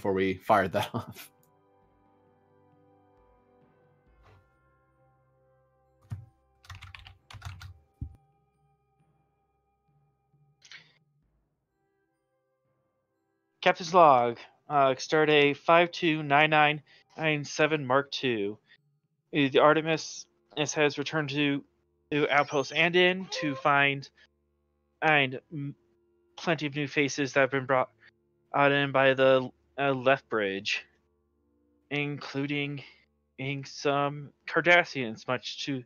before we fired that off. Captain's log. Stardate 529997 Mark II. The Artemis has returned to Outpost Andin to find plenty of new faces that have been brought in by the left bridge, including some Cardassians, much to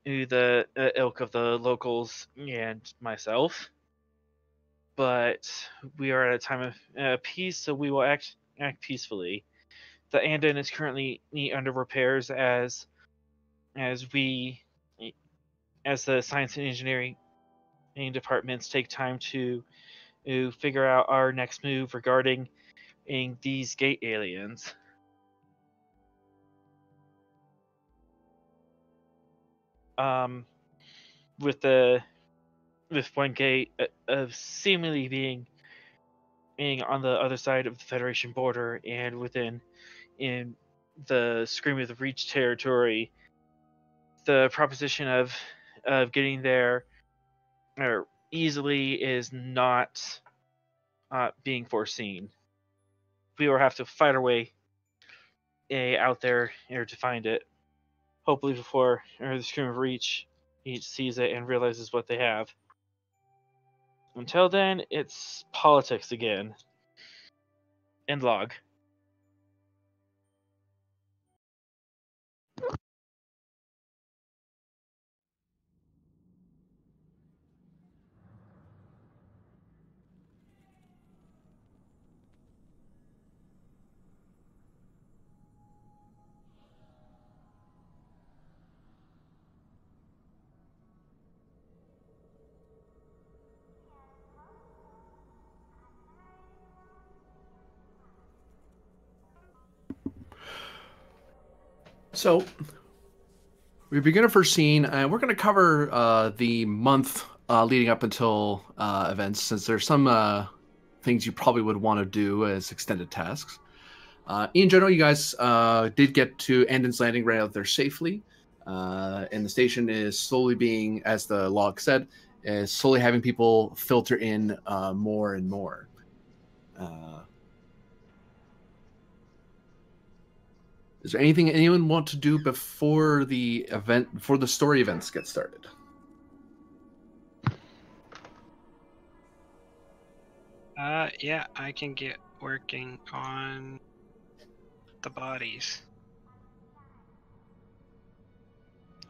the ilk of the locals and myself. But we are at a time of peace, so we will act peacefully. The Andin is currently under repairs as the science and engineering departments take time to figure out our next move regarding these gate aliens. With one gate of seemingly being on the other side of the Federation border and in the Scream of the Reach territory, the proposition of getting there easily is not being foreseen. We will have to fight our way out there to find it. Hopefully before the Scream of Reach each sees it and realizes what they have. Until then, it's politics again. End log. So, we begin our first scene, and we're going to cover the month leading up until events, since there's some things you probably would want to do as extended tasks. In general, you guys did get to Andon's Landing right out there safely, and the station is slowly being, as the log said, is slowly having people filter in more and more. Is there anything anyone want to do before the story events get started? Yeah, I can get working on the bodies.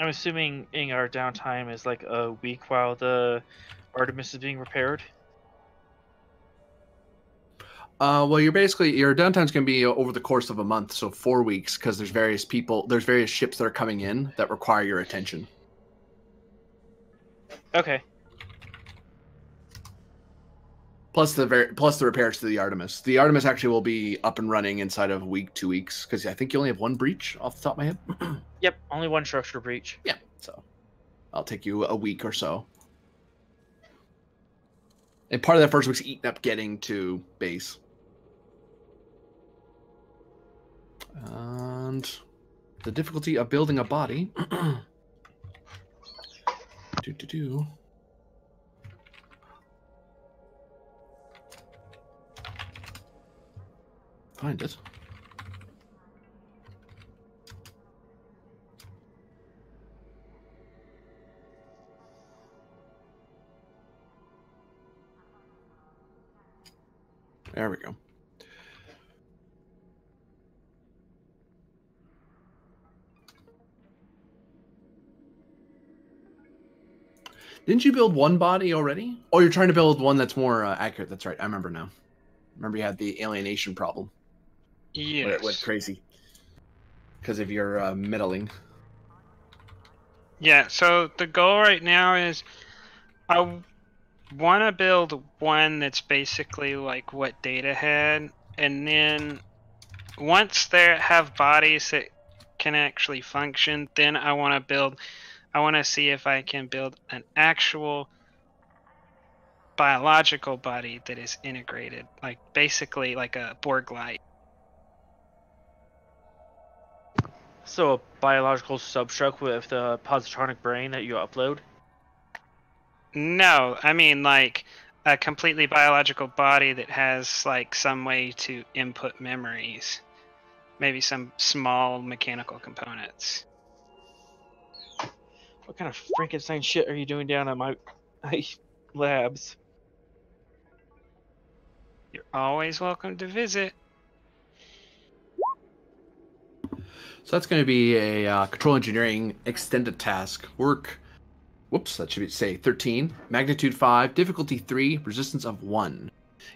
I'm assuming our downtime is like a week while the Artemis is being repaired. Well, your downtime's going to be over the course of a month, so 4 weeks, because there's various ships that are coming in that require your attention. Okay. Plus the repairs to the Artemis. The Artemis actually will be up and running inside of a week, 2 weeks, because I think you only have one breach off the top of my head. Yep, only one structure breach. Yeah, so I'll take you a week or so. And part of that first week's eaten up getting to base. And the difficulty of building a body. Find it. There we go. Didn't you build one body already? Oh, you're trying to build one that's more accurate. That's right. I remember now. Remember you had the alienation problem. Yes. Where it went crazy. Because of your meddling. Yeah, so the goal right now is I want to build one that's basically like what Data had, and then once they have bodies that can actually function, then I want to see if I can build an actual biological body that is integrated, like basically like a Borg light. So a biological substruct with the positronic brain that you upload? No, I mean like a completely biological body that has like some way to input memories. Maybe some small mechanical components. What kind of Frankenstein shit are you doing down at my labs? You're always welcome to visit. So that's going to be a control engineering extended task. Work. Whoops, that should say 13. Magnitude 5, difficulty 3, resistance of 1.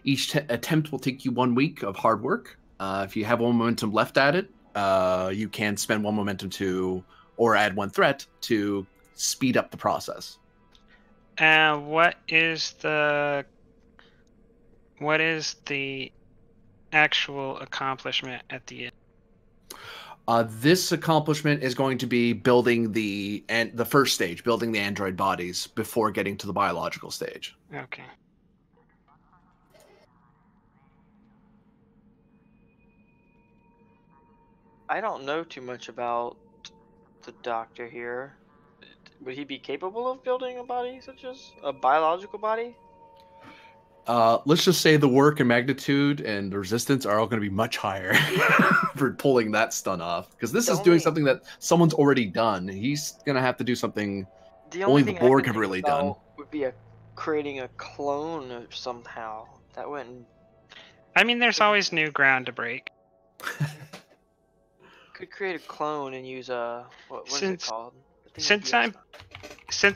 Each attempt will take you 1 week of hard work. If you have 1 momentum left at it, you can spend 1 momentum to, or add 1 threat to speed up the process. What is the actual accomplishment at the end? This accomplishment is going to be building the first stage, building the android bodies before getting to the biological stage. Okay. I don't know too much about the doctor here. Would he be capable of building a body such as a biological body? Let's just say the work and magnitude and the resistance are all going to be much higher for pulling that stun off. Because this is doing something that someone's already done. He's going to have to do something The only only the thing Borg I can have think really done. would be creating a clone of somehow. That wouldn't. I mean, there's always new ground to break. Could create a clone and use a what is it called? Since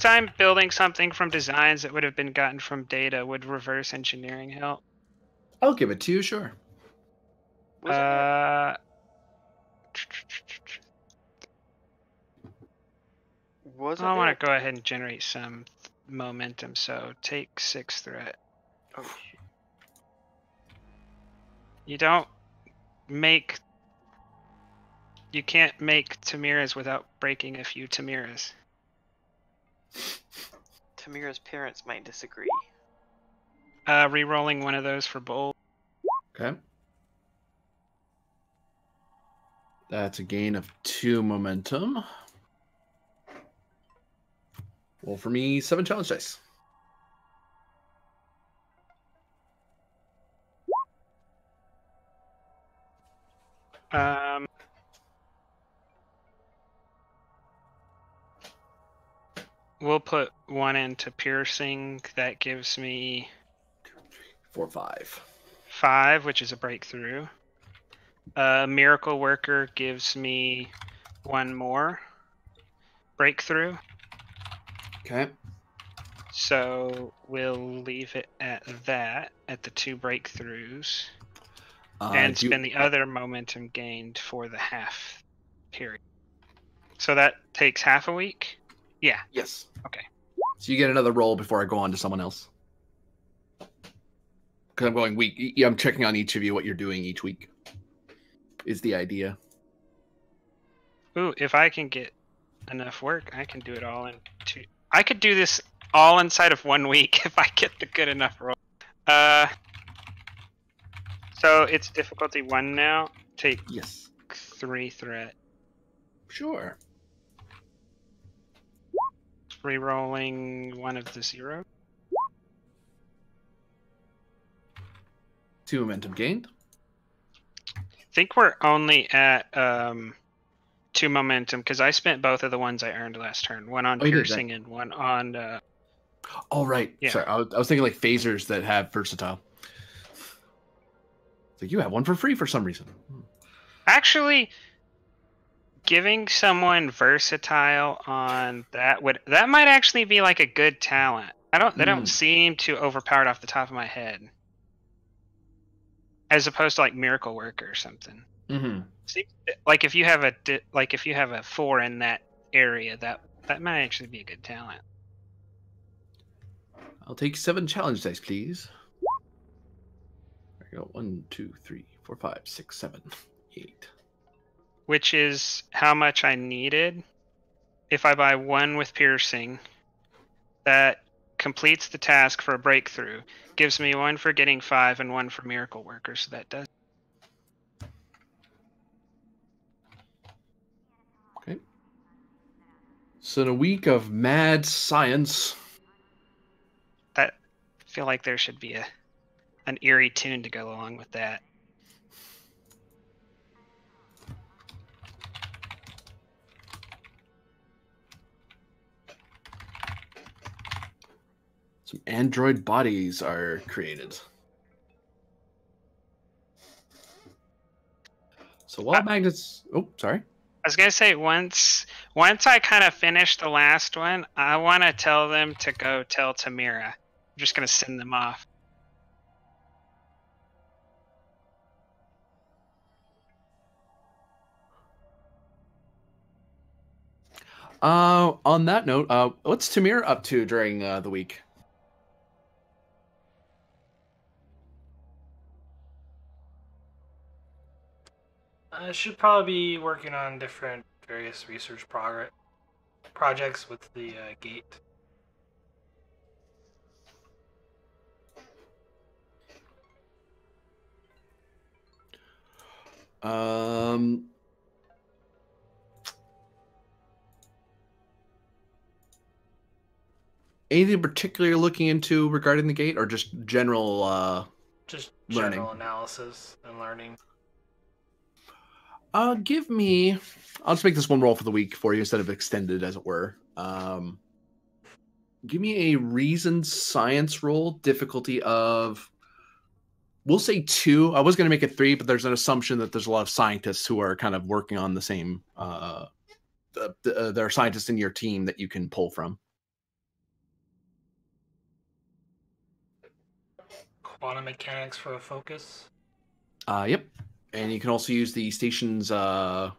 I'm building something from designs that would have been gotten from data, would reverse engineering help? I'll give it to you, sure. I want to go ahead and generate some momentum, so take 6 threat. Oh. You can't make Tamiras without breaking a few Tamiras. Tamira's parents might disagree. Rerolling one of those for bold. Okay. That's a gain of 2 momentum. Well, for me, 7 challenge dice. We'll put 1 into piercing. That gives me 2, 3, 4, 5. 5, which is a breakthrough. Miracle Worker gives me 1 more breakthrough. Okay. So we'll leave it at that, at the 2 breakthroughs, and spend the other momentum gained for the half period. So that takes half a week? Yeah. Yes. Okay. So you get another roll before I go on to someone else. Because I'm going week. I'm checking on each of you what you're doing each week. Is the idea. Ooh, if I can get enough work, I can do it all in 2. I could do this all inside of 1 week if I get the good enough roll. So it's difficulty 1 now. Take 3 threat. Sure. Rerolling 1 of the 0. 2 momentum gained. I think we're only at 2 momentum because I spent both of the ones I earned last turn. 1 on piercing and 1 on. Oh right. Yeah. Sorry, I was thinking like phasers that have versatile. So you have 1 for free for some reason. Actually, giving someone versatile on that might actually be like a good talent. They don't seem too overpowered off the top of my head, as opposed to like Miracle Worker or something. Mm-hmm. See, like if you have a 4 in that area, that might actually be a good talent. I'll take 7 challenge dice, please. There we go. 1, 2, 3, 4, 5, 6, 7, 8. Which is how much I needed. If I buy 1 with piercing, that completes the task for a breakthrough. Gives me 1 for getting 5 and 1 for Miracle Worker, so that does. So in a week of mad science, I feel like there should be an eerie tune to go along with that. some android bodies are created. So while Magnus... Oh, sorry. I was gonna say once I kind of finish the last one, I want to tell them to go tell Tamira. I'm just gonna send them off. On that note, what's Tamir up to during the week? I should probably be working on different various research projects with the gate. Anything in particular you're looking into regarding the gate, or just general Just learning? general analysis and learning. Give me... I'll just make this one roll for the week for you instead of extended, as it were. Give me a reasoned science roll, difficulty of... We'll say 2. I was going to make it 3, but there's an assumption that there's a lot of scientists who are kind of working on the same... there are scientists in your team that you can pull from. Quantum mechanics for a focus. Yep. And you can also use the station's sensors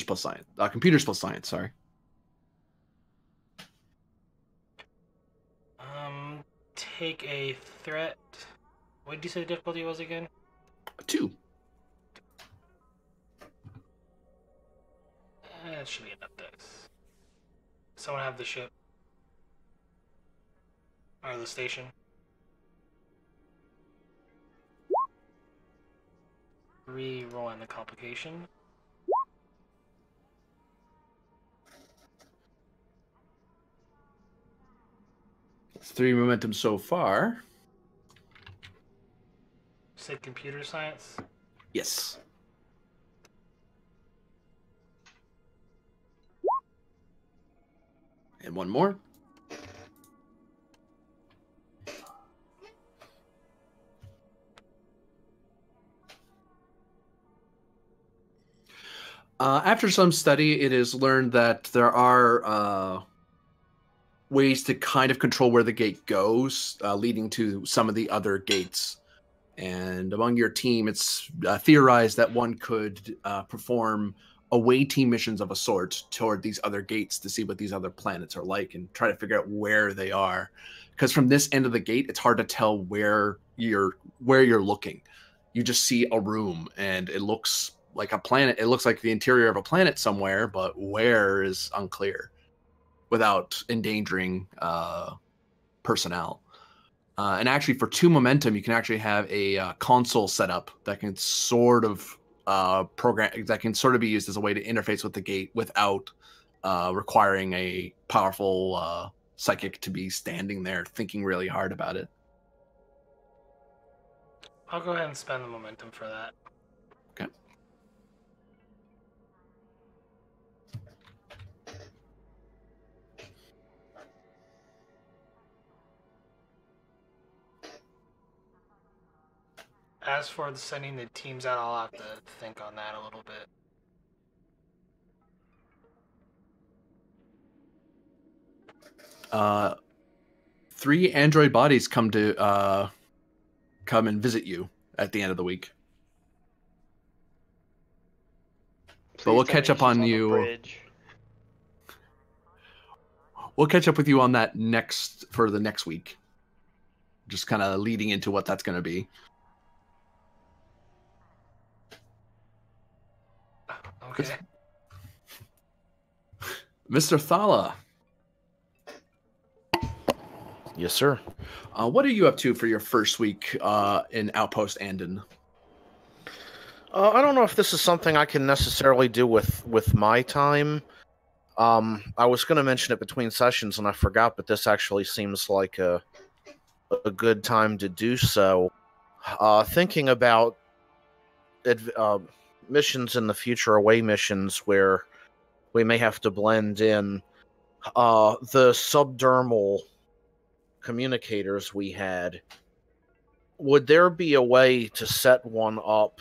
plus science, computers plus science. Sorry. Take a threat. What did you say the difficulty was again? 2. That should be enough dice. Someone have the ship or the station. Re-rolling the complication. It's 3 momentum so far. Say computer science. Yes. And one more. After some study, it is learned that there are ways to kind of control where the gate goes, leading to some of the other gates. And among your team, it's theorized that one could perform away team missions of a sort toward these other gates to see what these other planets are like and try to figure out where they are. Because from this end of the gate, it's hard to tell where you're looking. You just see a room, and it looks like a planet. It looks like the interior of a planet somewhere, but where is unclear without endangering personnel. And actually, for 2 momentum, you can actually have a console set up that can sort of be used as a way to interface with the gate without requiring a powerful psychic to be standing there thinking really hard about it. I'll go ahead and spend the momentum for that. Okay. As for sending the teams out, I'll have to think on that a little bit. Three android bodies come and visit you at the end of the week. But we'll catch up on you. We'll catch up with you on that for the next week. Just kind of leading into what that's going to be. Okay. Mr. Thala. Yes, sir. What are you up to for your first week in Outpost Andon? I don't know if this is something I can necessarily do with my time. I was going to mention it between sessions and I forgot, but this actually seems like a good time to do so. Thinking about missions in the future, away missions where we may have to blend in the subdermal communicators we had. Would there be a way to set one up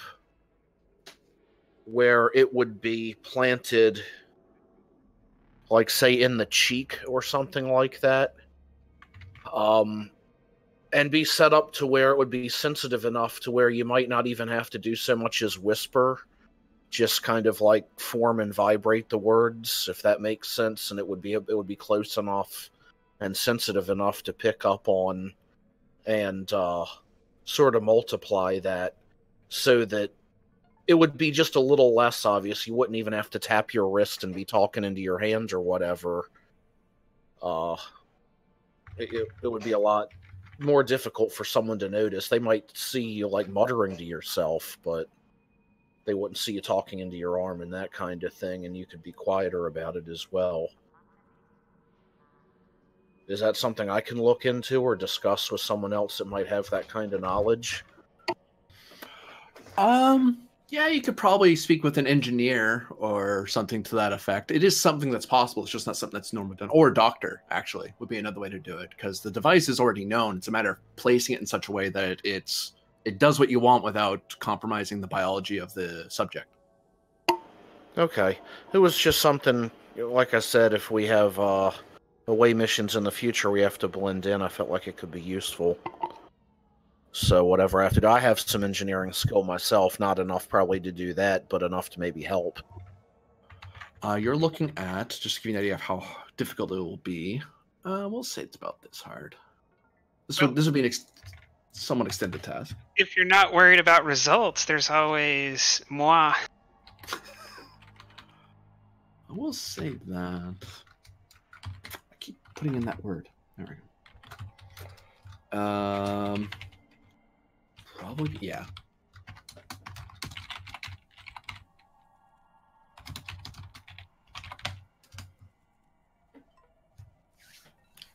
where it would be planted, like, say, in the cheek or something like that? And be set up to where it would be sensitive enough to where you might not even have to do so much as whisper, just kind of like form and vibrate the words, if that makes sense, and it would be close enough and sensitive enough to pick up on and sort of multiply that, so that it would be just a little less obvious. You wouldn't even have to tap your wrist and be talking into your hands or whatever. It would be a lot more difficult for someone to notice. They might see you like muttering to yourself, but they wouldn't see you talking into your arm and that kind of thing, and you could be quieter about it as well. Is that something I can look into or discuss with someone else that might have that kind of knowledge? Yeah, you could probably speak with an engineer or something to that effect. It is something that's possible. It's just not something that's normally done. Or a doctor, actually, would be another way to do it, because the device is already known. It's a matter of placing it in such a way that it does what you want without compromising the biology of the subject. Okay. It was just something, like I said, if we have away missions in the future we have to blend in, I felt like it could be useful. So whatever I have to do, I have some engineering skill myself, not enough probably to do that, but enough to maybe help. You're looking at, just to give you an idea of how difficult it will be, we'll say it's about this hard. This would be an somewhat extended task. If you're not worried about results, there's always moi. I will say that. I keep putting in that word. There we go. Probably, yeah.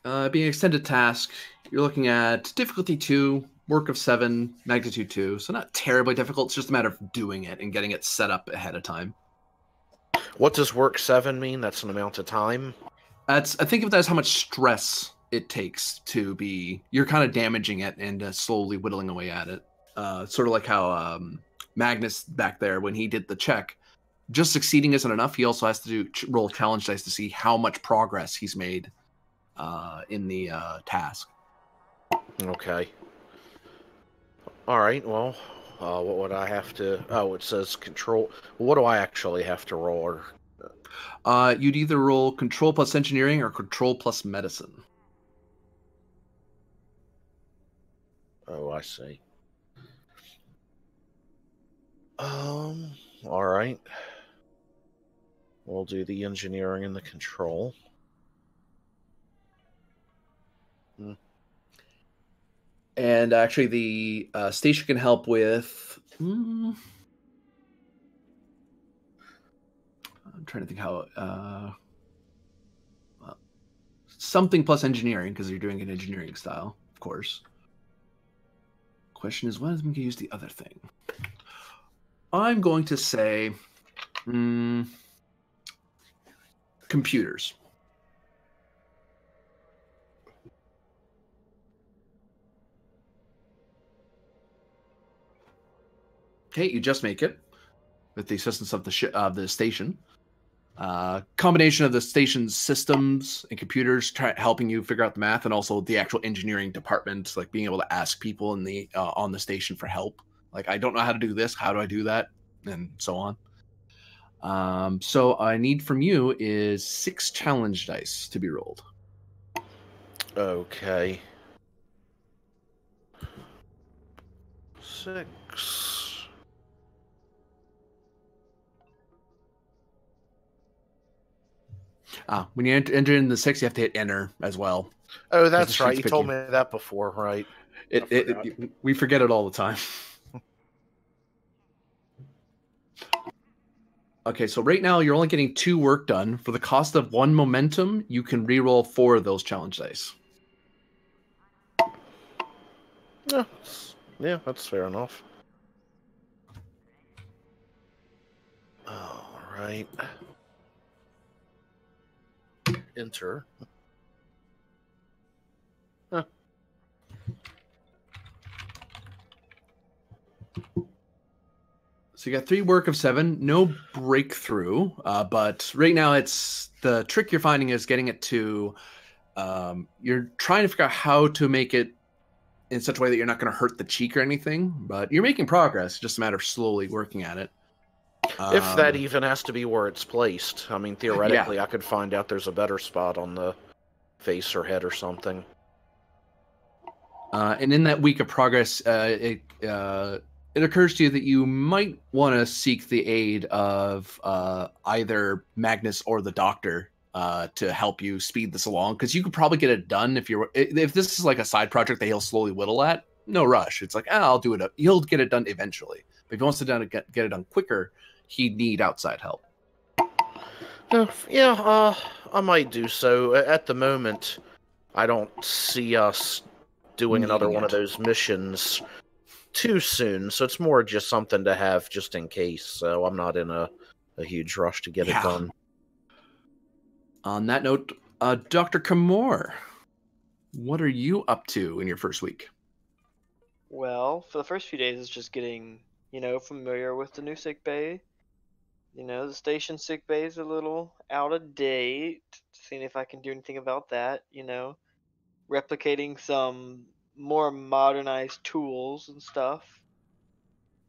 Being an extended task, you're looking at difficulty 2, work of 7, magnitude 2. So not terribly difficult. It's just a matter of doing it and getting it set up ahead of time. What does work 7 mean? That's an amount of time? I think of that as how much stress it takes to be. You're kind of damaging it and slowly whittling away at it. Sort of like how Magnus back there, when he did the check, just succeeding isn't enough. He also has to roll challenge dice to see how much progress he's made in the task. Okay. All right, well, what would I have to... Oh, it says control. What do I actually have to roll? You'd either roll control plus engineering or control plus medicine. Oh, I see. All right. We'll do the engineering and the control. And actually, the station can help with... I'm trying to think how... something plus engineering, because you're doing an engineering style, of course. Question is, when is we can use the other thing? I'm going to say computers. Okay, you just make it with the assistance of the station. Combination of the station's systems and computers helping you figure out the math, and also the actual engineering department, like being able to ask people in the on the station for help. Like, I don't know how to do this. How do I do that? And so on. So I need from you is 6 challenge dice to be rolled. Okay. 6. When you enter in the 6, you have to hit enter as well. Oh, that's right. You told me that before, right? We forget it all the time. Okay, so right now you're only getting 2 work done. For the cost of 1 momentum, you can reroll 4 of those challenge dice. Yeah, that's fair enough. All right. Enter. Huh. So you got 3 work of 7, no breakthrough, but right now it's the trick you're finding is getting it to. You're trying to figure out how to make it in such a way that you're not going to hurt the cheek or anything, but you're making progress. It's just a matter of slowly working at it. If that even has to be where it's placed. I mean, theoretically, Yeah. I could find out there's a better spot on the face or head or something. And in that week of progress, it occurs to you that you might want to seek the aid of either Magnus or the doctor to help you speed this along, because you could probably get it done if this is like a side project that he'll slowly whittle at. No rush. It's like, I'll do it. He'll get it done eventually. But if he wants to get it done quicker, he'd need outside help. I might do so. At the moment, I don't see us doing another Needing one of it. those missions too soon, so it's more just something to have just in case, so I'm not in a huge rush to get it done. On that note, Dr. Kamor, what are you up to in your first week? Well, for the first few days, it's just getting, familiar with the new sick bay. The station sick bay is a little out of date. Seeing if I can do anything about that. Replicating some more modernized tools and stuff.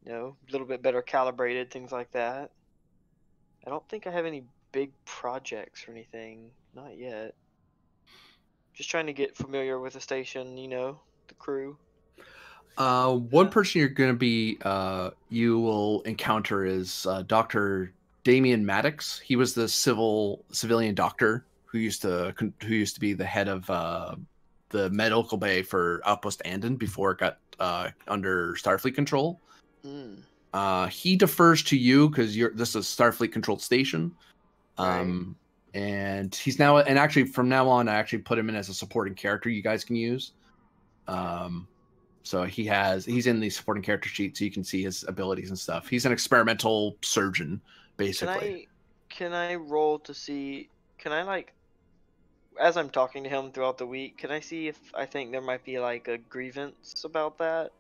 A little bit better calibrated, things like that. I don't think I have any big projects or anything. Not yet. Just trying to get familiar with the station, the crew. One person you're going to be you will encounter is Dr. Damian Maddox. He was the civilian doctor who used to be the head of the medical bay for Outpost Andon before it got under Starfleet control. He defers to you because this is a Starfleet controlled station. Right. And he's now, and actually from now on, I actually put him in as a supporting character you guys can use. So he's in the supporting character sheet, so you can see his abilities and stuff. He's an experimental surgeon, basically. Can I roll to see? Can I as I'm talking to him throughout the week? Can I see if I think there might be like a grievance about that?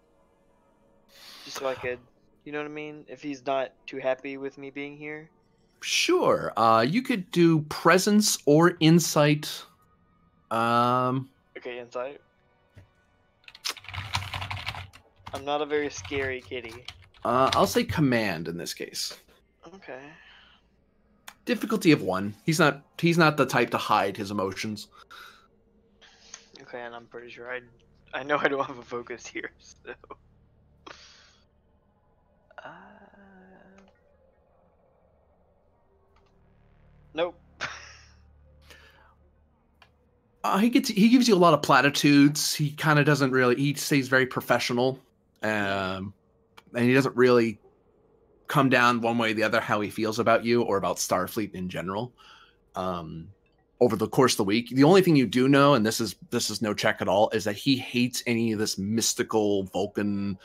Just so I could, you know what I mean? If he's not too happy with me being here. Sure. You could do presence or insight. Okay, insight. I'm not a very scary kitty. I'll say command in this case. Okay. Difficulty of 1. He's not the type to hide his emotions. Okay, and I'm pretty sure I know I don't have a focus here, so. Nope. He gives you a lot of platitudes. He kind of doesn't really. He stays very professional, and he doesn't really come down one way or the other how he feels about you or about Starfleet in general. Over the course of the week, the only thing you do know, and this is no check at all, is that he hates any of this mystical Vulcan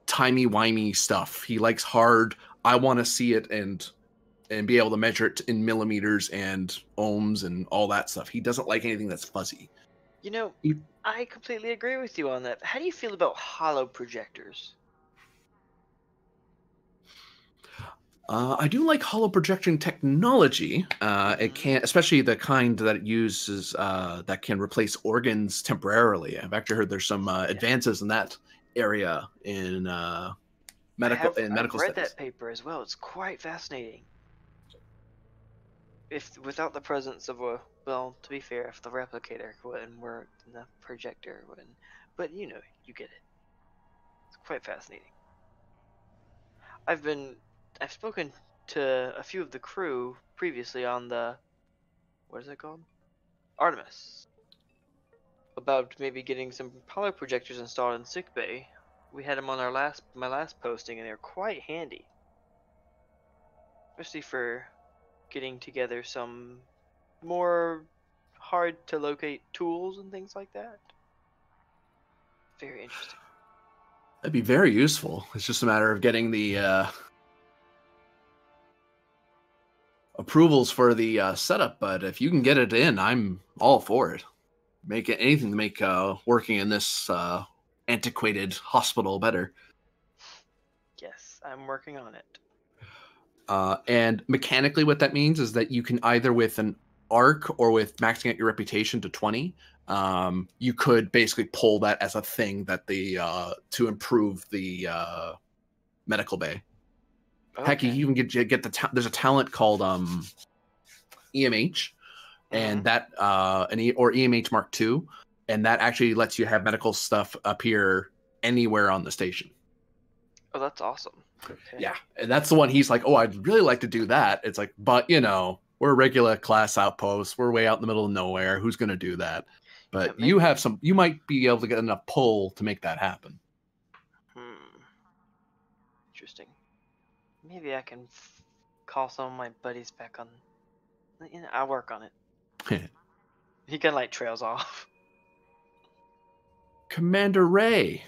timey-wimey stuff. He likes hard. I want to see it and be able to measure it in millimeters and ohms and all that stuff. He doesn't like anything that's fuzzy. I completely agree with you on that. How do you feel about hollow projectors? I do like hollow projection technology. It can, especially the kind that it uses that can replace organs temporarily. I've actually heard there's some advances in that area in medical I've read studies. that paper as well. It's quite fascinating. If without the presence of to be fair, if the replicator wouldn't work, then the projector wouldn't. But you get it. It's quite fascinating. I've spoken to a few of the crew previously on the, what is it called? Artemis. About maybe getting some hollow projectors installed in sickbay. We had them on my last posting, and they're quite handy. especially for getting together some more hard to locate tools and things like that. Very interesting. That'd be very useful. It's just a matter of getting the approvals for the setup. But if you can get it in, I'm all for it. Make it anything to make working in this antiquated hospital better. Yes, I'm working on it. And mechanically, what that means is that you can either with an arc or with maxing out your reputation to 20, you could basically pull that as a thing that to improve the medical bay. Okay. Heck, you even get there's a talent called EMH, and that or EMH Mark II, and that actually lets you have medical stuff appear anywhere on the station. Oh, that's awesome. Okay. Yeah, and that's the one he's like, oh, I'd really like to do that. It's like, but we're a regular class outpost. We're way out in the middle of nowhere. Who's going to do that? But Yeah, you might be able to get enough pull to make that happen. Interesting. Maybe I can call some of my buddies back on. I'll work on it. He kind of like trails off. Commander Ray,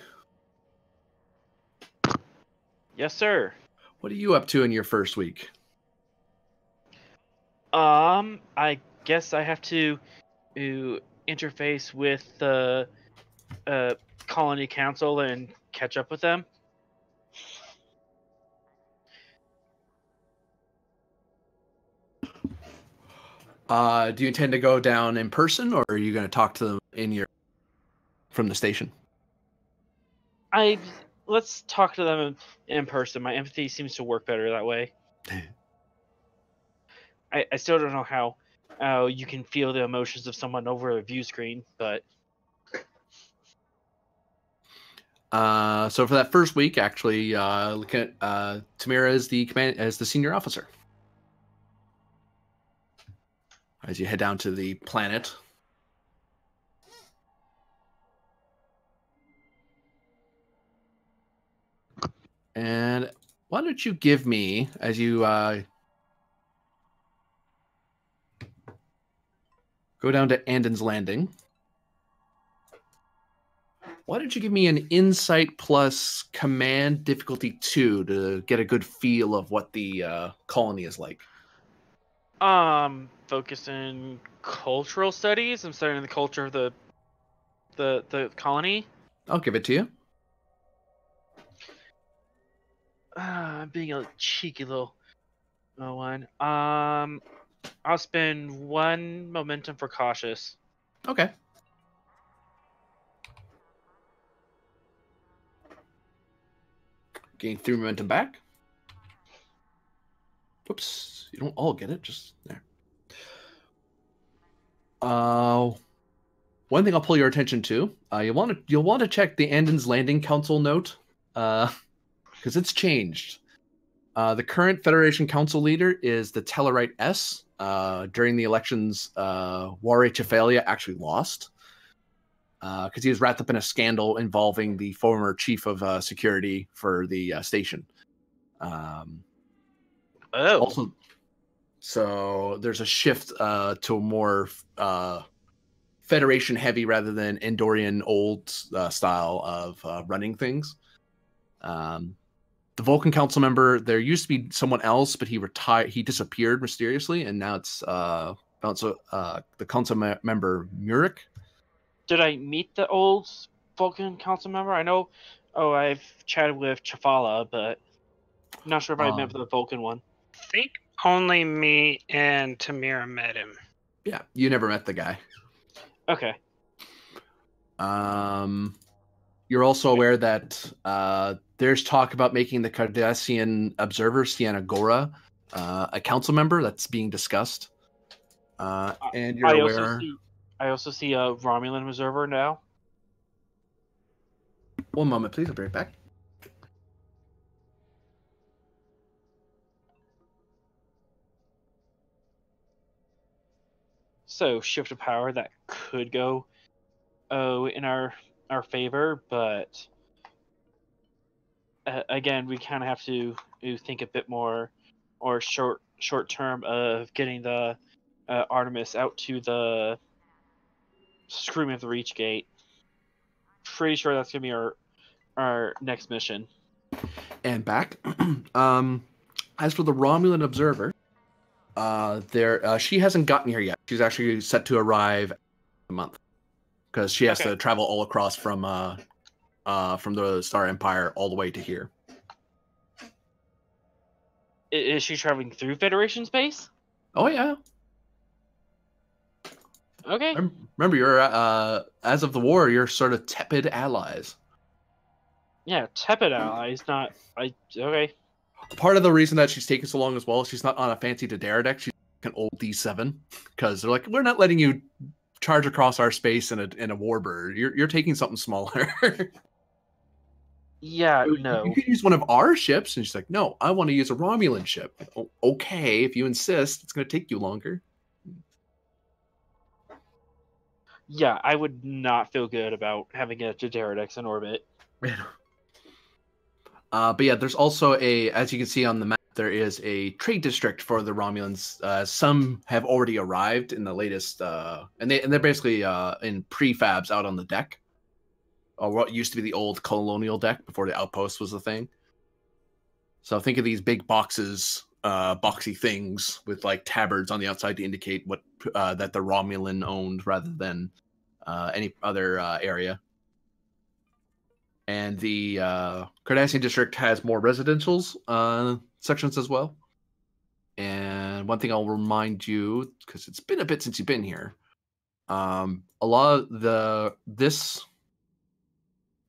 Yes, sir. what are you up to in your first week? I guess I have to interface with the Colony Council and catch up with them. Do you intend to go down in person, or are you going to talk to them from the station? Let's talk to them in person. My empathy seems to work better that way. I still don't know how you can feel the emotions of someone over a view screen, but so for that first week, actually, look at Tamira as the senior officer. As you head down to the planet. And why don't you give me, as you go down to Andon's Landing, why don't you give me an insight plus command difficulty 2 to get a good feel of what the colony is like? focus in cultural studies. I'm studying the culture of the colony. I'll give it to you. I'm being a cheeky little one. I'll spend 1 momentum for cautious. Okay. Gain 3 momentum back. Whoops. You don't all get it, just there. One thing I'll pull your attention to, you'll want to check the Andon's Landing Council note, because it's changed. The current Federation Council leader is the Tellarite S. During the elections, Ware Chefalia actually lost because he was wrapped up in a scandal involving the former chief of security for the station. Also, so there's a shift to a more Federation heavy rather than Endorian old style of running things. The Vulcan council member, there used to be someone else, but he retired. He disappeared mysteriously, and now it's the council member Murik. Did I meet the old Vulcan council member? I know. Oh, I've chatted with Chafala, but I'm not sure if I met with the Vulcan one. I think only me and Tamira met him. Yeah, you never met the guy. Okay. You're also aware that there's talk about making the Cardassian observer, Sienna Gora, a council member. That's being discussed. And you're aware... I also see a Romulan observer now. One moment, please. I'll be right back. So, shift of power that could go in our favor, but again, we kind of have to think a bit more or short term of getting the Artemis out to the Scream of the Reach Gate. Pretty sure that's gonna be our next mission. And back. As for the Romulan observer, she hasn't gotten here yet. She's actually set to arrive in a month because she has to travel all across from the Star Empire all the way to here. Is she traveling through Federation space? Oh yeah. Okay. Remember, you're as of the war, you're sort of tepid allies. Yeah, tepid allies, not okay. Part of the reason that she's taking so long as well, she's not on a fancy Dodera deck. She's an old D7 because they're like, we're not letting you charge across our space in a warbird. You're taking something smaller. Yeah, no. You can use one of our ships, and she's like, no, I want to use a Romulan ship. Oh, okay, if you insist, it's going to take you longer. Yeah, I would not feel good about having a Pterodex in orbit. But yeah, there's also as you can see on the map, there is a trade district for the Romulans. Some have already arrived in the latest, and they're basically in prefabs out on the deck, or what used to be the old Colonial deck before the outpost was a thing. So think of these big boxes, boxy things with like tabards on the outside to indicate what that the Romulan owned rather than any other area. And the Cardassian district has more residentials sections as well. And one thing I'll remind you, because it's been a bit since you've been here, a lot of this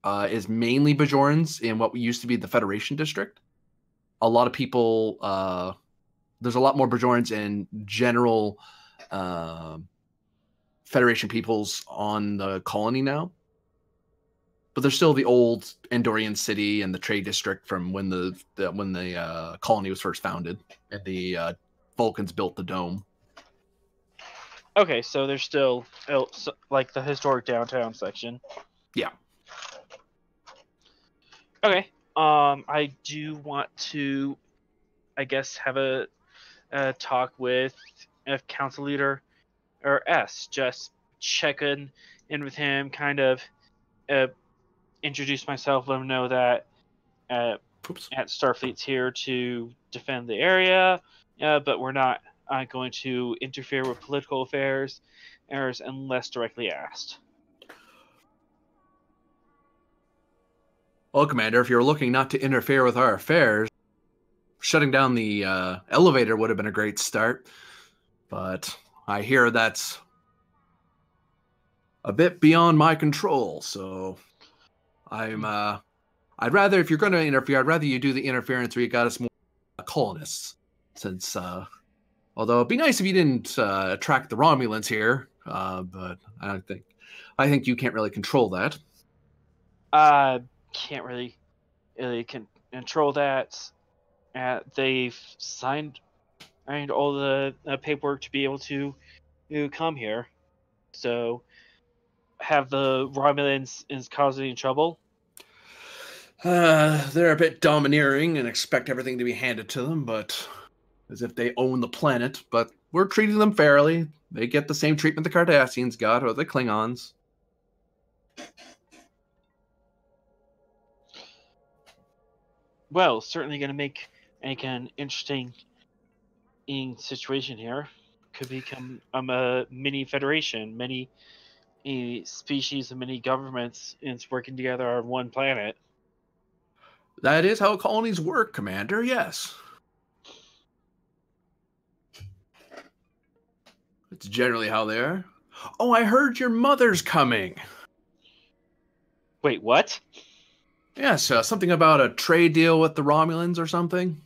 is mainly Bajorans in what used to be the Federation district. A lot of people, there's a lot more Bajorans in general Federation peoples on the colony now. But there's still the old Andorian city and the trade district from when the colony was first founded and the Vulcans built the dome. Okay, so there's still like the historic downtown section. Yeah. Okay. I do want to, I guess, have a talk with council leader or S. Just check in with him, kind of introduce myself, let him know that at Starfleet's here to defend the area, but we're not going to interfere with political affairs unless directly asked. Well, Commander, if you're looking not to interfere with our affairs, shutting down the elevator would have been a great start. But I hear that's a bit beyond my control, so I'd rather, if you're going to interfere, I'd rather you do the interference where you got us more colonists. Since, although it'd be nice if you didn't attract the Romulans here, but I think you can't really control that. Can't really control that. They've signed all the paperwork to be able to come here. So, have the Romulans caused any trouble? They're a bit domineering and expect everything to be handed to them, but as if they own the planet. But we're treating them fairly. They get the same treatment the Cardassians got, or the Klingons. Well, certainly going to make an interesting situation here. Could become a mini federation, many species and many governments is working together on one planet. That is how colonies work, Commander, yes. It's generally how they are. Oh, I heard your mother's coming. Wait, what? Yes, something about a trade deal with the Romulans or something.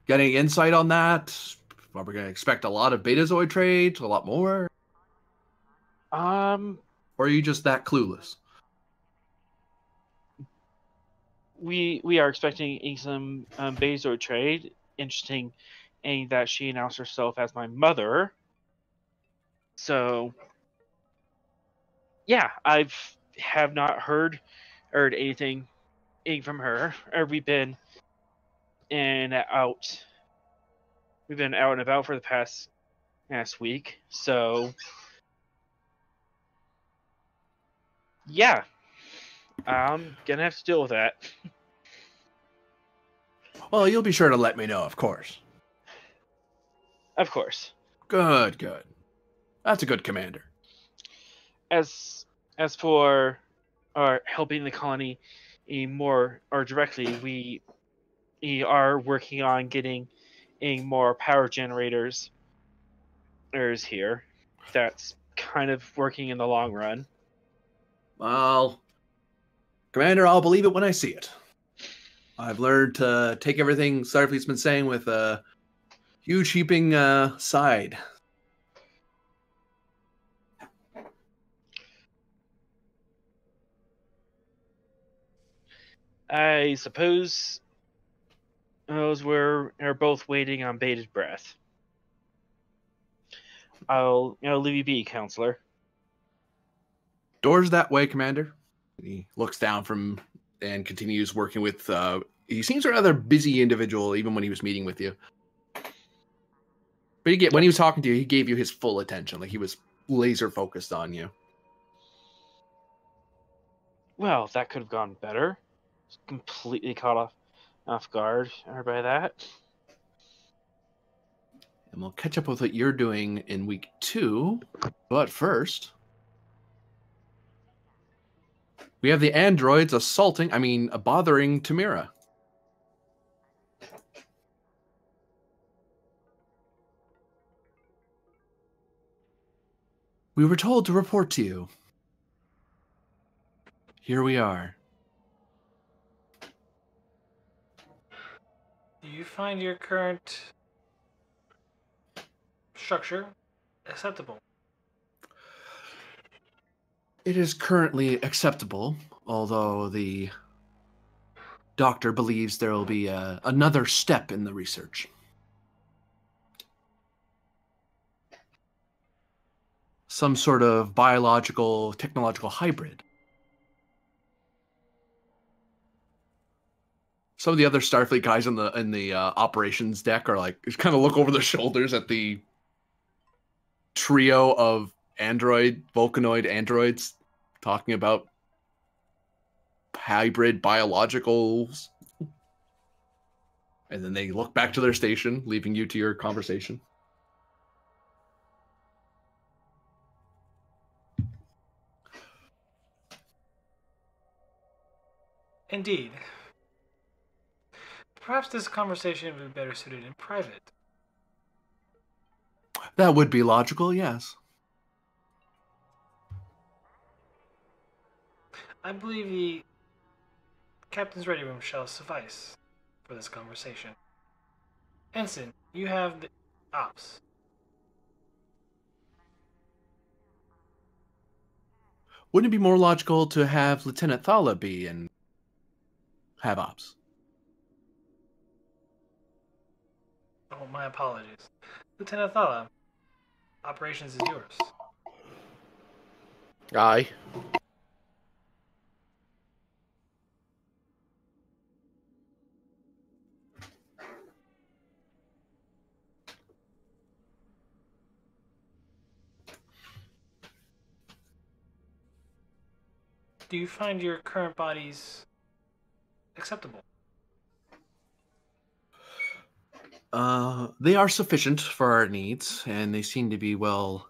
Got any insight on that? Are we going to expect a lot of Betazoid trade? A lot more? Or are you just that clueless? We are expecting some Betazoid trade. Interesting, and that she announced herself as my mother. So, yeah, have not heard anything from her. We've been and out. We've been out and about for the past week, so yeah, I'm gonna have to deal with that. Well, you'll be sure to let me know, of course. Of course. Good, good. That's a good commander. As for our helping the colony more or directly, we are working on getting more power generators here. That's kind of working in the long run. Well, Commander, I'll believe it when I see it. I've learned to take everything Starfleet's been saying with a huge heaping side. I suppose we're both waiting on bated breath. I'll leave you be, counselor. Doors that way, Commander. He looks down from and continues working with. He seems a rather busy individual, even when he was meeting with you. But when he was talking to you, he gave you his full attention. Like he was laser focused on you. Well, that could have gone better. Completely caught off guard by that. And we'll catch up with what you're doing in week 2. But first, we have the androids bothering Tamira. We were told to report to you. Here we are. Do you find your current structure acceptable? It is currently acceptable, although the doctor believes there will be another step in the research. Some sort of biological, technological hybrid. Some of the other Starfleet guys in the operations deck are like, just kind of look over their shoulders at the trio of Vulcanoid androids talking about hybrid biologicals. And then they look back to their station, leaving you to your conversation. Indeed. Perhaps this conversation would be better suited in private. That would be logical, yes. I believe the captain's ready room shall suffice for this conversation. Ensign, you have the ops. Wouldn't it be more logical to have Lieutenant Thala be and have ops? Oh, my apologies. Lieutenant Thala, operations is yours. Aye. Do you find your current bodies acceptable? They are sufficient for our needs, and they seem to be well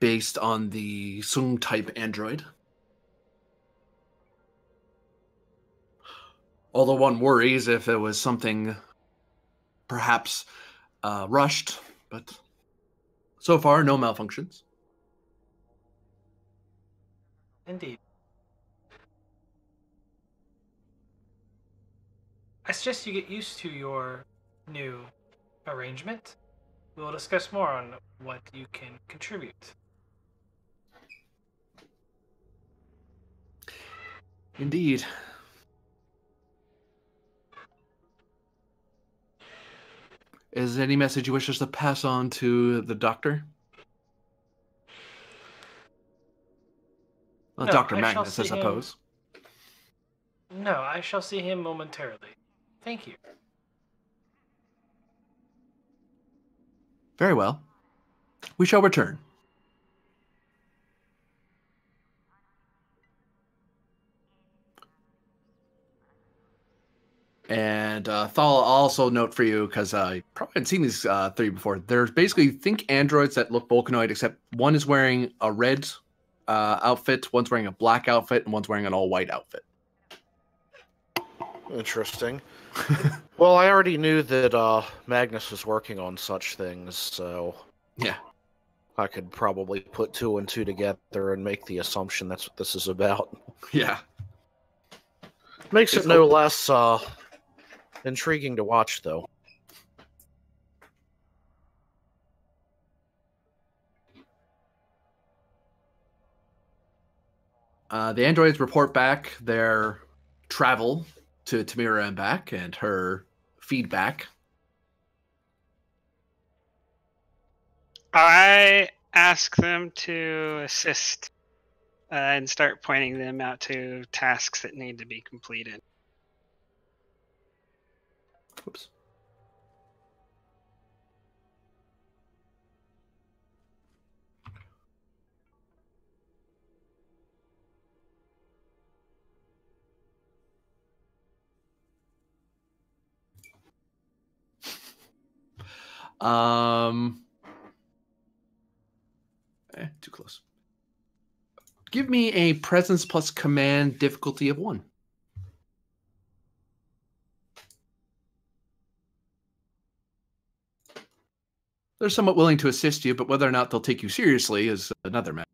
based on the Sung type android. Although one worries if it was something perhaps rushed, but so far no malfunctions. Indeed. I suggest you get used to your new arrangement. We will discuss more on what you can contribute. Indeed. Is there any message you wish us to pass on to the doctor? Well, No, Dr. I shall Magnus, I see him- suppose. No, I shall see him momentarily. Thank you. Very well. We shall return. And Thal, I'll also note for you, because I probably hadn't seen these three before. There's basically, think androids that look Vulcanoid, except one is wearing a red outfit, one's wearing a black outfit, and one's wearing an all-white outfit. Interesting. Well, I already knew that Magnus was working on such things, so Yeah. I could probably put 2 and 2 together and make the assumption that's what this is about. Yeah. Makes it no less intriguing to watch, though. The androids report back their travel to Tamira and back, and her feedback. I ask them to assist and start pointing them out to tasks that need to be completed. Oops. Too close. Give me a presence plus command difficulty of 1. They're somewhat willing to assist you, but whether or not they'll take you seriously is another matter.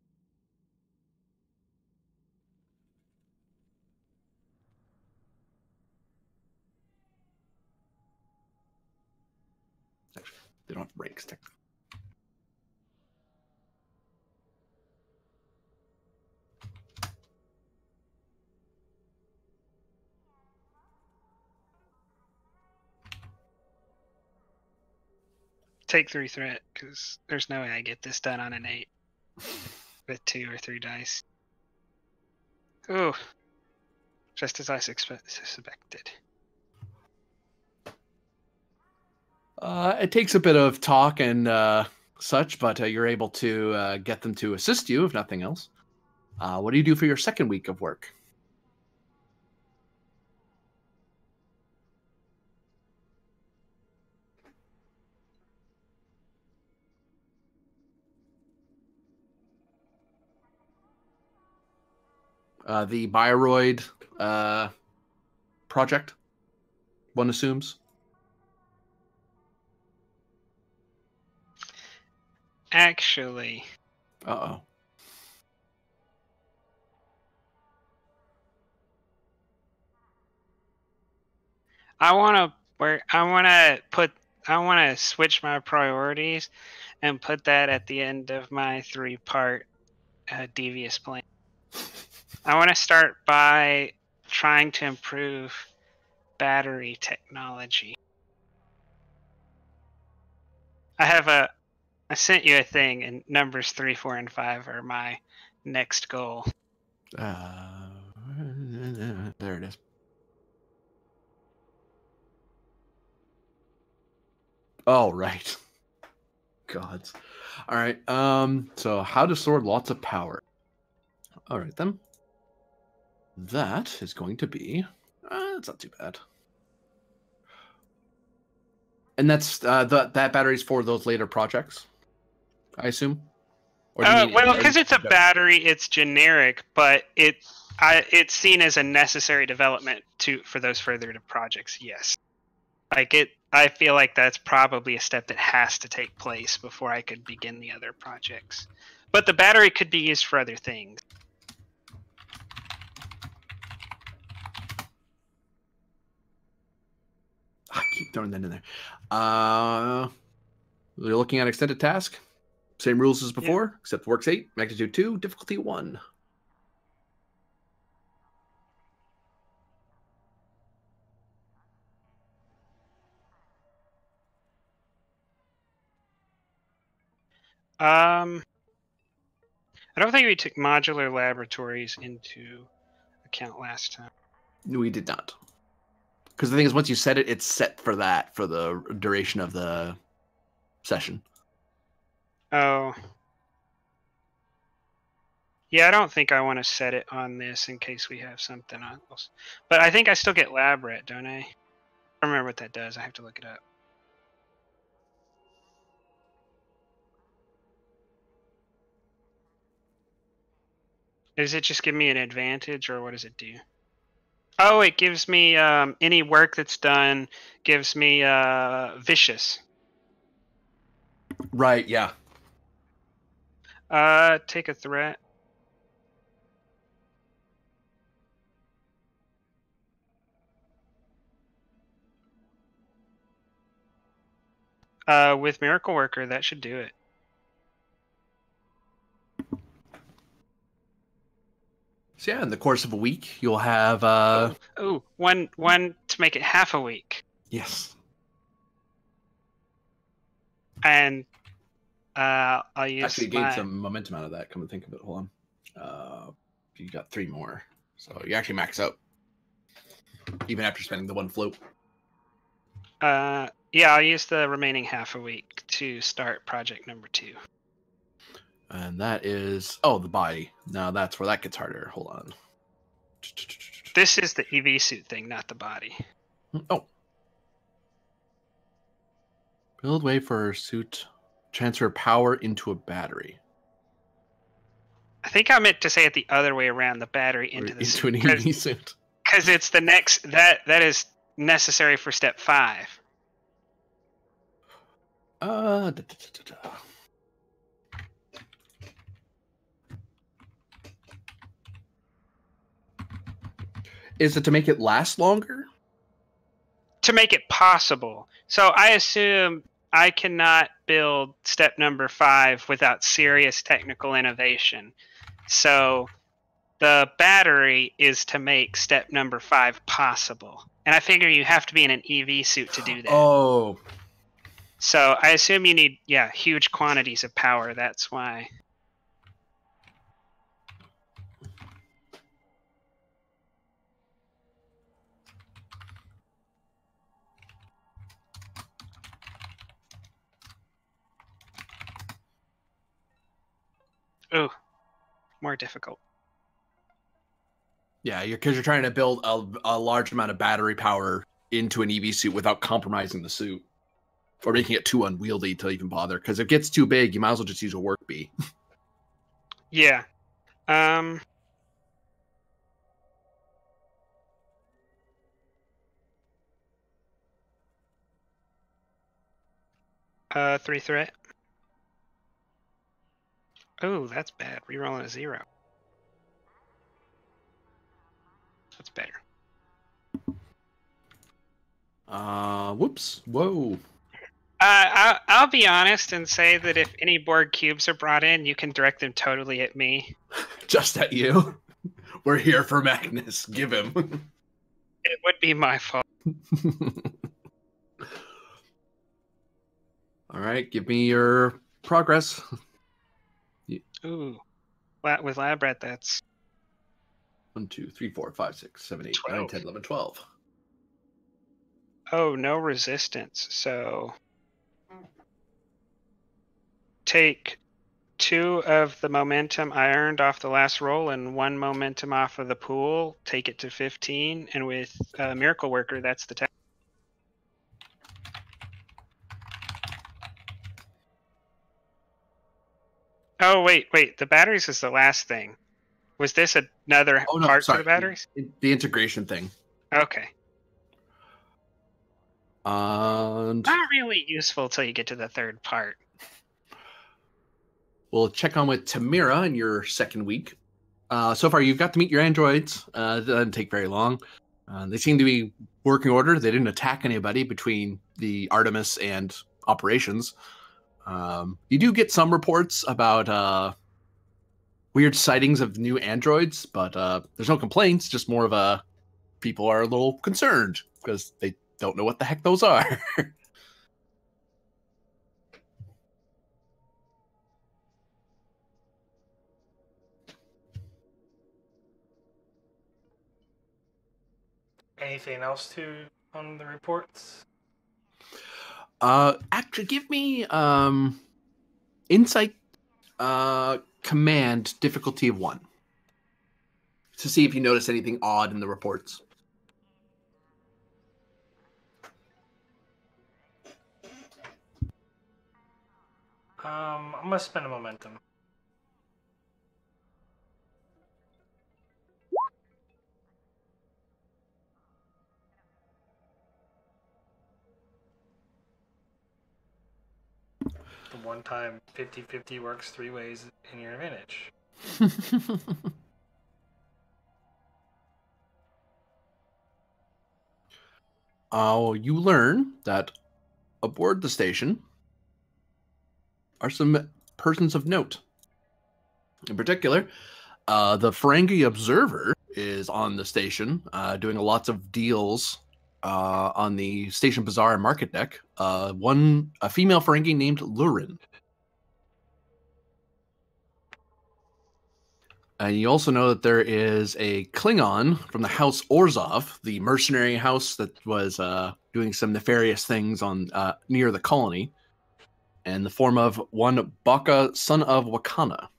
Actually, they don't have ranks technically. Take 3 threat, because there's no way I get this done on an 8 with 2 or 3 dice. Ooh, just as I suspected. It takes a bit of talk and such, but you're able to get them to assist you, if nothing else. What do you do for your second week of work? The Bioroid project, one assumes. Actually, Uh-oh. I want to switch my priorities and put that at the end of my 3-part devious plan. I want to start by trying to improve battery technology. I sent you a thing, and numbers 3, 4, and 5 are my next goal. There it is. Oh, right. Gods. All right. So how to store lots of power. All right, then. That is going to be... it's not too bad. And that's that battery's for those later projects, I assume? Or do you mean- Well, because it's a battery, it's generic, but it's seen as a necessary development for those further projects. Yes, I feel like that's probably a step that has to take place before I could begin the other projects. But the battery could be used for other things. I keep throwing that in there. You're looking at extended task. Same rules as before, except works 8, magnitude 2, difficulty 1. I don't think we took modular laboratories into account last time. We did not. Because the thing is, once you set it, it's set for that for the duration of the session. Oh. Yeah, I don't think I want to set it on this in case we have something else. But I think I still get lab ret, don't I? I don't remember what that does. I have to look it up. Does it just give me an advantage, or what does it do? Oh, it gives me any work that's done gives me vicious. Right. Yeah. Take a threat. With Miracle Worker, that should do it. So yeah, in the course of a week, you'll have one to make it half a week. Yes. And I'll use Actually, you gained some momentum out of that. Come to think of it, hold on. You got 3 more, so you actually max out even after spending the 1 float. Yeah, I'll use the remaining half a week to start project number 2. And that is the body. Now that's where that gets harder. Hold on. This is the EV suit thing, not the body. Oh. Build way for suit. Transfer power into a battery. I think I meant to say it the other way around, the battery into the suit. Into an EV suit. Because it's the next that is necessary for step 5. Is it to make it last longer? To make it possible. So I assume I cannot build step number 5 without serious technical innovation. So the battery is to make step number 5 possible. And I figure you have to be in an EV suit to do that. Oh. So I assume you need, huge quantities of power. That's why. Ooh, more difficult. Yeah, because you're trying to build a large amount of battery power into an EV suit without compromising the suit. Or making it too unwieldy to even bother. Because if it gets too big, you might as well just use a work bee. Yeah. 3 threat. Oh, that's bad. Rerolling a 0. That's better. Whoops. Whoa. I'll be honest and say that if any Borg cubes are brought in, you can direct them totally at me. Just at you. We're here for Magnus. Give him. It would be my fault. All right, give me your progress. Ooh. With lab rat, that's 1, 2, 3, 4, 5, 6, 7, 8, 9, 12. 10, 11, 12. Oh, no resistance. So take 2 of the momentum I earned off the last roll and 1 momentum off of the pool. Take it to 15. And with Miracle Worker, that's the tech. Oh, wait. The batteries is the last thing. Was this another part for the batteries? The integration thing. Okay. And Not really useful till you get to the 3rd part. we'll check on with Tamira in your 2nd week. So far, you've got to meet your androids. It doesn't take very long. They seem to be working order. They didn't attack anybody between the Artemis and operations. You do get some reports about weird sightings of new androids, but there's no complaints. Just more of a people are a little concerned because they don't know what the heck those are. Anything else to on the reports? Actually, give me insight command difficulty of 1 to see if you notice anything odd in the reports. I'm gonna spend a momentum. The one time 50-50 works 3 ways in your advantage. You learn that aboard the station are some persons of note. In particular, the Ferengi Observer is on the station, doing lots of deals on the station bazaar and market deck. A female Ferengi named Lurin. And you also know that there is a Klingon from the House Orzhov, the mercenary house that was doing some nefarious things on near the colony, in the form of one Baka, son of Wakana,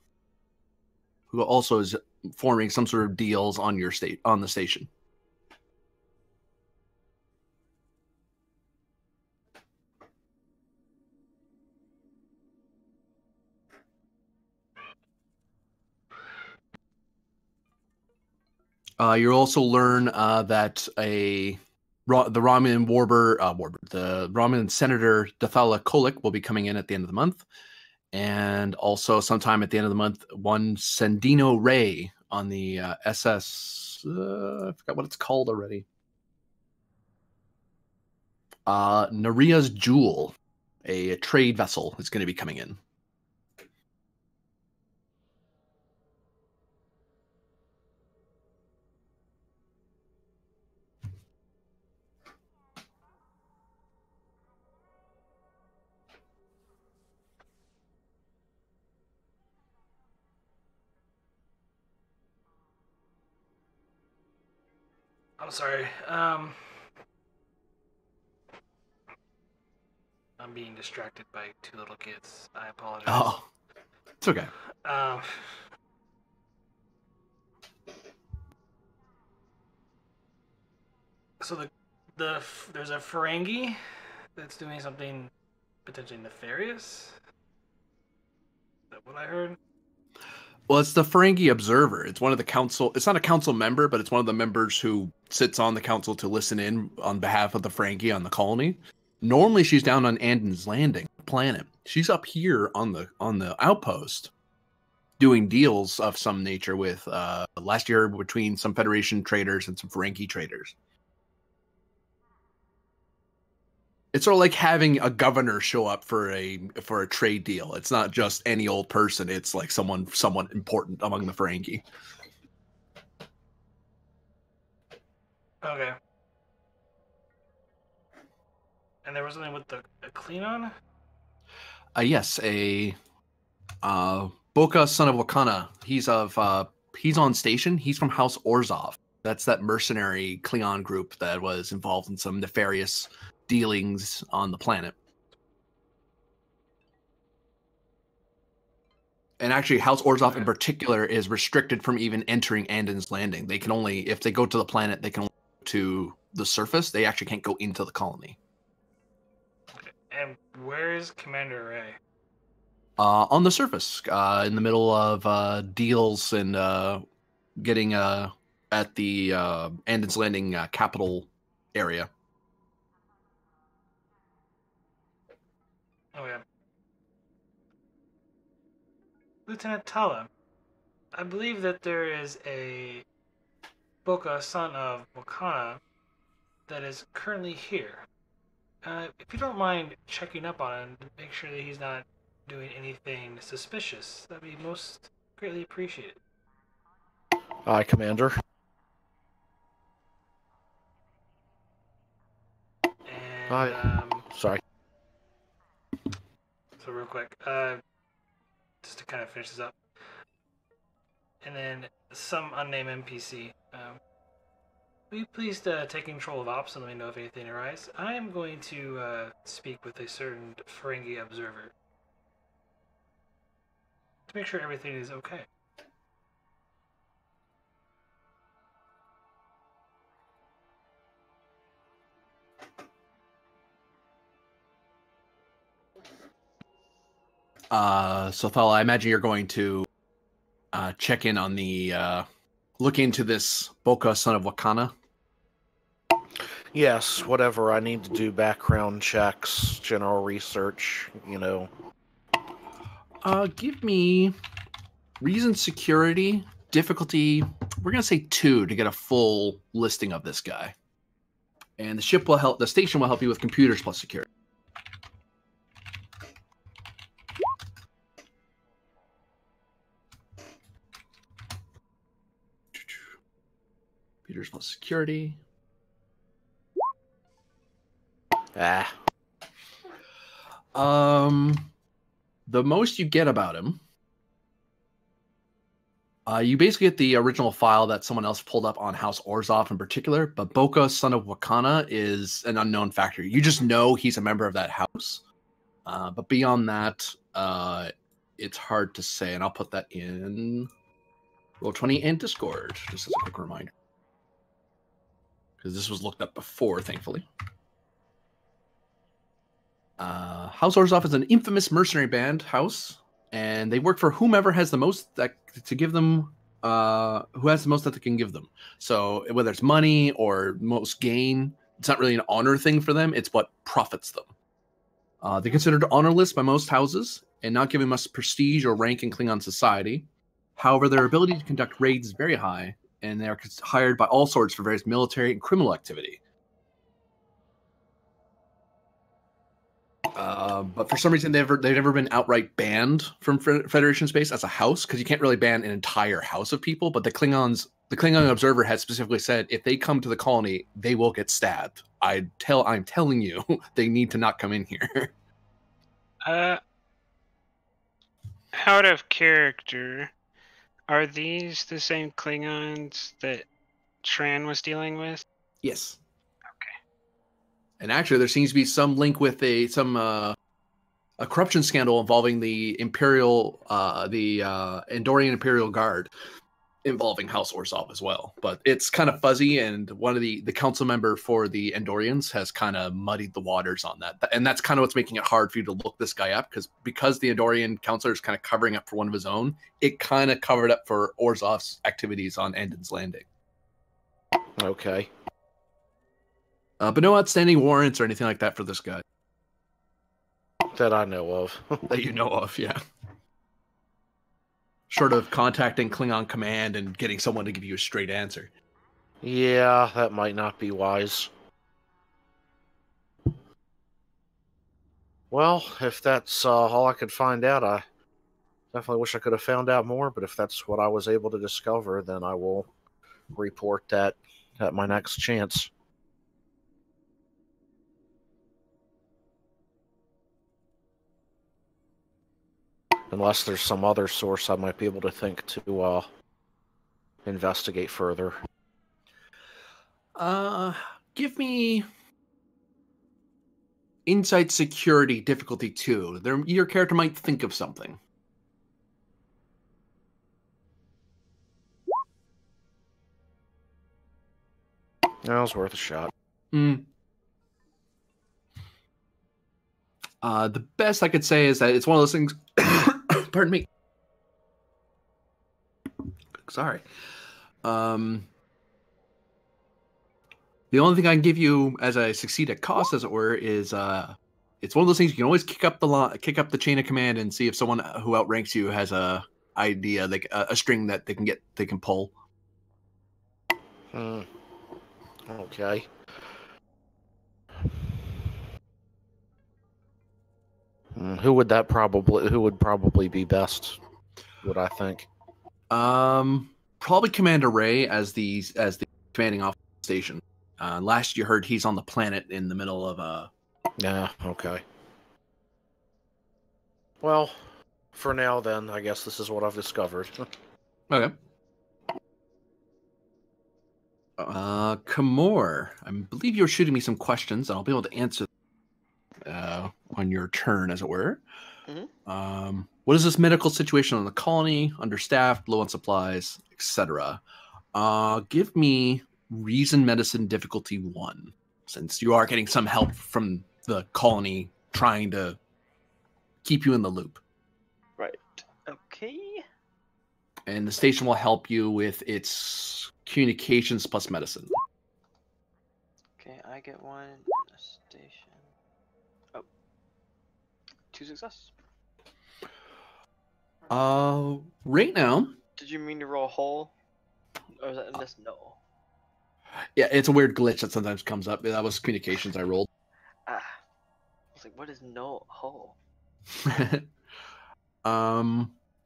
who also is forming some sort of deals on the station. You also learn that the Romulan the Romulan Senator Dathala Kolik will be coming in at the end of the month, and also sometime at the end of the month, one Sandino Ray on the SS. I forgot what it's called already. Naria's Jewel, a trade vessel, is going to be coming in. I'm sorry. I'm being distracted by 2 little kids. I apologize. Oh, it's okay. So there's a Ferengi that's doing something potentially nefarious. Is that what I heard? Well, it's the Ferengi Observer. It's one of the council. It's not a council member, but it's one of the members who sits on the council to listen in on behalf of the Ferengi on the colony. Normally, she's down on Andon's Landing planet. She's up here on the outpost, doing deals of some nature with last year between some Federation traders and some Ferengi traders. It's sort of like having a governor show up for a trade deal. It's not just any old person. It's like someone important among the Ferengi. Okay. And there was something with a Klingon? Yes, a Boka, son of Wakana. He's on station. He's from House Orzhov. That's that mercenary Klingon group that was involved in some nefarious dealings on the planet. And actually, House Orzhov in particular is restricted from even entering Andon's Landing. They can only, if they go to the planet, they can only go to the surface. They actually can't go into the colony. Okay. And where is Commander Ray? On the surface, in the middle of deals and getting at the Andon's Landing capital area. Oh yeah. Lieutenant Tala, I believe that there is a Boka, son of Wakana, that is currently here. If you don't mind checking up on him to make sure that he's not doing anything suspicious, that'd be most greatly appreciated. Aye, Commander. And Aye. Sorry. so real quick, just to kind of finish this up, and then some unnamed NPC. will you please take control of ops and let me know if anything arises? I am going to speak with a certain Ferengi observer to make sure everything is okay. So Thala, I imagine you're going to check in on look into this Boka, son of Wakana. Yes, whatever I need to do, background checks, general research, Give me reason, security, difficulty. We're gonna say 2 to get a full listing of this guy. And the station will help you with computers plus security. Computers plus security. The most you get about him, you basically get the original file that someone else pulled up on House Orzhov in particular, but Boka, son of Wakana, is an unknown factor. You just know he's a member of that house. But beyond that, it's hard to say, and I'll put that in Roll20 and Discord, just as a quick reminder. Because this was looked up before, thankfully. House Orzhov is an infamous mercenary band house, and they work for whomever has the most that to give them, who has the most that they can give them. So whether it's money or most gain, it's not really an honor thing for them. It's what profits them. They're considered honorless by most houses and not giving much prestige or rank in Klingon society. However, their ability to conduct raids is very high, and they are hired by all sorts for various military and criminal activity. But for some reason, they've never been outright banned from Federation space as a house, because you can't really ban an entire house of people. But the Klingon Observer has specifically said if they come to the colony, they will get stabbed. I'm telling you, they need to not come in here. Out of character, are these the same Klingons that Tran was dealing with? Yes. Okay. And actually, there seems to be some link with a corruption scandal involving the Andorian Imperial Guard, involving House Orzhov as well. But it's kind of fuzzy, and one of the council member for the Andorians has kind of muddied the waters on that. And that's kind of what's making it hard for you to look this guy up, because the Andorian councilor is kind of covering up for one of his own. It kind of covered up for Orzhov's activities on Endon's Landing. Okay. But no outstanding warrants or anything like that for this guy. That I know of. That you know of, yeah. Short of contacting Klingon Command and getting someone to give you a straight answer. Yeah, that might not be wise. Well, if that's all I could find out, I definitely wish I could have found out more, but if that's what I was able to discover, then I will report that at my next chance. Unless there's some other source I might be able to think to investigate further. Give me Insight Security difficulty 2. Your character might think of something. That was worth a shot. The best I could say is that it's one of those things. Pardon me. Sorry. The only thing I can give you as I succeed at cost, as it were, is it's one of those things you can always kick up the chain of command and see if someone who outranks you has a idea, like a string that they can pull. Okay. Who would probably be best, would I think? Probably Commander Ray as the commanding officer of the station. Last you heard, he's on the planet in the middle of Yeah, okay. Well, for now then, I guess this is what I've discovered. Okay. Kamor, I believe you were shooting me some questions, and I'll be able to answer on your turn, as it were. What is this medical situation on the colony? Understaffed, low on supplies, etc. Give me reason medicine difficulty 1, since you are getting some help from the colony trying to keep you in the loop. Right. Okay. And the station will help you with its communications plus medicine. Okay, I get 1 in the station. Oh. 2 success. Right now. Did you mean to roll whole? Or is that in this? No. Yeah, it's a weird glitch that sometimes comes up. That was communications I rolled. Ah. I was like, what is no whole?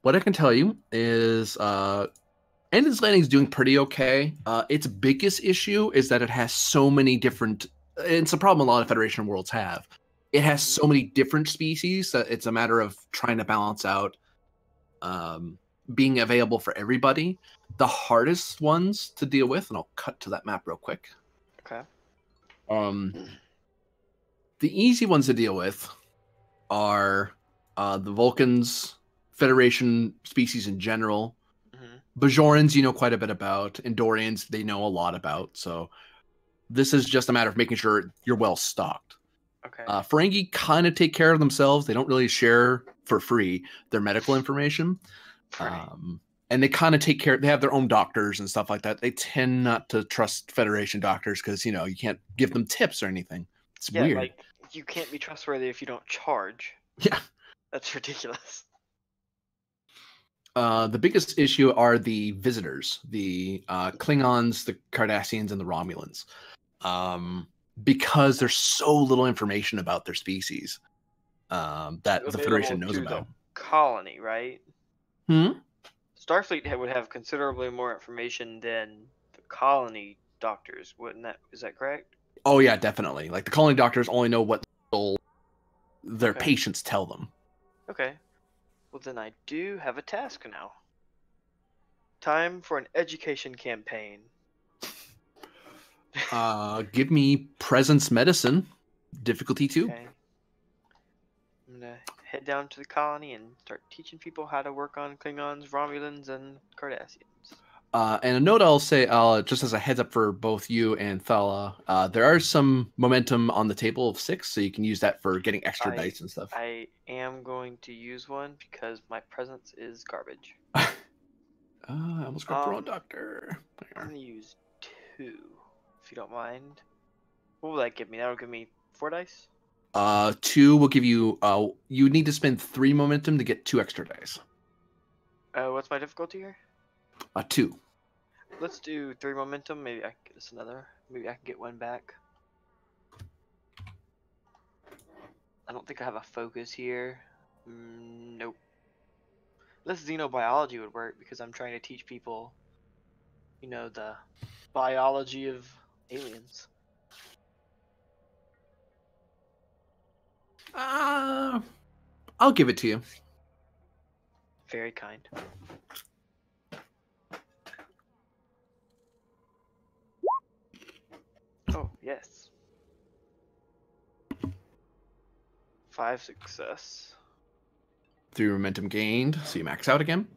What I can tell you is Endless Landing is doing pretty okay. Its biggest issue is that it has so many different. It's a problem a lot of Federation worlds have. It has so many different species that it's a matter of trying to balance out being available for everybody. The hardest ones to deal with, and I'll cut to that map real quick. Okay. The easy ones to deal with are the Vulcans, Federation species in general. Bajorans, you know quite a bit about. Andorians, they know a lot about. So this is just a matter of making sure you're well stocked. Okay. Ferengi kind of take care of themselves. They don't really share for free their medical information. Right. And they kind of take care. They have their own doctors and stuff like that. They tend not to trust Federation doctors because, you can't give them tips or anything. It's weird. Like, you can't be trustworthy if you don't charge. Yeah. That's ridiculous. The biggest issue are the visitors, the Klingons, the Cardassians, and the Romulans. Because there's so little information about their species that the Federation knows about. The colony, right? Starfleet would have considerably more information than the colony doctors, wouldn't that? Is that correct? Oh yeah, definitely. Like the colony doctors only know what their patients tell them. Okay. Well, then I do have a task now. Time for an education campaign. Give me presence medicine, difficulty 2. Okay. I'm gonna head down to the colony and start teaching people how to work on Klingons, Romulans, and Cardassians. And a note I'll say, just as a heads up for both you and Thala, there are some momentum on the table of 6, so you can use that for getting extra dice and stuff. I am going to use one because my presence is garbage. I almost got the wrong doctor. I'm going to use 2, if you don't mind. What will that give me? That'll give me 4 dice? 2 will give you, you need to spend 3 momentum to get 2 extra dice. What's my difficulty here? 2. Let's do 3 momentum. Maybe I can get us another. Maybe I can get 1 back. I don't think I have a focus here. Nope. Unless xenobiology would work because I'm trying to teach people, the biology of aliens. I'll give it to you. Very kind. Oh, yes. 5 success. 3 momentum gained, so you max out again.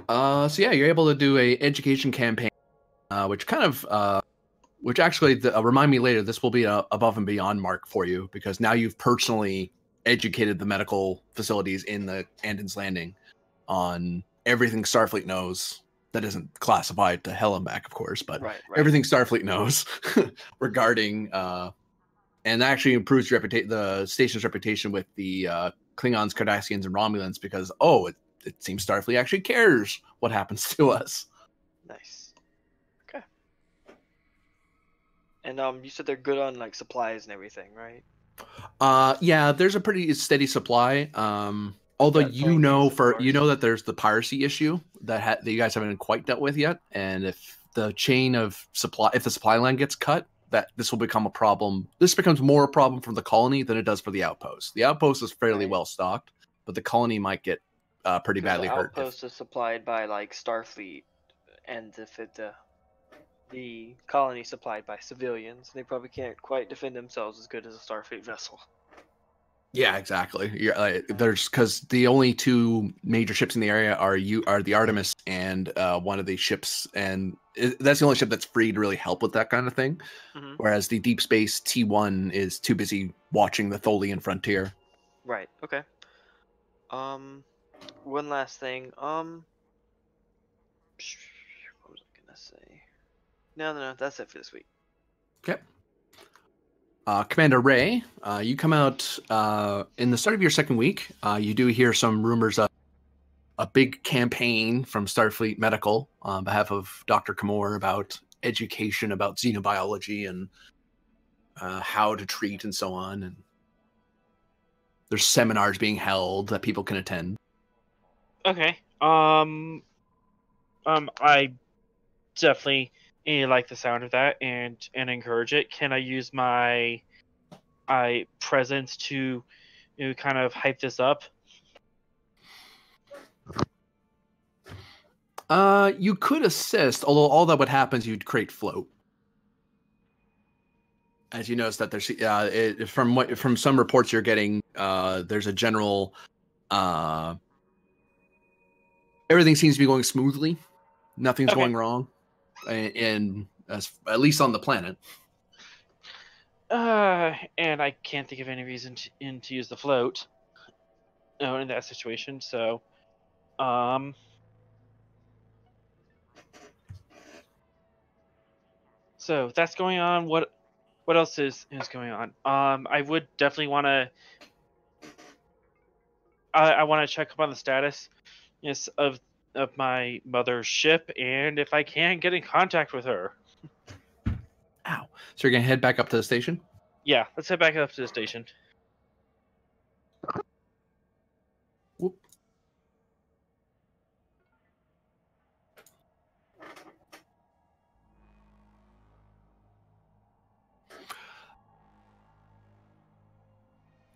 So yeah, you're able to do a education campaign, which kind of, which actually, remind me later, this will be a above and beyond mark for you, because now you've personally educated the medical facilities in the Andon's Landing on everything Starfleet knows that isn't classified to hell and back, of course, but everything Starfleet knows regarding, and that actually improves the station's reputation with the Klingons, Cardassians, and Romulans, because, it seems Starfleet actually cares what happens to us. Nice. Okay. And you said they're good on like supplies and everything, right? Yeah, there's a pretty steady supply. Although you know that there's the piracy issue that you guys haven't quite dealt with yet, and if the chain of supply, if the supply line gets cut, that this will become a problem. This becomes more a problem for the colony than it does for the outpost. The outpost is fairly well stocked, but the colony might get pretty badly hurt. The outpost is supplied by like Starfleet And if the colony supplied by civilians, they probably can't quite defend themselves as good as a Starfleet vessel. Yeah, exactly. Yeah, there's because the only two major ships in the area are the Artemis and one of the ships, and that's the only ship that's free to really help with that kind of thing. Mm-hmm. Whereas the Deep Space T1 is too busy watching the Tholian frontier. Right. Okay. One last thing. What was I gonna say? No. That's it for this week. Okay. Commander Ray, you come out in the start of your second week. You do hear some rumors of a big campaign from Starfleet Medical on behalf of Dr. Kamor about education about xenobiology and how to treat and so on. And there's seminars being held that people can attend. Okay. I definitely like the sound of that and encourage it. Can I use my presence to kind of hype this up? You could assist, although all that would happen is you'd create float. As you notice that there's from some reports you're getting, there's a general everything seems to be going smoothly. Nothing's Okay. going wrong, and at least on the planet. And I can't think of any reason to use the float. In that situation, so so that's going on. What else is going on? I would definitely want to. I want to check up on the status, yes, of my mother's ship, and if I can get in contact with her. Ow! So you're gonna head back up to the station? Yeah, let's head back up to the station. Whoop.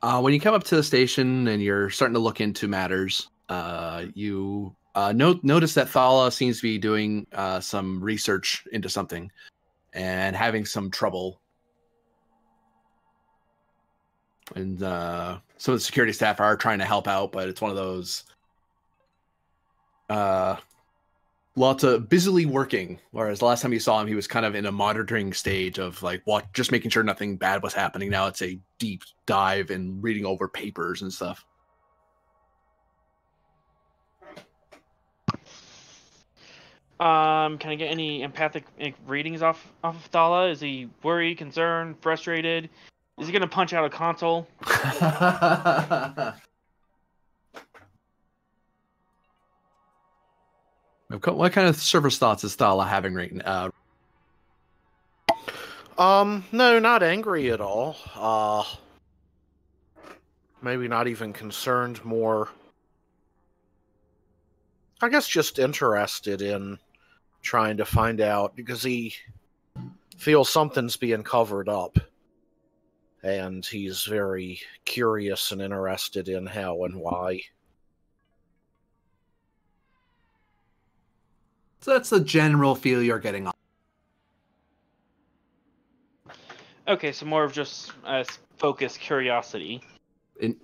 When you come up to the station and you're starting to look into matters, you notice that Thala seems to be doing some research into something and having some trouble. And some of the security staff are trying to help out, but it's one of those lots of busily working. Whereas the last time you saw him, he was kind of in a monitoring stage of like just making sure nothing bad was happening. Now it's a deep dive and reading over papers and stuff. Can I get any empathic readings off of Thala? Is he worried, concerned, frustrated? Is he gonna punch out a console? What kind of surface thoughts is Thala having right now? No, not angry at all. Maybe not even concerned, more, I guess, just interested in trying to find out, because he feels something's being covered up. And he's very curious and interested in how and why. So that's the general feel you're getting on. Okay, so more of just focused curiosity.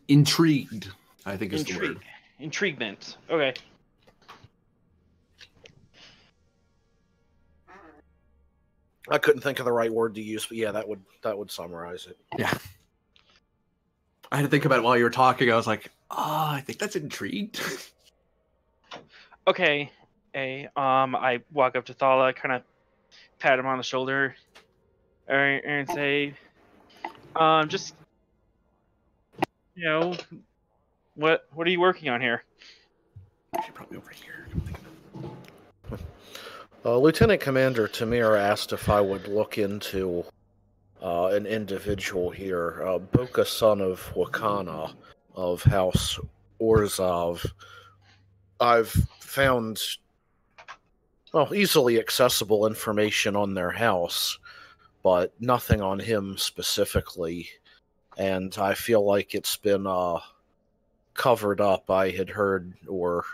Intrigued, I think is the word. Intriguement. Okay. I couldn't think of the right word to use, but yeah, that would summarize it. Yeah. I had to think about it while you were talking. I was like, I think that's intrigued. Okay. I walk up to Thala, kind of pat him on the shoulder, and say, just, what are you working on here? Actually, probably over here. Lieutenant Commander Tamir asked if I would look into an individual here, Boca, son of Wakana, of House Orzov. I've found, easily accessible information on their house, but nothing on him specifically, and I feel like it's been covered up. I had heard, or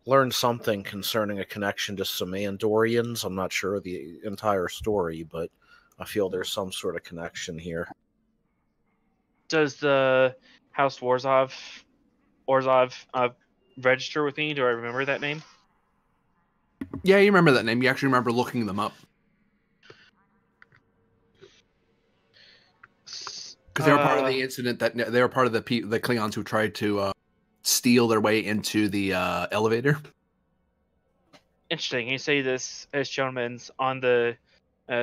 learned something concerning a connection to some Andorians. I'm not sure of the entire story, but I feel there's some sort of connection here. Does the House Orzov register with me? Do I remember that name? Yeah, you remember that name. You actually remember looking them up. Because they were part of the incident that they were part of the Klingons who tried to steal their way into the elevator. Interesting. You say this gentleman's on the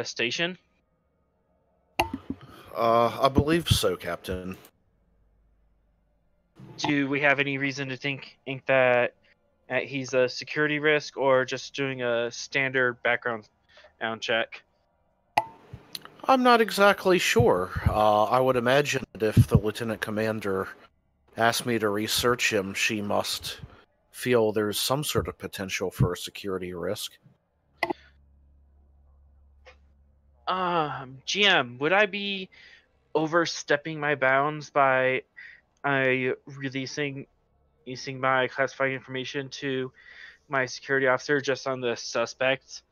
station? I believe so, Captain. Do we have any reason to think that he's a security risk, or just doing a standard background check? I'm not exactly sure. I would imagine that if the Lieutenant Commander asked me to research him, she must feel there's some sort of potential for a security risk. GM, would I be overstepping my bounds by releasing my classified information to my security officer just on the suspect?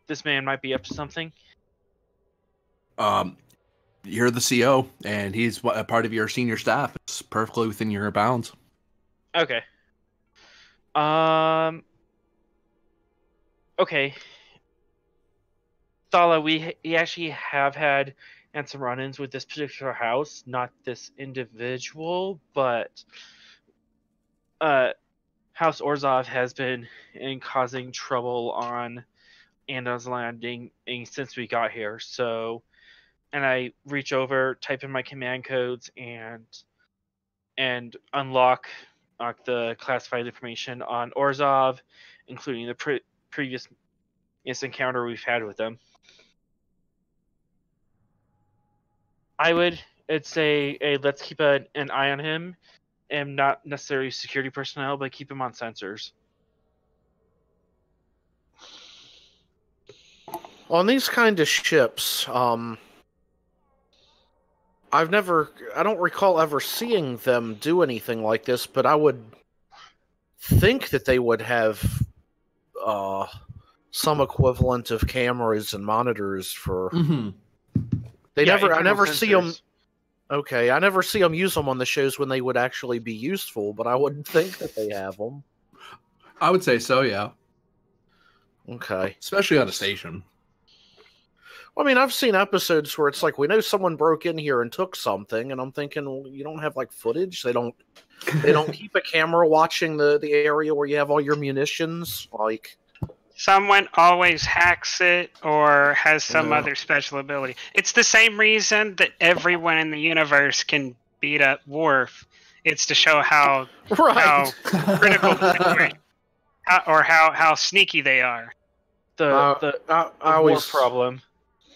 This man might be up to something. You're the CO, and he's a part of your senior staff. It's perfectly within your bounds. Okay. Okay. Sala, we actually have had some run-ins with this particular house, not this individual, but House Orzov has been causing trouble on Anna's Landing since we got here. So, and I reach over, type in my command codes, and unlock the classified information on Orzov, including the previous encounter we've had with them. I'd say let's keep an eye on him, and not necessarily security personnel, but keep him on sensors. On these kind of ships, I don't recall ever seeing them do anything like this, but I would think that they would have some equivalent of cameras and monitors for. Mm-hmm. I never see them. Okay, I never see them use them on the shows when they would actually be useful, but I wouldn't think that they have them. I would say so, yeah. Okay. Especially on a station. Well, I mean, I've seen episodes where it's like, we know someone broke in here and took something, and I'm thinking, well, you don't have like footage? They don't keep a camera watching the area where you have all your munitions? Like, someone always hacks it or has some other special ability. It's the same reason that everyone in the universe can beat up Worf. It's to show how critical how sneaky they are. The Worf problem.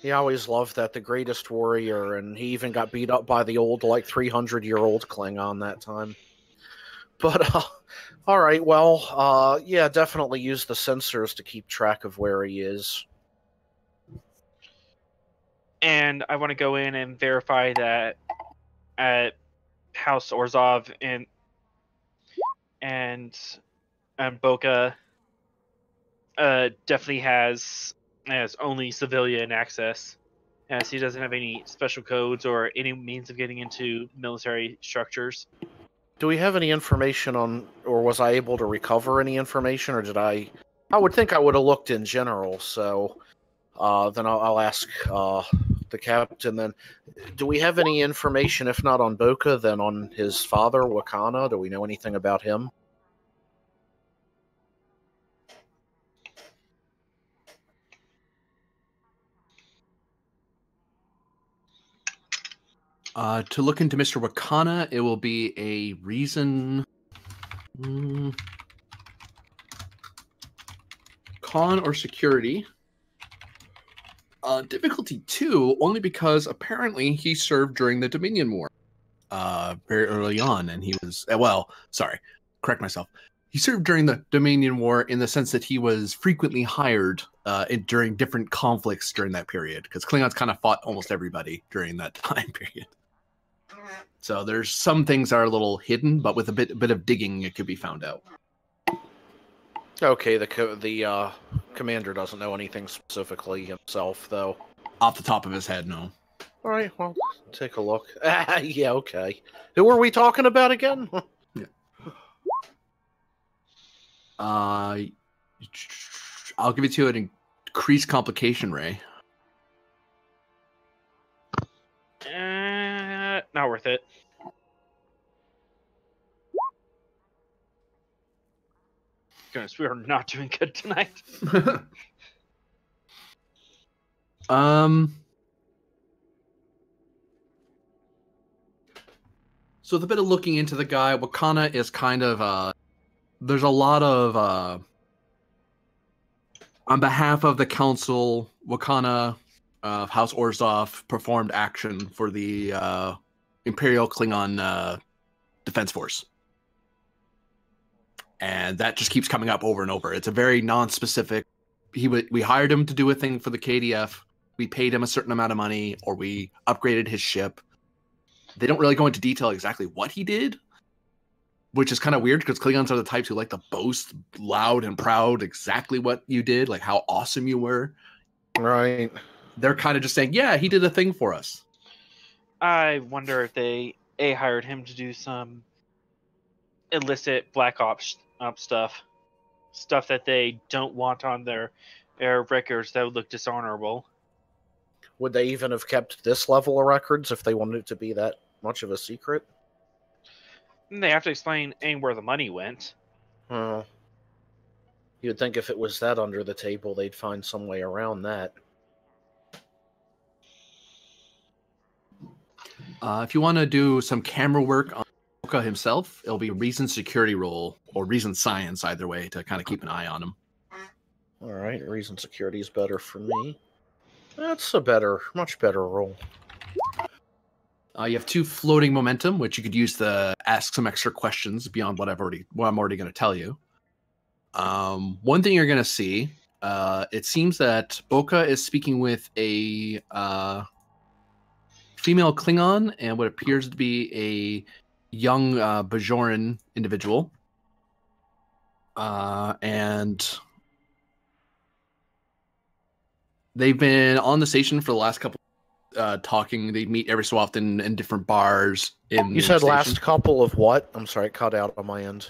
He always loved that, the greatest warrior, and he even got beat up by the old, like, 300-year-old Klingon that time. But, all right, well, yeah, definitely use the sensors to keep track of where he is. And I want to go in and verify that at House Orzov and Boca definitely has only civilian access, as he doesn't have any special codes or any means of getting into military structures. Do we have any information on, or was I able to recover any information, or did I would think I would have looked in general, so then I'll ask the captain then. Do we have any information, if not on Boca, then on his father, Wakana? Do we know anything about him? To look into Mr. Wakana, it will be a reason... Con or security. Difficulty 2, only because apparently he served during the Dominion War. Very early on, and he was... correct myself. He served during the Dominion War in the sense that he was frequently hired during different conflicts during that period, because Klingons kind of fought almost everybody during that time period. So there's some things that are a little hidden, but with a bit of digging, it could be found out. Okay, the commander doesn't know anything specifically himself, though. Off the top of his head, no. All right, well, take a look. Yeah, okay. Who were we talking about again? Yeah. I'll give it to you an increased complication ray. Not worth it. Goodness, we are not doing good tonight. So the bit of looking into the guy, Wakana is kind of there's a lot of on behalf of the council, Wakana House Orzhov performed action for the Imperial Klingon Defense Force. And that just keeps coming up over and over. It's a very non-specific. We hired him to do a thing for the KDF. We paid him a certain amount of money, or we upgraded his ship. They don't really go into detail exactly what he did, which is kind of weird because Klingons are the types who like to boast loud and proud exactly what you did, like how awesome you were. Right. They're kind of just saying, yeah, he did a thing for us. I wonder if they hired him to do some illicit Black Ops stuff that they don't want on their records that would look dishonorable. Would they even have kept this level of records if they wanted it to be that much of a secret? And they have to explain where the money went. Well, you'd think if it was that under the table, they'd find some way around that. If you want to do some camera work on Oka himself, it'll be reason security roll or reason science, either way, to kind of keep an eye on him. All right, reason security is better for me. That's a much better roll. You have 2 floating momentum, which you could use to ask some extra questions beyond what I'm already going to tell you. One thing you're going to see, it seems that Boka is speaking with a female Klingon and what appears to be a young Bajoran individual. And they've been on the station for the last couple talking. They meet every so often in different bars. You said last couple of what? I'm sorry, it cut out on my end.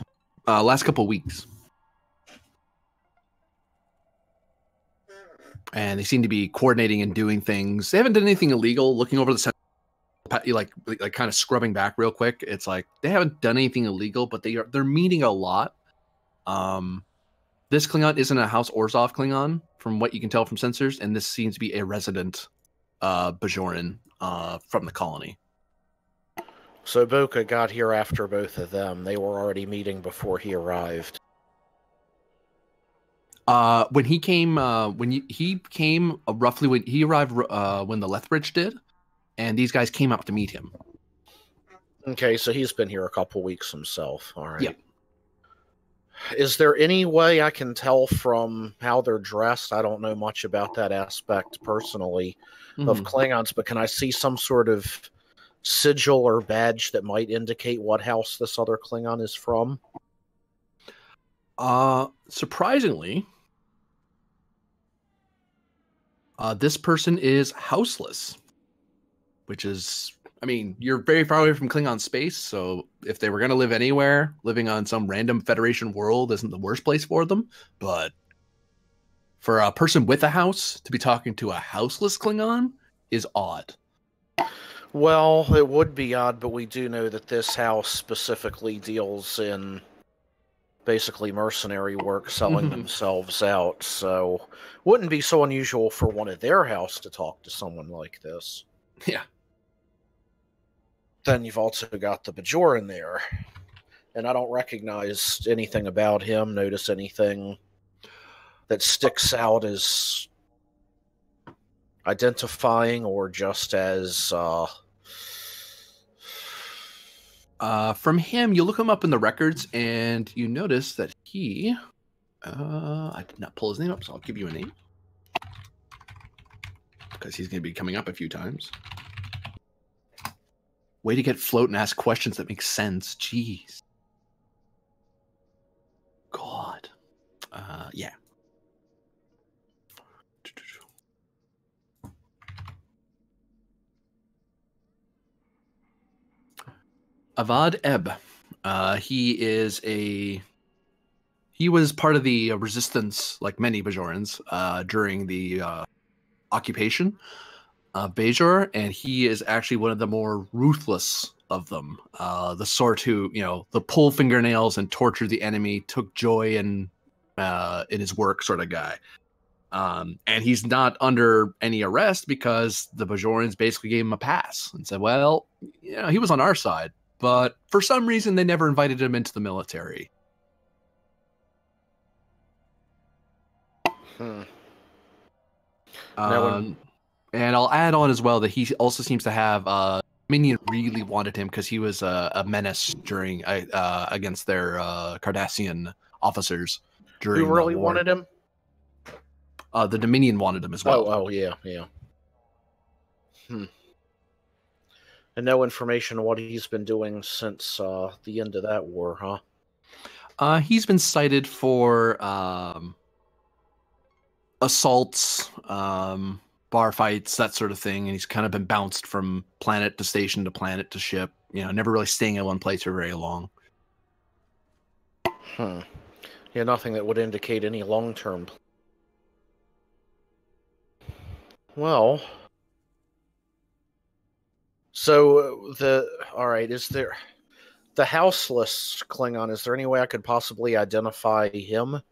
Last couple of weeks. And they seem to be coordinating and doing things. They haven't done anything illegal. Looking over the center, like kind of scrubbing back real quick. It's like they haven't done anything illegal, but they're meeting a lot. This Klingon isn't a House Orzhov Klingon, from what you can tell from sensors, and this seems to be a resident Bajoran from the colony. So Boka got here after both of them. They were already meeting before he arrived. When he came, roughly when he arrived, when the Lethbridge did, and these guys came up to meet him. Okay, so he's been here a couple weeks himself. All right. Yep. Is there any way I can tell from how they're dressed? I don't know much about that aspect personally of Klingons, but can I see some sort of sigil or badge that might indicate what house this other Klingon is from? Surprisingly, this person is houseless, which is, I mean, you're very far away from Klingon space, so if they were going to live anywhere, living on some random Federation world isn't the worst place for them, but for a person with a house to be talking to a houseless Klingon is odd. Well, it would be odd, but we do know that this house specifically deals in basically mercenary work, selling themselves out, so wouldn't be so unusual for one of their house to talk to someone like this. Yeah. Then you've also got the Bajoran there, and I don't recognize anything about him, notice anything that sticks out as identifying or just as from him, you look him up in the records and you notice that he I did not pull his name up, so I'll give you a name because he's going to be coming up a few times. Way to get float and ask questions that make sense. Jeez. God. Yeah. Avad Ebb. He was part of the resistance, like many Bajorans, during the occupation of Bajor, and he is actually one of the more ruthless of them. The sort who, the pull fingernails and torture the enemy, took joy in his work sort of guy. And he's not under any arrest because the Bajorans basically gave him a pass and said, well, he was on our side, but for some reason they never invited him into the military. And I'll add on as well that he also seems to have Minion really wanted him because he was a menace during against their Cardassian officers during Who really the war. wanted him? The Dominion wanted him as well. Oh, yeah. And no information on what he's been doing since the end of that war, huh? He's been cited for assaults, bar fights, that sort of thing, and he's kind of been bounced from planet to station to planet to ship, never really staying in one place for very long. Yeah, nothing that would indicate any long-term. Well, so alright, is there the houseless Klingon, is there any way I could possibly identify him?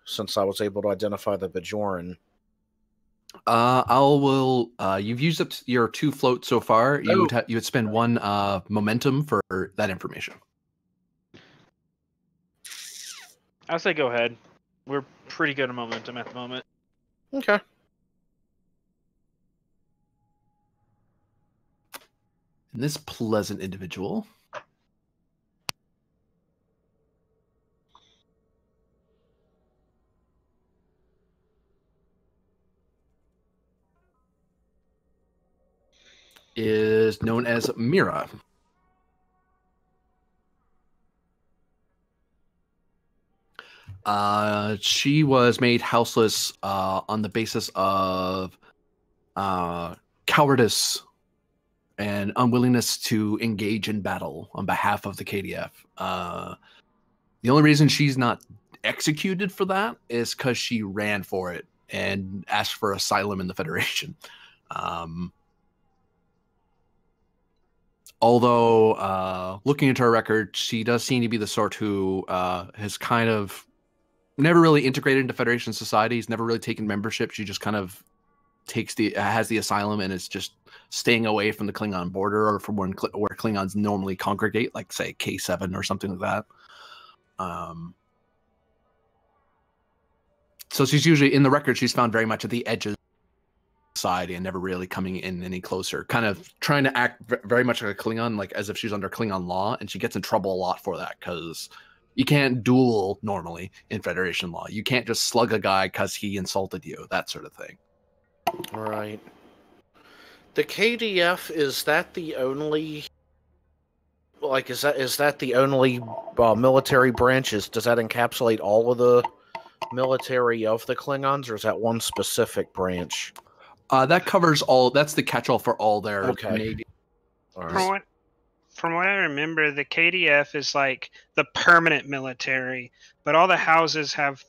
Since I was able to identify the Bajoran. You've used up your 2 floats so far. You would spend 1 momentum for that information. I'll say go ahead. We're pretty good at momentum at the moment. Okay. And this pleasant individual is known as Mira. She was made houseless on the basis of cowardice and unwillingness to engage in battle on behalf of the KDF. The only reason she's not executed for that is because she ran for it and asked for asylum in the Federation. Although, looking into her record, she does seem to be the sort who has kind of never really integrated into Federation society. He's never really taken membership. She just kind of has the asylum and is just staying away from the Klingon border or from where Klingons normally congregate, like say K7 or something like that. So she's usually in the record. She's found very much at the edges of society and never really coming in any closer. Kind of trying to act very much like a Klingon, like as if she's under Klingon law, and she gets in trouble a lot for that because you can't duel normally in Federation law. You can't just slug a guy because he insulted you, that sort of thing. All right. The KDF, is that the only? Like, is that the only military branches? Does that encapsulate all of the military of the Klingons, or is that one specific branch? That covers all. That's the catch-all for all their Navy. All right. From what I remember, the KDF is like the permanent military, but all the houses have.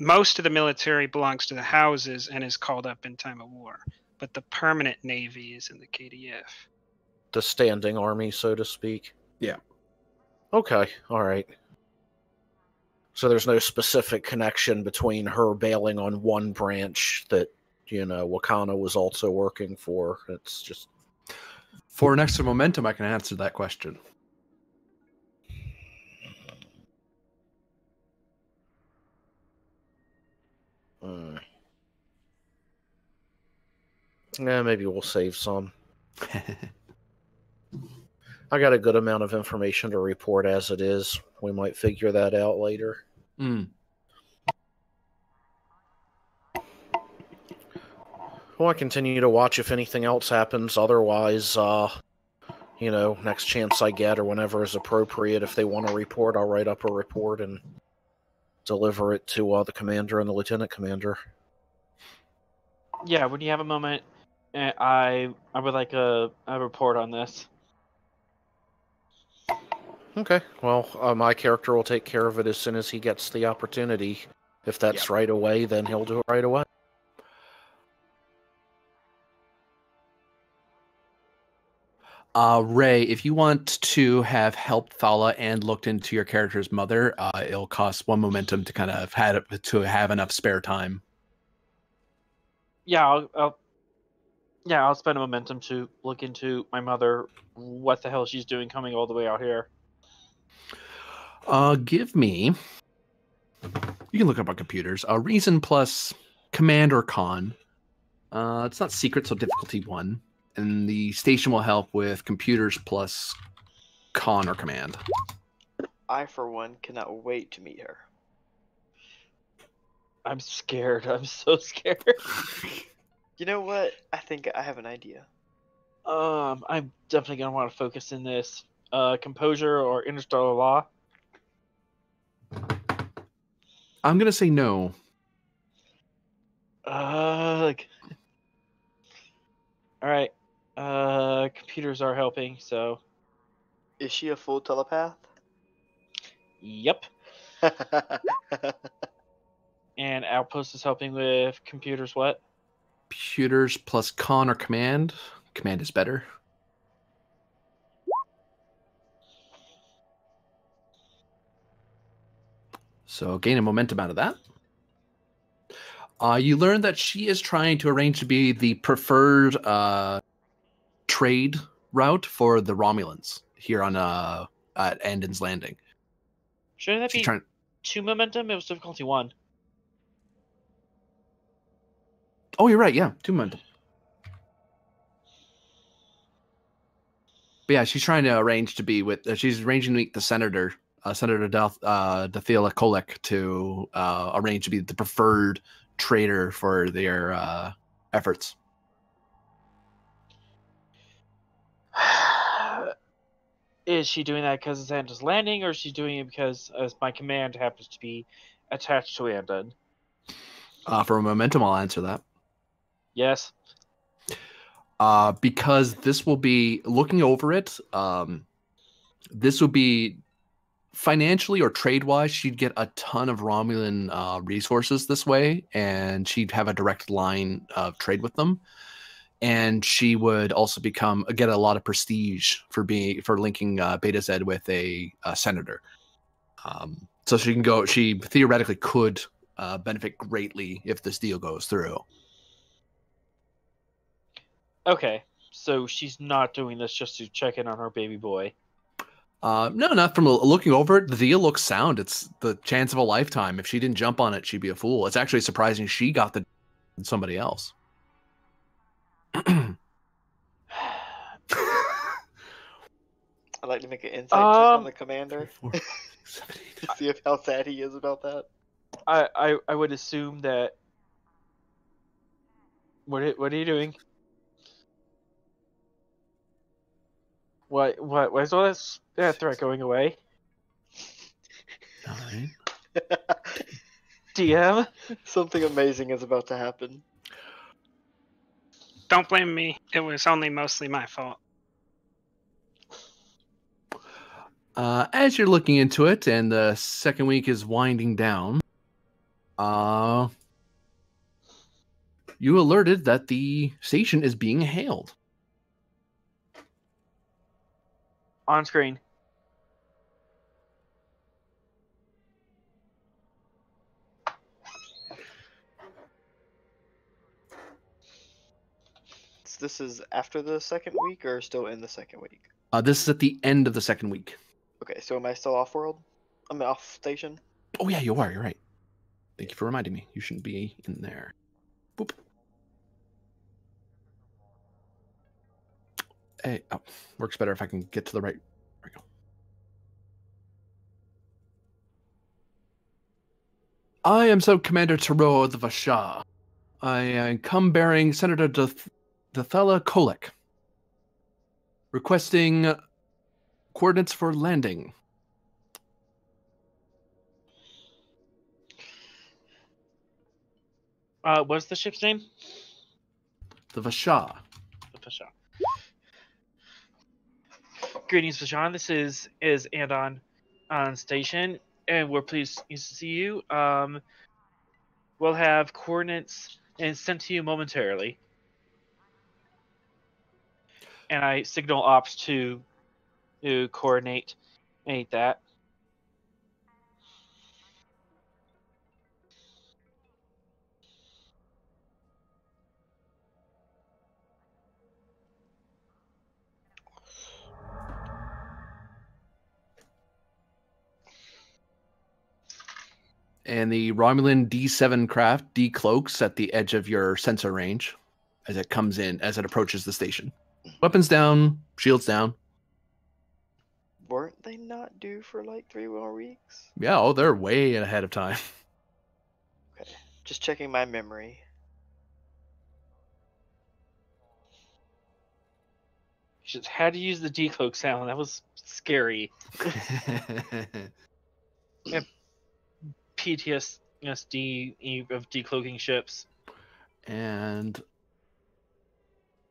Most of the military belongs to the houses and is called up in time of war, but the permanent Navy is in the KDF. The standing army, so to speak. Yeah. Okay. All right. So there's no specific connection between her bailing on one branch that, Wakana was also working for. It's just... For an extra momentum, I can answer that question. Yeah, maybe we'll save some. I got a good amount of information to report as it is. We might figure that out later. Well, I continue to watch if anything else happens. Otherwise, next chance I get or whenever is appropriate, if they want to report, I'll write up a report and deliver it to the commander and the lieutenant commander. Yeah, when you have a moment, I would like a report on this. Okay, well, my character will take care of it as soon as he gets the opportunity. If that's right away, then he'll do it right away. Ray, if you want to have helped Thala and looked into your character's mother, it'll cost 1 momentum to kind of have enough spare time. Yeah, I'll spend a momentum to look into my mother. What the hell she's doing coming all the way out here? Give me. You can look up on computers. Reason plus command or con. It's not secret, so difficulty 1. And the station will help with computers plus con or command. I, for one, cannot wait to meet her. I'm scared. I'm so scared. You know what? I think I have an idea. I'm definitely gonna want to focus in this composure or interstellar law. I'm gonna say no. All right. Computers are helping, so. Is she a full telepath? Yep. And Outpost is helping with computers. What? Computers plus con or command. Command is better. So gain a momentum out of that. You learn that she is trying to arrange to be the preferred trade route for the Romulans here on at Andon's Landing. Shouldn't that She's be trying. 2 momentum? It was difficulty 1. Oh, you're right. Yeah, 2 momentum. But yeah, she's trying to arrange to be with. She's arranging to meet the senator, Senator Dathila Kolek, to arrange to be the preferred trader for their efforts. Is she doing that because it's Andon's Landing, or is she doing it because my command happens to be attached to Andon? For momentum, I'll answer that. Yes. Because this will be looking over it. This will be financially or trade wise, she'd get a ton of Romulan resources this way, and she'd have a direct line of trade with them. And she would also get a lot of prestige for linking Beta Z with a senator. So she theoretically could benefit greatly if this deal goes through. Okay, so she's not doing this just to check in on her baby boy. No, not from looking over it. The deal looks sound. It's the chance of a lifetime. If she didn't jump on it, she'd be a fool. It's actually surprising she got the than somebody else. I'd like to make an insight check on the commander. 4, 7, 8, To see how sad he is about that. I would assume that. What are you doing? Why is all this threat going away? 9. DM? Something amazing is about to happen. Don't blame me. It was only mostly my fault. As you're looking into it, and the second week is winding down, you alerted that the station is being hailed. On screen. So this is after the second week or still in the second week? This is at the end of the second week. Okay, so am I still off world? I'm off station? Oh yeah, you are. You're right. Thank you for reminding me. You shouldn't be in there. Boop. Hey, works better if I can get to the right. There we go. I am Sub Commander Taro of the Vasha. I come bearing Senator Dathela Kolek, requesting coordinates for landing. What's the ship's name? The Vasha. The Pasha. Greetings, Vashan. This is Andon on station, and we're pleased to see you. We'll have coordinates and sent to you momentarily. And I signal ops to coordinate that. And the Romulan D7 craft decloaks at the edge of your sensor range as it comes in, as it approaches the station. Weapons down, shields down. Weren't they not due for like 3 more weeks? Yeah, oh, they're way ahead of time. Okay, just checking my memory. Just had to use the decloak sound. That was scary. PTSD of decloaking ships. And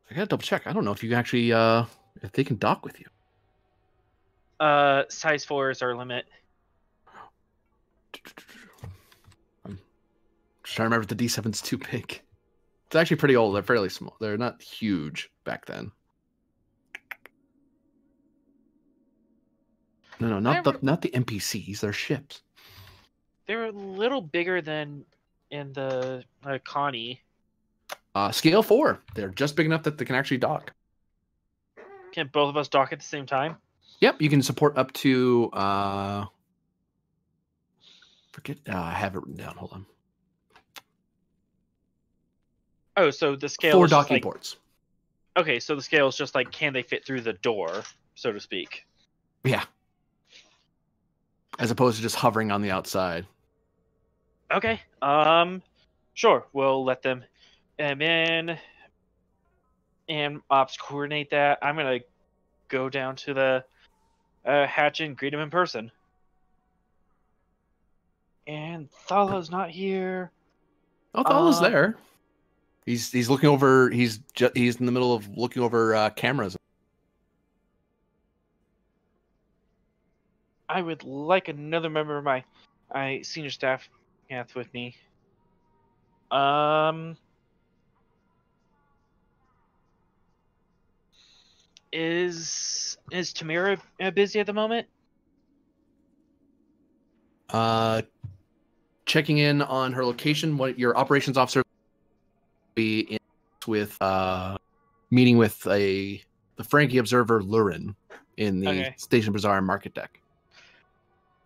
I gotta double check. I don't know if you can actually, if they can dock with you. Size 4 is our limit. I'm just trying to remember if the D7's too big. It's actually pretty old. They're fairly small. They're not huge back then. No, not the NPCs. They're ships. They're a little bigger than in the Connie. Scale 4. They're just big enough that they can actually dock. Can both of us dock at the same time? Yep, you can support up to forget. I have it written down. Hold on. Oh, so the scale 4 is just docking like, ports. okay, so the scale is just like, can they fit through the door, so to speak? Yeah. As opposed to just hovering on the outside. Okay. Sure. We'll let them in, and ops coordinate that. I'm gonna go down to the hatch and greet him in person. And Thala's not here. Oh, Thala's there. He's looking over. He's in the middle of looking over cameras. I would like another member of my senior staff with me. Is Tamira busy at the moment? Checking in on her location. What your operations officer will be in with meeting with the Frankie observer Lurin in the Station Bazaar market deck.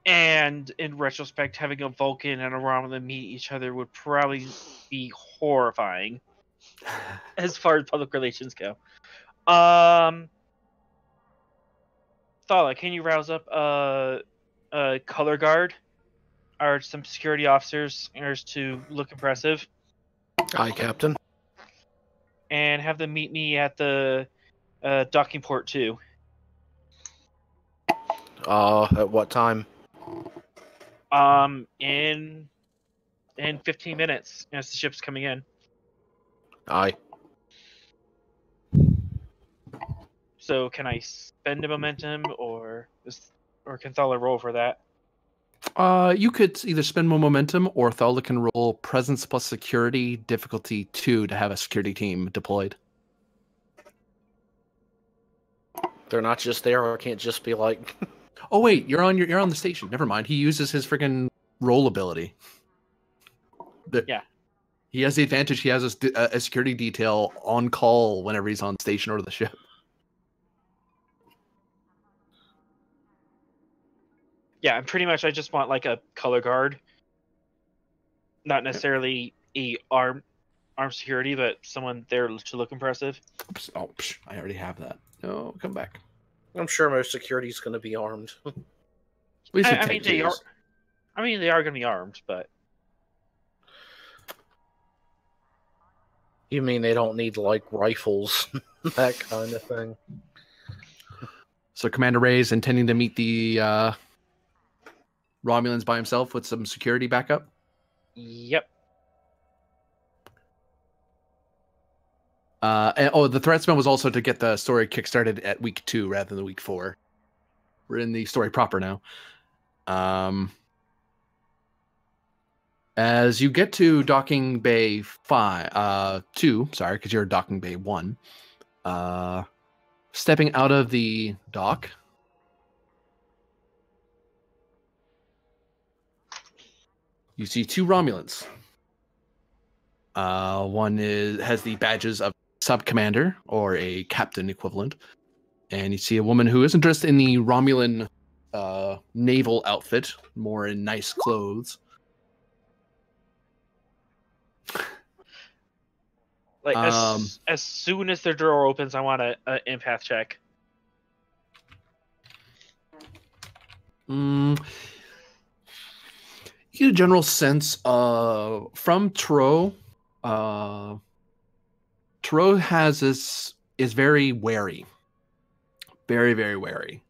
And in retrospect, having a Vulcan and a Romulan meet each other would probably be horrifying as far as public relations go. Thala, can you rouse up a color guard or some security officers to look impressive? Aye, Captain. And have them meet me at the docking port 2. At what time? In 15 minutes as the ship's coming in. Aye. So can I spend a momentum, or can Thala roll for that? You could either spend more momentum, or Thala can roll presence plus security difficulty 2 to have a security team deployed. They're not just there, or it can't just be like. Oh wait, you're on the station. Never mind. He uses his freaking roll ability. Yeah. He has the advantage. He has a security detail on call whenever he's on station or the ship. Yeah, and pretty much I just want like a color guard. Not necessarily a armed security, but someone there to look impressive. Oops. Oh, I already have that. No, come back. I'm sure most security's going to be armed. I mean, they are. I mean, they are going to be armed, but You mean they don't need, like, rifles, that kind of thing? So Commander Ray is intending to meet the Romulans by himself with some security backup? Yep. The Threatsman was also to get the story kickstarted at week 2 rather than week 4. We're in the story proper now. As you get to Docking Bay 2, sorry, because you're Docking Bay 1, stepping out of the dock, you see 2 Romulans. One has the badges of sub-commander or a captain equivalent, and you see a woman who isn't dressed in the Romulan naval outfit, more in nice clothes. Like as soon as the door opens, I want a empath check. You get a general sense from Turo. Turo is very wary, very, very wary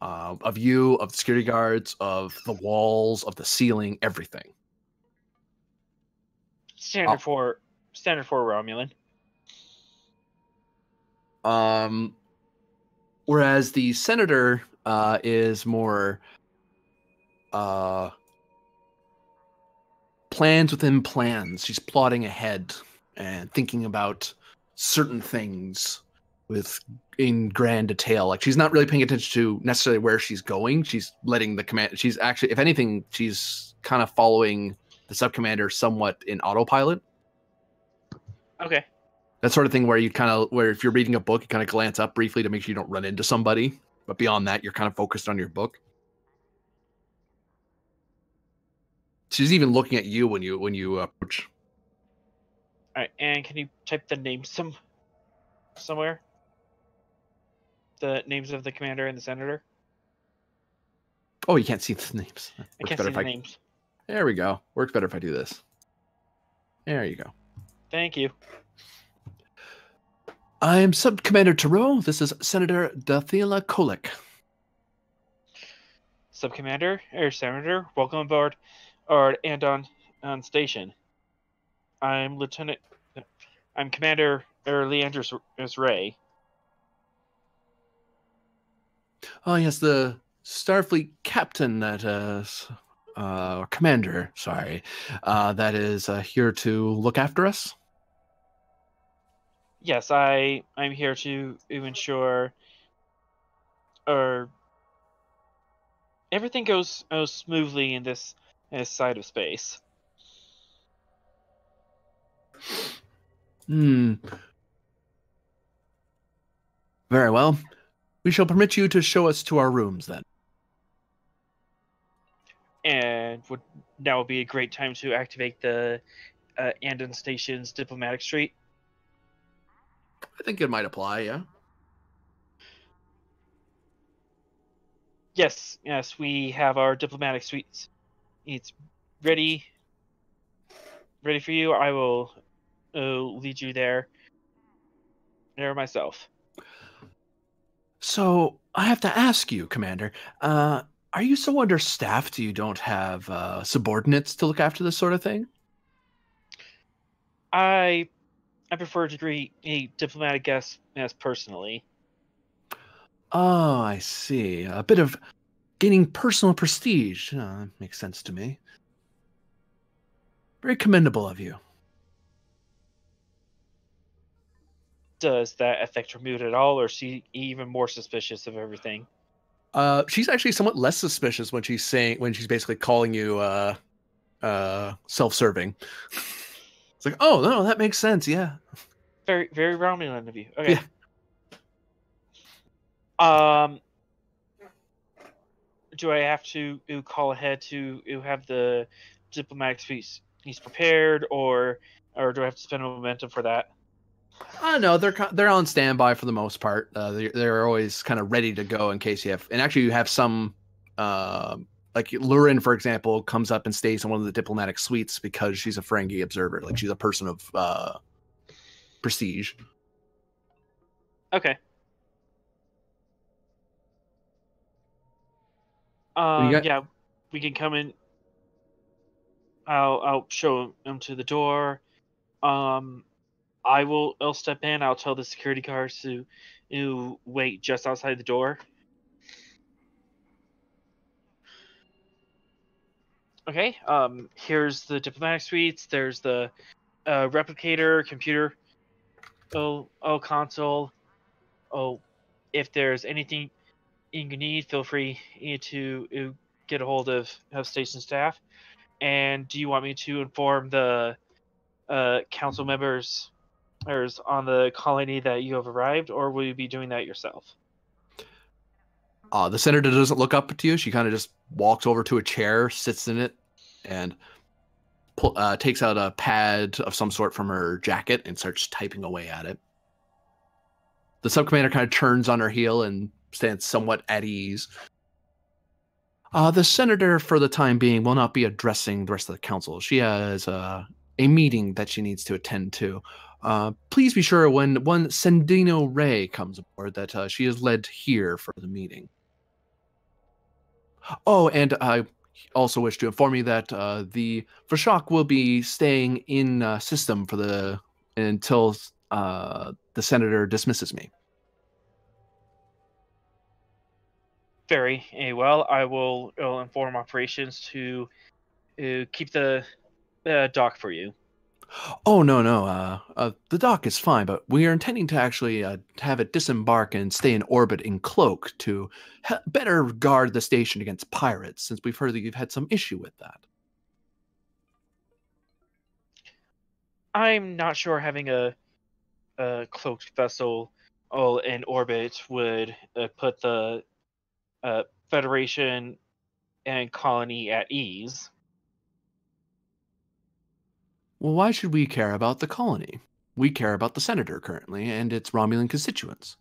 of you, of the security guards, of the walls, of the ceiling, everything. Standard for Romulan. Whereas the senator is more plans within plans. She's plotting ahead and thinking about certain things in grand detail. Like, she's not really paying attention to necessarily where she's going. She's letting the command. She's actually, if anything, she's kind of following the sub-commander somewhat in autopilot. Okay. That sort of thing where if you're reading a book, you kind of glance up briefly to make sure you don't run into somebody. But beyond that, you're kind of focused on your book. She's even looking at you when you approach. All right, and can you type the names somewhere? The names of the commander and the senator. Oh, you can't see the names. I can't see the names. There we go. Works better if I do this. There you go. Thank you. I am Sub-Commander Taro. This is Senator Dathila Kolek. Sub-Commander or Senator, welcome aboard, and on station. I'm Commander Leandros Ray. Oh yes, the Starfleet captain that commander, sorry, that is here to look after us. Yes, I'm here to ensure everything goes smoothly in this side of space. Very well. We shall permit you to show us to our rooms then. And would now be a great time to activate the Andon Station's diplomatic suite? I think it might apply, yeah. Yes, we have our diplomatic suites. It's ready for you. I will lead you there myself. So, I have to ask you, Commander, are you so understaffed you don't have subordinates to look after this sort of thing? I prefer to greet a diplomatic guest as personally. Oh, I see. A bit of gaining personal prestige. That makes sense to me. Very commendable of you. Does that affect her mood at all, or is she even more suspicious of everything? She's actually somewhat less suspicious when she's basically calling you self-serving. It's like, oh no, that makes sense, yeah. Very, very Romulan of you. Okay. Yeah. Do I have to call ahead to have the diplomatic speech prepared, or do I have to spend a momentum for that? No, they're on standby for the most part. They're always kind of ready to go in case you have. And actually, you have some, like Lurin, for example, comes up and stays in one of the diplomatic suites because she's a Ferengi observer. Like, she's a person of prestige. Okay. you got- Yeah, we can come in. I'll show him to the door. I'll step in. I'll tell the security guards to wait just outside the door. Okay. Here's the diplomatic suites. There's the replicator, computer, console. Oh, if there's anything you need, feel free to get a hold of station staff. And do you want me to inform the council members on the colony that you have arrived, or will you be doing that yourself? The senator doesn't look up to you. She kind of just walks over to a chair, sits in it, and takes out a pad of some sort from her jacket and starts typing away at it. The subcommander kind of turns on her heel and stands somewhat at ease. The senator, for the time being, will not be addressing the rest of the council. She has a meeting that she needs to attend to. Please be sure when one Sendino Ray comes aboard that she is led here for the meeting. Oh, and I also wish to inform you that the Vrashok will be staying in system for until the senator dismisses me. Very well. I'll inform operations to keep the dock for you. Oh, no. The dock is fine, but we are intending to actually have it disembark and stay in orbit in cloak to better guard the station against pirates, since we've heard that you've had some issue with that. I'm not sure having a cloaked vessel in orbit would put the Federation and colony at ease. Well, why should we care about the colony? We care about the senator currently and its Romulan constituents.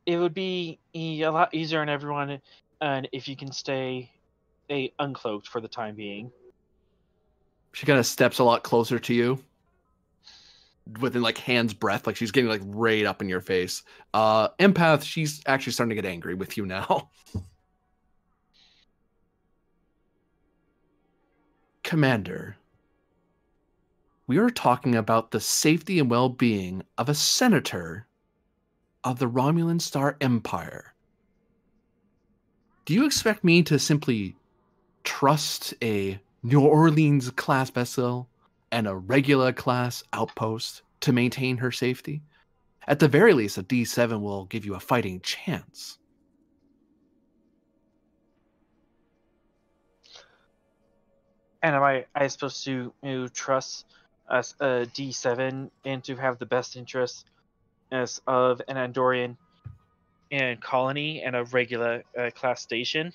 It would be a lot easier on everyone, and if you can stay uncloaked for the time being. She kind of steps a lot closer to you, within like hand's breadth, like she's getting like right up in your face. Empath, she's actually starting to get angry with you now. Commander, we are talking about the safety and well-being of a senator of the Romulan Star Empire. Do you expect me to simply trust a New Orleans class vessel and a regular class outpost to maintain her safety? At the very least, a D7 will give you a fighting chance. And am I supposed to trust us a D7 and to have the best interests as of an Andorian and colony and a regular class station?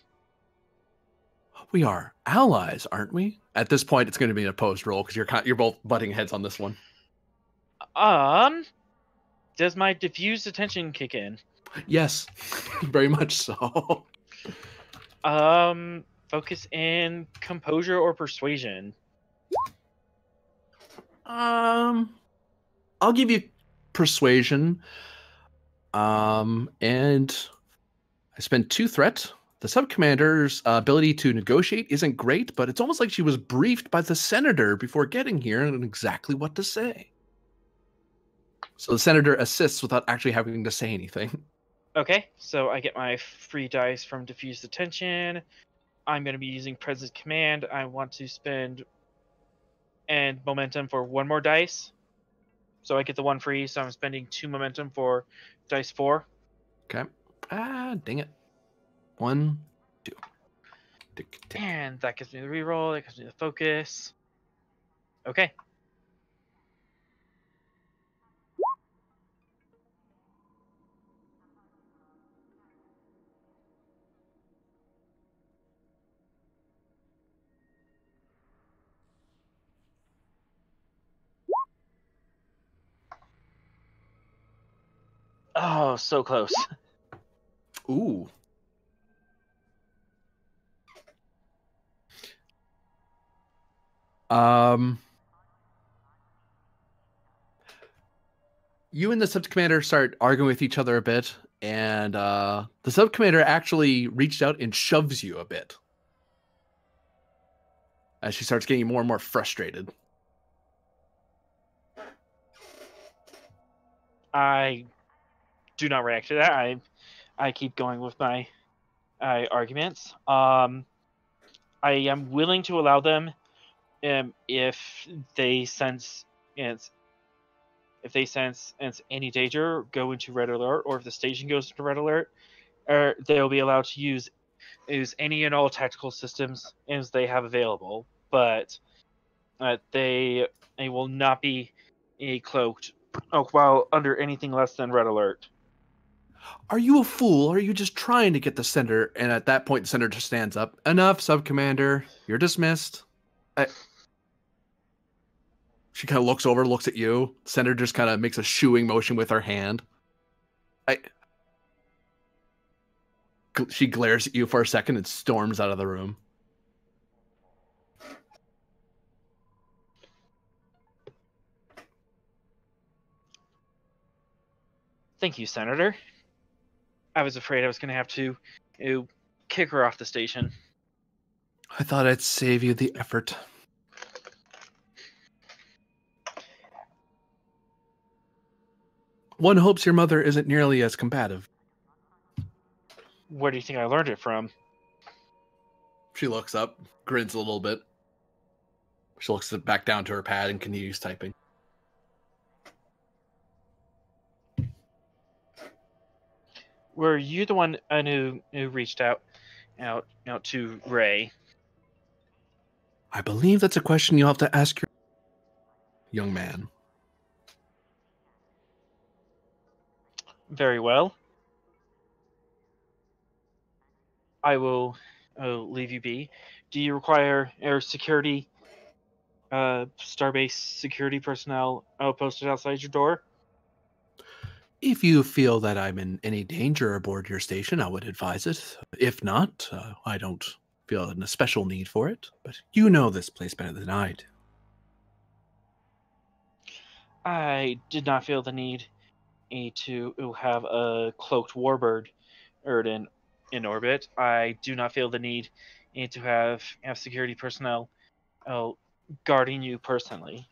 We are allies, aren't we? At this point, it's going to be an opposed roll because you're both butting heads on this one. Does my diffused attention kick in? Yes, very much so. Focus in composure or persuasion. I'll give you persuasion. And I spent 2 threat. The subcommander's ability to negotiate isn't great, but it's almost like she was briefed by the senator before getting here on exactly what to say. So the senator assists without actually having to say anything. Okay, so I get my free dice from diffused attention. I'm going to be using presence command. I want to spend and momentum for 1 more dice. So I get the 1 free, so I'm spending 2 momentum for dice 4. Okay. Dang it. 1, 2. Tick, tick. And that gives me the reroll, that gives me the focus. Okay. Oh, so close. Ooh. You and the sub-commander start arguing with each other a bit, and the sub-commander actually reached out and shoves you a bit as she starts getting more and more frustrated. I do not react to that. I keep going with my arguments. I am willing to allow them if they sense it's any danger, go into red alert, or if the station goes into red alert, they'll be allowed to use any and all tactical systems as they have available. But they will not be cloaked while under anything less than red alert. Are you a fool, or are you just trying to get the senator? And at that point, the senator just stands up. Enough, sub-commander. You're dismissed. She kind of looks over, looks at you. The senator just kind of makes a shooing motion with her hand. She glares at you for a second and storms out of the room. Thank you, Senator. I was afraid I was going to have to kick her off the station. I thought I'd save you the effort. One hopes your mother isn't nearly as combative. Where do you think I learned it from? She looks up, grins a little bit. She looks back down to her pad and continues typing. Were you the one who reached out to Ray? I believe that's a question you'll have to ask your young man. Very well. I will leave you be. Do you require air security, starbase security personnel posted outside your door? If you feel that I'm in any danger aboard your station, I would advise it. If not, I don't feel a special need for it. But you know this place better than I do. I did not feel the need to have a cloaked warbird in orbit. I do not feel the need to have security personnel guarding you personally.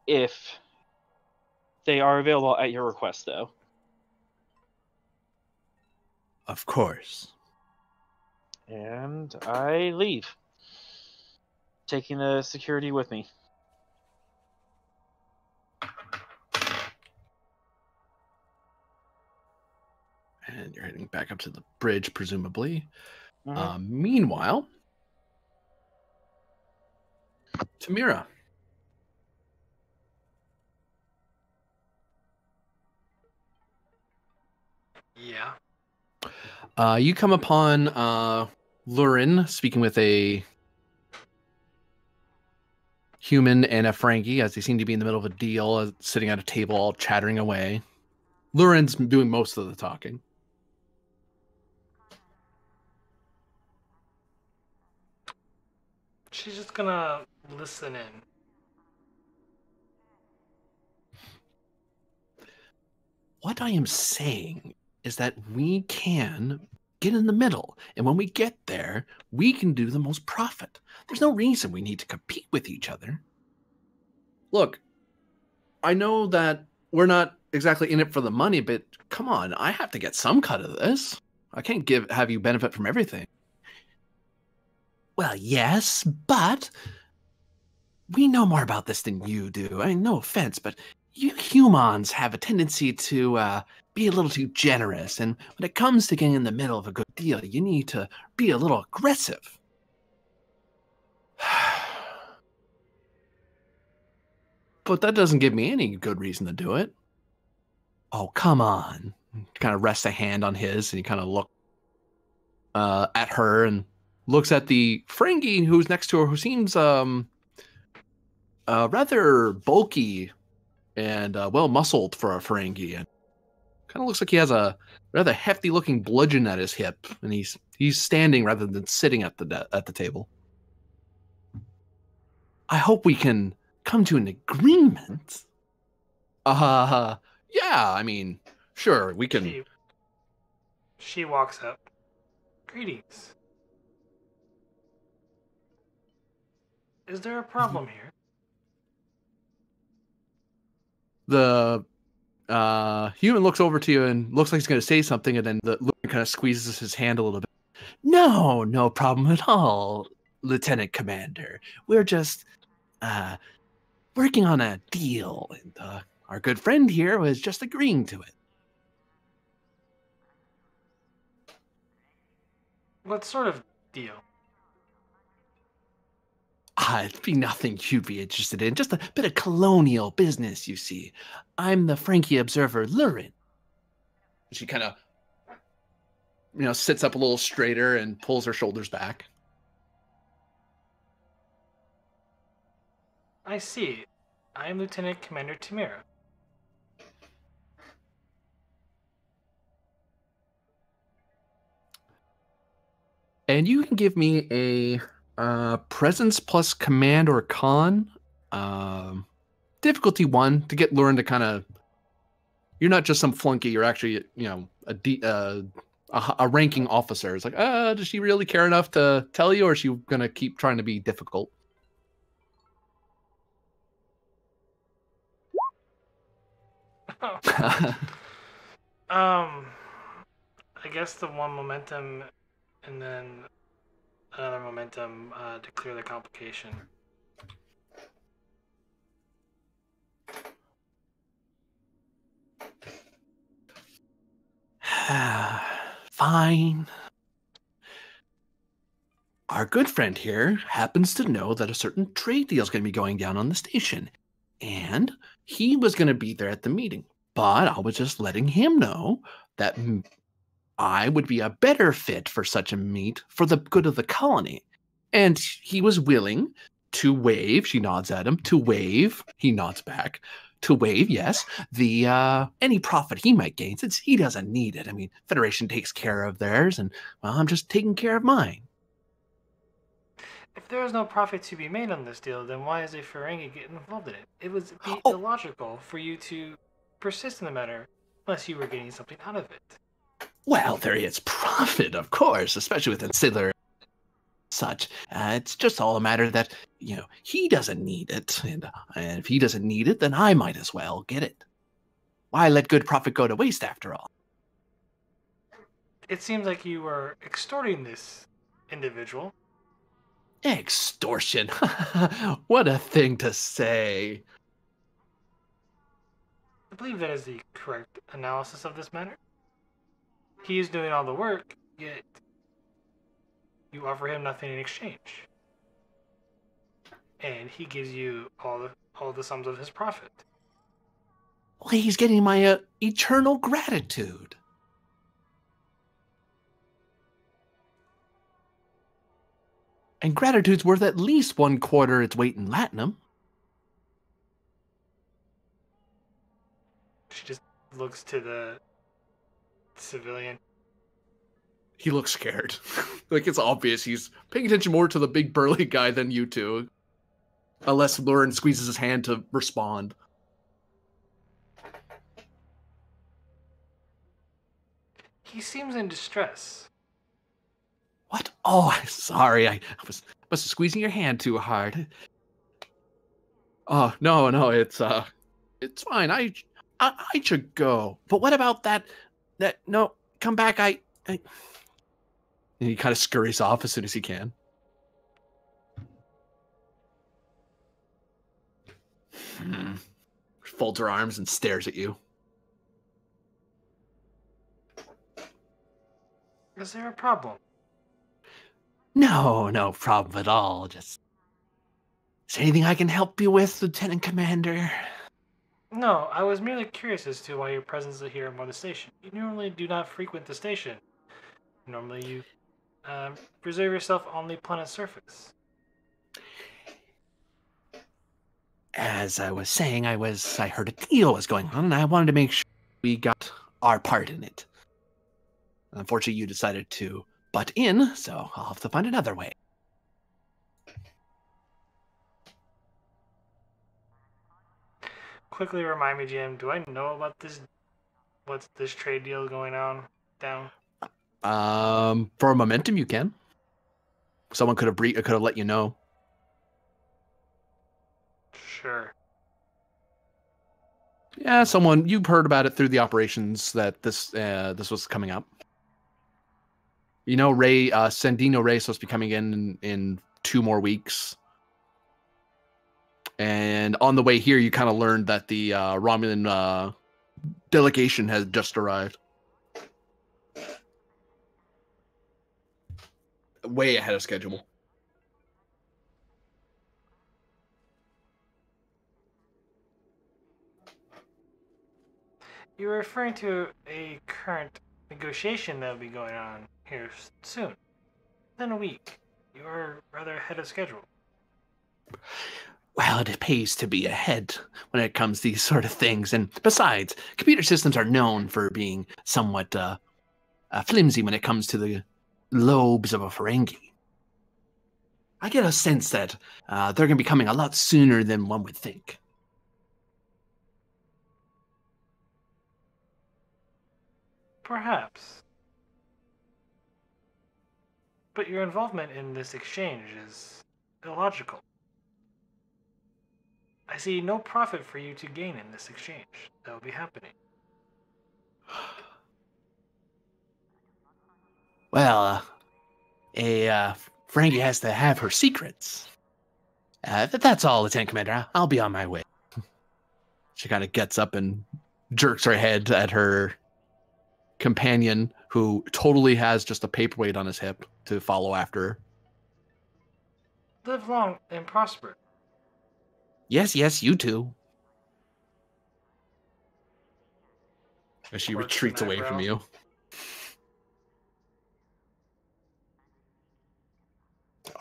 If they are available at your request, though. Of course. And I leave, taking the security with me. And you're heading back up to the bridge, presumably. Mm-hmm. Meanwhile, Tamira. Yeah. You come upon Lurin speaking with a human and a Frankie as they seem to be in the middle of a deal, sitting at a table, all chattering away. Lurin's doing most of the talking. She's just gonna listen in. What I am saying is that we can get in the middle, and when we get there, we can do the most profit. There's no reason we need to compete with each other. Look, I know that we're not exactly in it for the money, but come on, I have to get some cut of this. I can't have you benefit from everything. Well, yes, but we know more about this than you do. I mean, no offense, but you humans have a tendency to be a little too generous, and when it comes to getting in the middle of a good deal, you need to be a little aggressive. But that doesn't give me any good reason to do it. Oh, come on. Kind of rests a hand on his, and he kind of look at her and looks at the Ferengi who's next to her, who seems rather bulky and well-muscled for a Ferengi. And kind of looks like he has a rather hefty-looking bludgeon at his hip, and he's standing rather than sitting at the table. I hope we can come to an agreement. Yeah, I mean, sure, we can. She walks up. Greetings. Is there a problem here? The human looks over to you and looks like he's going to say something, and then the Lurin kind of squeezes his hand a little bit. No, no problem at all, Lieutenant Commander. We're just working on a deal, and our good friend here was just agreeing to it. What sort of deal? It'd be nothing you'd be interested in. Just a bit of colonial business, you see. I'm the Frankie observer, Lurin. She kind of, sits up a little straighter and pulls her shoulders back. I see. I am Lieutenant Commander Tamira. And you can give me a presence plus command or con. Difficulty 1 to get Lurin to kind of. You're not just some flunky. You're actually, a ranking officer. It's like, does she really care enough to tell you, or is she gonna keep trying to be difficult? I guess the one momentum and then another momentum to clear the complication. Fine. Our good friend here happens to know that a certain trade deal is going to be going down on the station, and he was going to be there at the meeting. But I was just letting him know that I would be a better fit for such a meet for the good of the colony. And he was willing to waive, she nods at him, to waive, he nods back, to waive, yes, the any profit he might gain, since he doesn't need it. I mean, Federation takes care of theirs, and, well, I'm just taking care of mine. If there is no profit to be made on this deal, then why is a Ferengi getting involved in it? It would be illogical for you to persist in the matter unless you were getting something out of it. Well, there is profit, of course, especially with Insular such. It's just all a matter that, he doesn't need it, and if he doesn't need it, then I might as well get it. Why let good profit go to waste, after all? It seems like you were extorting this individual. Extortion. What a thing to say. I believe that is the correct analysis of this matter. He is doing all the work, yet you offer him nothing in exchange. And he gives you all the sums of his profit. Well, he's getting my eternal gratitude. And gratitude's worth at least 1/4 its weight in latinum. She just looks to the civilian. He looks scared. Like, it's obvious he's paying attention more to the big burly guy than you two. Unless Lurin squeezes his hand to respond. He seems in distress. What? Oh, I'm sorry. I was have squeezing your hand too hard. Oh, no, it's fine. I should go. But what about that no, come back. I and he kind of scurries off as soon as he can. Folds her arms and stares at you. Is there a problem? No problem at all. Just, is there anything I can help you with, Lieutenant Commander? No, I was merely curious as to why your presence is here on the station. You normally do not frequent the station. Normally you preserve yourself on the planet's surface. As I was saying, I heard a deal was going on, and I wanted to make sure we got our part in it. Unfortunately, you decided to butt in, so I'll have to find another way. quickly remind me, Jim, do I know about this? What's this trade deal going on down? For a momentum, you can. Someone could have let you know. Sure. Yeah, you've heard about it through the operations that this was coming up. You know, Sandino Ray is supposed to be coming in 2 more weeks. And on the way here, you kind of learned that the Romulan delegation has just arrived. Way ahead of schedule. You're referring to a current negotiation that'll be going on here soon. Within a week. You're rather ahead of schedule. Well, it pays to be ahead when it comes to these sort of things. And besides, computer systems are known for being somewhat flimsy when it comes to the lobes of a Ferengi. I get a sense that they're going to be coming a lot sooner than one would think. Perhaps. But your involvement in this exchange is illogical. I see no profit for you to gain in this exchange that will be happening. Well, a Ferengi has to have her secrets. That's all, Lieutenant Commander. I'll be on my way. She kind of gets up and jerks her head at her companion, who totally has just a paperweight on his hip to follow after her. Live long and prosper. Yes, you too. As she Quirks retreats an away from eyebrow. you.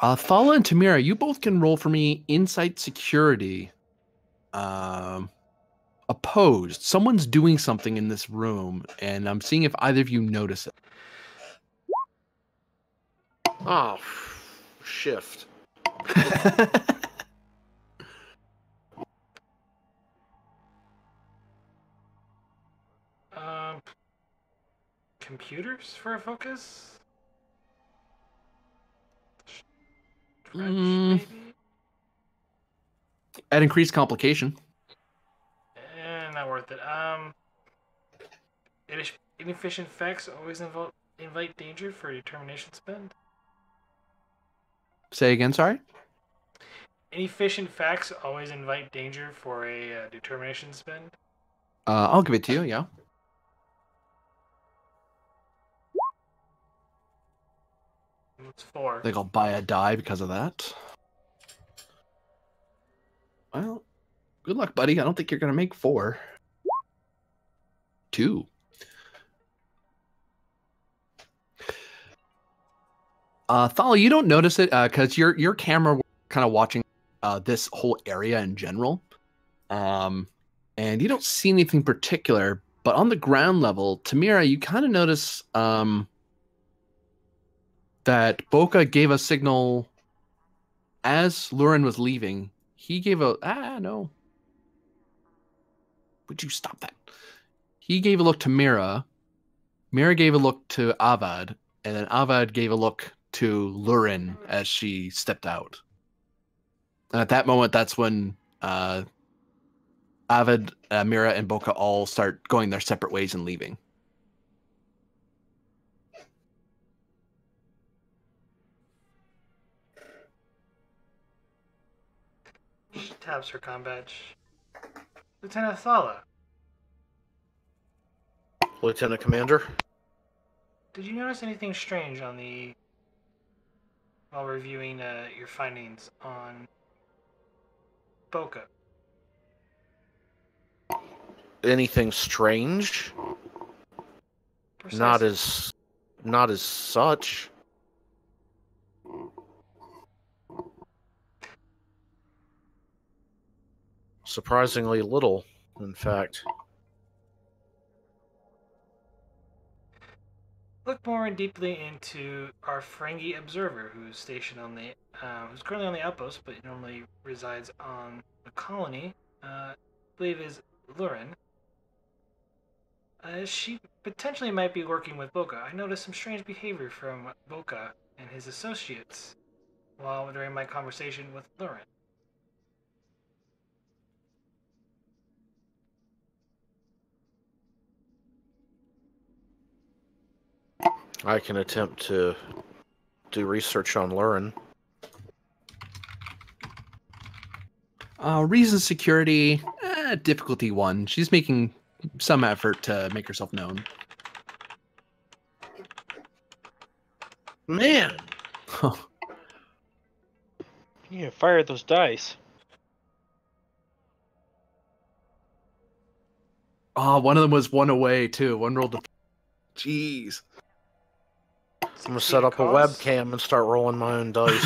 Thala and Tamira, you both can roll for me insight security. Opposed. Someone's doing something in this room, and I'm seeing if either of you notice it. Oh, shift. Computers for a focus? Stretch, Mm. maybe? At increased complication. Not worth it. Inefficient facts always invite danger for a determination spend. Say again, sorry? Inefficient facts always invite danger for a determination spend. I'll give it to you, yeah. It's 4. I think I'll buy a die because of that. Well, good luck, buddy. I don't think you're going to make 4. 2. Thala, you don't notice it because your camera kind of watching this whole area in general. And you don't see anything particular, but on the ground level, Tamira, you kind of notice that Boca gave a signal as Lurin was leaving. He gave no. Would you stop that? He gave a look to Mira. Mira gave a look to Avad, and then Avad gave a look to Lurin as she stepped out. And at that moment, that's when Avad, Mira, and Boca all start going their separate ways and leaving. She taps her comm badge. Lieutenant Thala, Lieutenant Commander? did you notice anything strange while reviewing your findings on Boca? Anything strange? Precisely. Not as such. Surprisingly little, in fact. Look more deeply into our Ferengi observer, who's stationed who's currently on the outpost, but normally resides on the colony. believe is Lurin. She potentially might be working with Boca. I noticed some strange behavior from Boca and his associates during my conversation with Lurin. I can attempt to do research on Lurin. Reason security, difficulty 1. She's making some effort to make herself known. Man! Yeah, fire those dice. One of them was 1 away, too. One rolled a... Jeez. I'm gonna set up a webcam and start rolling my own dice.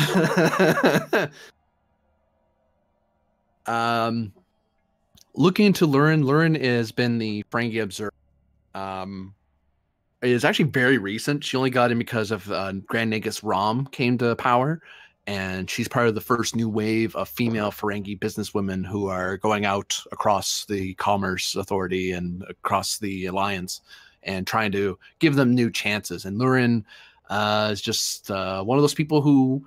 Looking into Lurin, Lurin has been the Ferengi observer. It is actually very recent. She only got in because of Grand Nagus Rom came to power, and she's part of the first new wave of female Ferengi businesswomen who are going out across the Commerce Authority and across the Alliance and trying to give them new chances. And Lurin is just one of those people who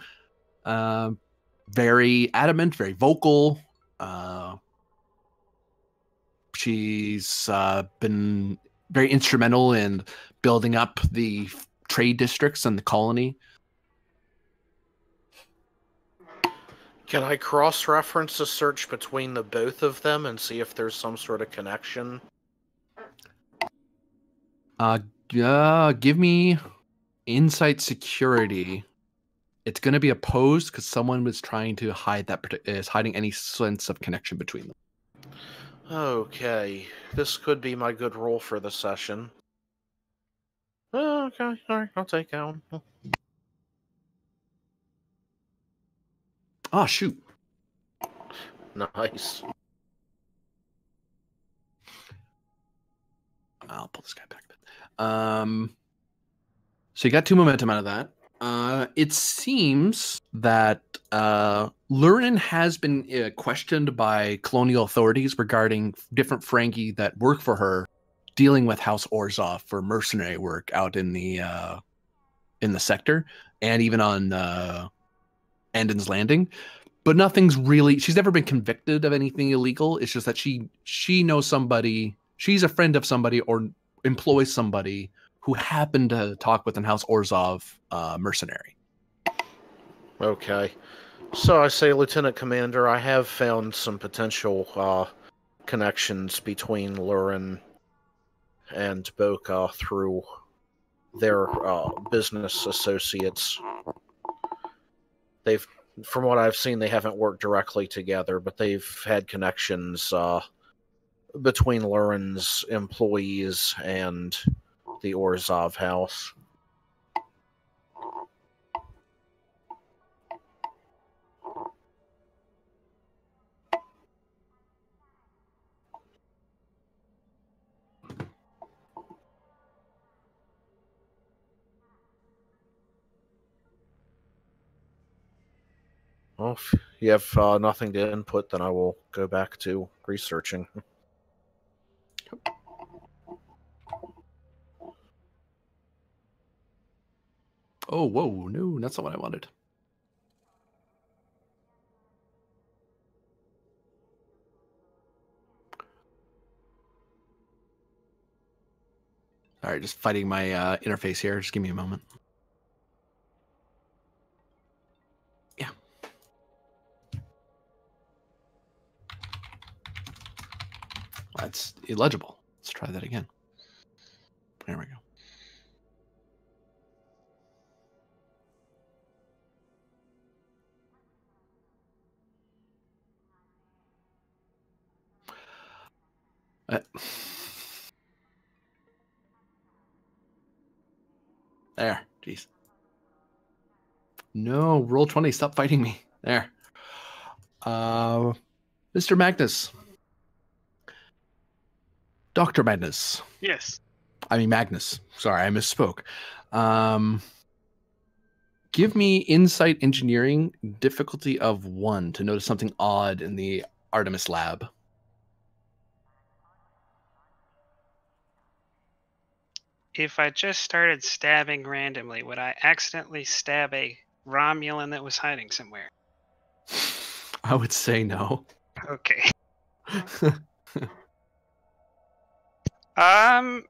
very adamant, very vocal. She's been very instrumental in building up the trade districts and the colony. Can I cross-reference a search between the both of them and see if there's some sort of connection? Give me insight security. It's going to be opposed because someone was trying to hide is hiding any sense of connection between them. Okay, this could be my good roll for the session. Okay, alright, I'll take that one. Oh, shoot. Nice. I'll pull this guy back a bit. So you got 2 momentum out of that. It seems that Lurin has been questioned by colonial authorities regarding different Ferengi that work for her, dealing with House Orzhov for mercenary work out in the sector, and even on Andon's Landing. But nothing's really... She's never been convicted of anything illegal. It's just that she knows somebody... She's a friend of somebody or employs somebody who happened to talk with an House Orzhov mercenary. Okay. So I say, Lieutenant Commander, I have found some potential connections between Lurin and Boca through their business associates. From what I've seen, they haven't worked directly together, but they've had connections between Lurin's employees and the Orzhov house. Well, if you have nothing to input, then I will go back to researching. Oh, whoa, no, that's not what I wanted. All right, just fighting my interface here. Just give me a moment. Yeah. That's illegible. Let's try that again. There we go. There, jeez. No, roll 20. Stop fighting me. There. Mr. Magnus. Dr. Magnus. Yes. I mean Magnus. Sorry, I misspoke. Give me insight engineering difficulty of 1 to notice something odd in the Artemis lab. if I just started stabbing randomly, would I accidentally stab a Romulan that was hiding somewhere? I would say no. Okay. Um,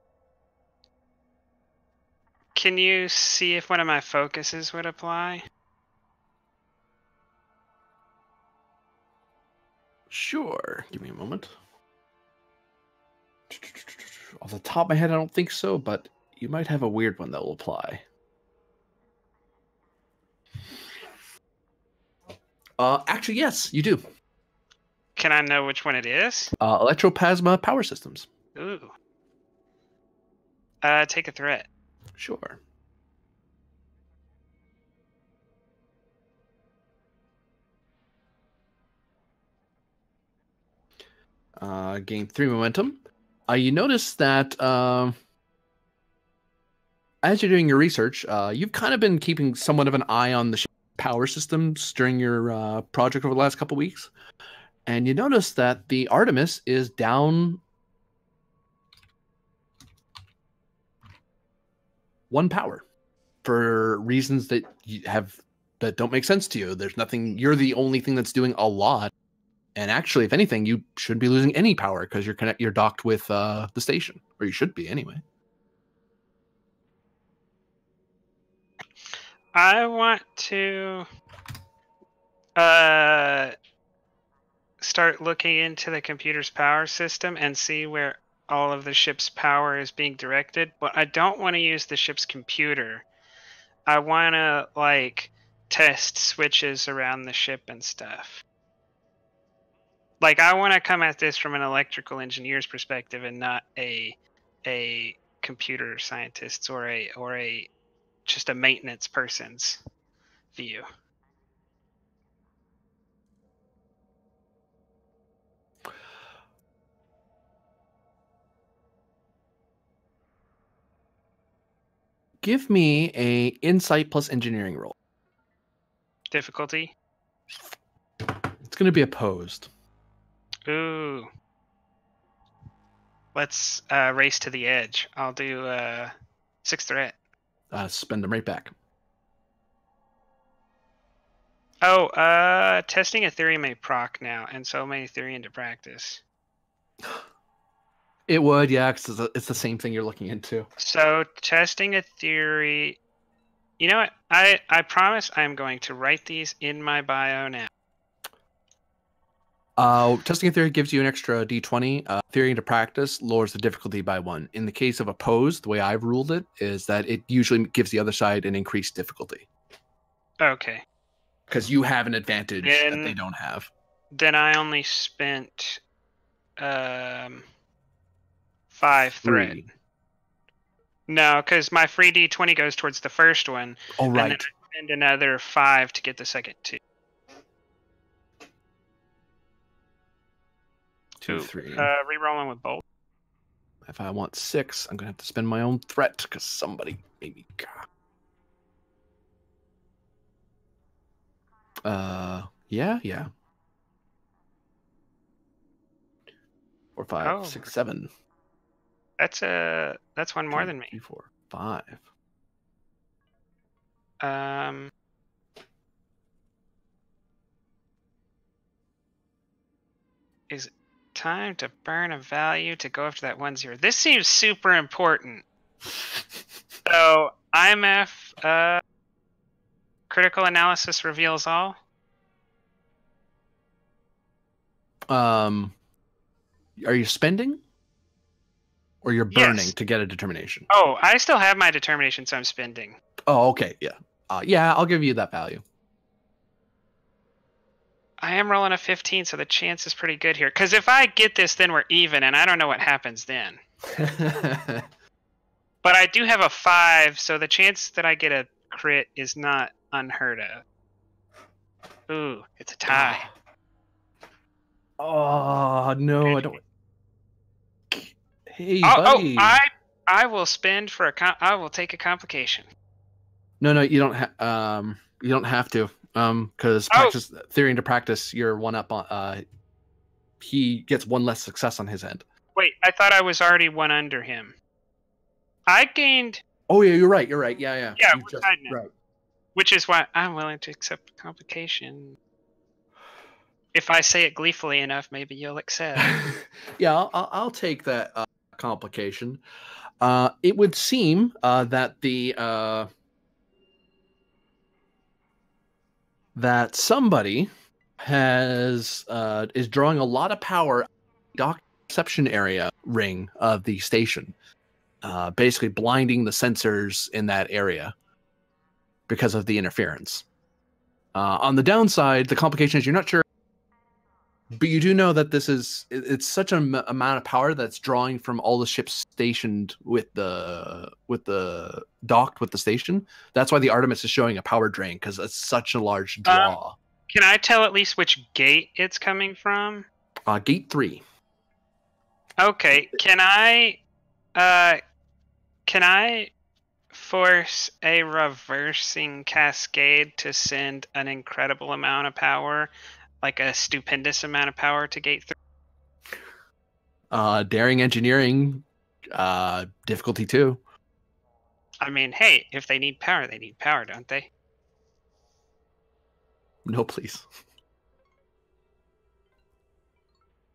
can you see if one of my focuses would apply? Sure. Give me a moment. Off the top of my head, I don't think so, but you might have a weird one that will apply. Actually, yes, you do. Can I know which one it is? Electroplasma power systems. Ooh. Take a threat. Sure. Gain 3 momentum. You notice that as you're doing your research, you've kind of been keeping somewhat of an eye on the power systems during your project over the last couple weeks. And you notice that the Artemis is down 1 power for reasons that that don't make sense to you. There's nothing. You're the only thing that's doing a lot. And actually, if anything, you shouldn't be losing any power because you're docked with the station, or you should be anyway. I want to start looking into the computer's power system and see where all of the ship's power is being directed. But I don't want to use the ship's computer. I want to like test switches around the ship and stuff. Like I want to come at this from an electrical engineer's perspective and not a computer scientist's or a just a maintenance person's view. Give me a insight plus engineering roll. Difficulty? It's going to be opposed. Ooh. Let's race to the edge. I'll do 6 threat. Spend them right back. Oh, testing a theory may proc now, and so may theory into practice. It would, yeah, because it's the same thing you're looking into. So testing a theory. You know what? I promise I'm going to write these in my bio now. Testing a theory gives you an extra d20. Theory into practice lowers the difficulty by 1. In the case of opposed, the way I've ruled it is that it usually gives the other side an increased difficulty. Okay. Because you have an advantage that they don't have. Then I only spent 5 threat. 3. No, because my free d20 goes towards the first one. Oh, right. And then I spend another 5 to get the second 2. 2, 3. Rerolling with bolt. If I want 6, I'm going to have to spend my own threat because somebody made me. Yeah. 4, 5, 6, 7. That's one more 2, than me. 3, 4, 5. Is it time to burn a value to go after that 1-0? This seems super important. So IMF critical analysis reveals all. Are you spending? Or you're burning Yes. to get a determination? Oh, I still have my determination, so I'm spending. Oh, okay, yeah. Yeah, I'll give you that value. I am rolling a 15, so the chance is pretty good here. Because if I get this, then we're even, and I don't know what happens then. But I do have a 5, so the chance that I get a crit is not unheard of. Ooh, it's a tie. Oh, no, I don't. Hey, buddy. I will spend for I will take a complication. No, you don't you don't have to. Because practice theory into practice, you're 1 up on. He gets 1 less success on his end. Wait, I thought I was already 1 under him. I gained, Oh yeah, you're right. You're right. Yeah, yeah. Yeah, You we're tied now. right. which is why I'm willing to accept the complication. If I say it gleefully enough, maybe you'll accept. Yeah, I'll take that complication. It would seem that that somebody is drawing a lot of power dock reception area ring of the station, basically blinding the sensors in that area because of the interference. On the downside, the complication is you're not sure, but you do know that it's such an amount of power that's drawing from all the ships stationed with the docked with the station. That's why the Artemis is showing a power drain, because it's such a large draw. Can I tell at least which gate it's coming from? Gate 3. Okay. Can I force a reversing cascade to send an incredible amount of power, like a stupendous amount of power to gate 3? Daring engineering, difficulty 2. I mean, hey, if they need power, don't they? No, please.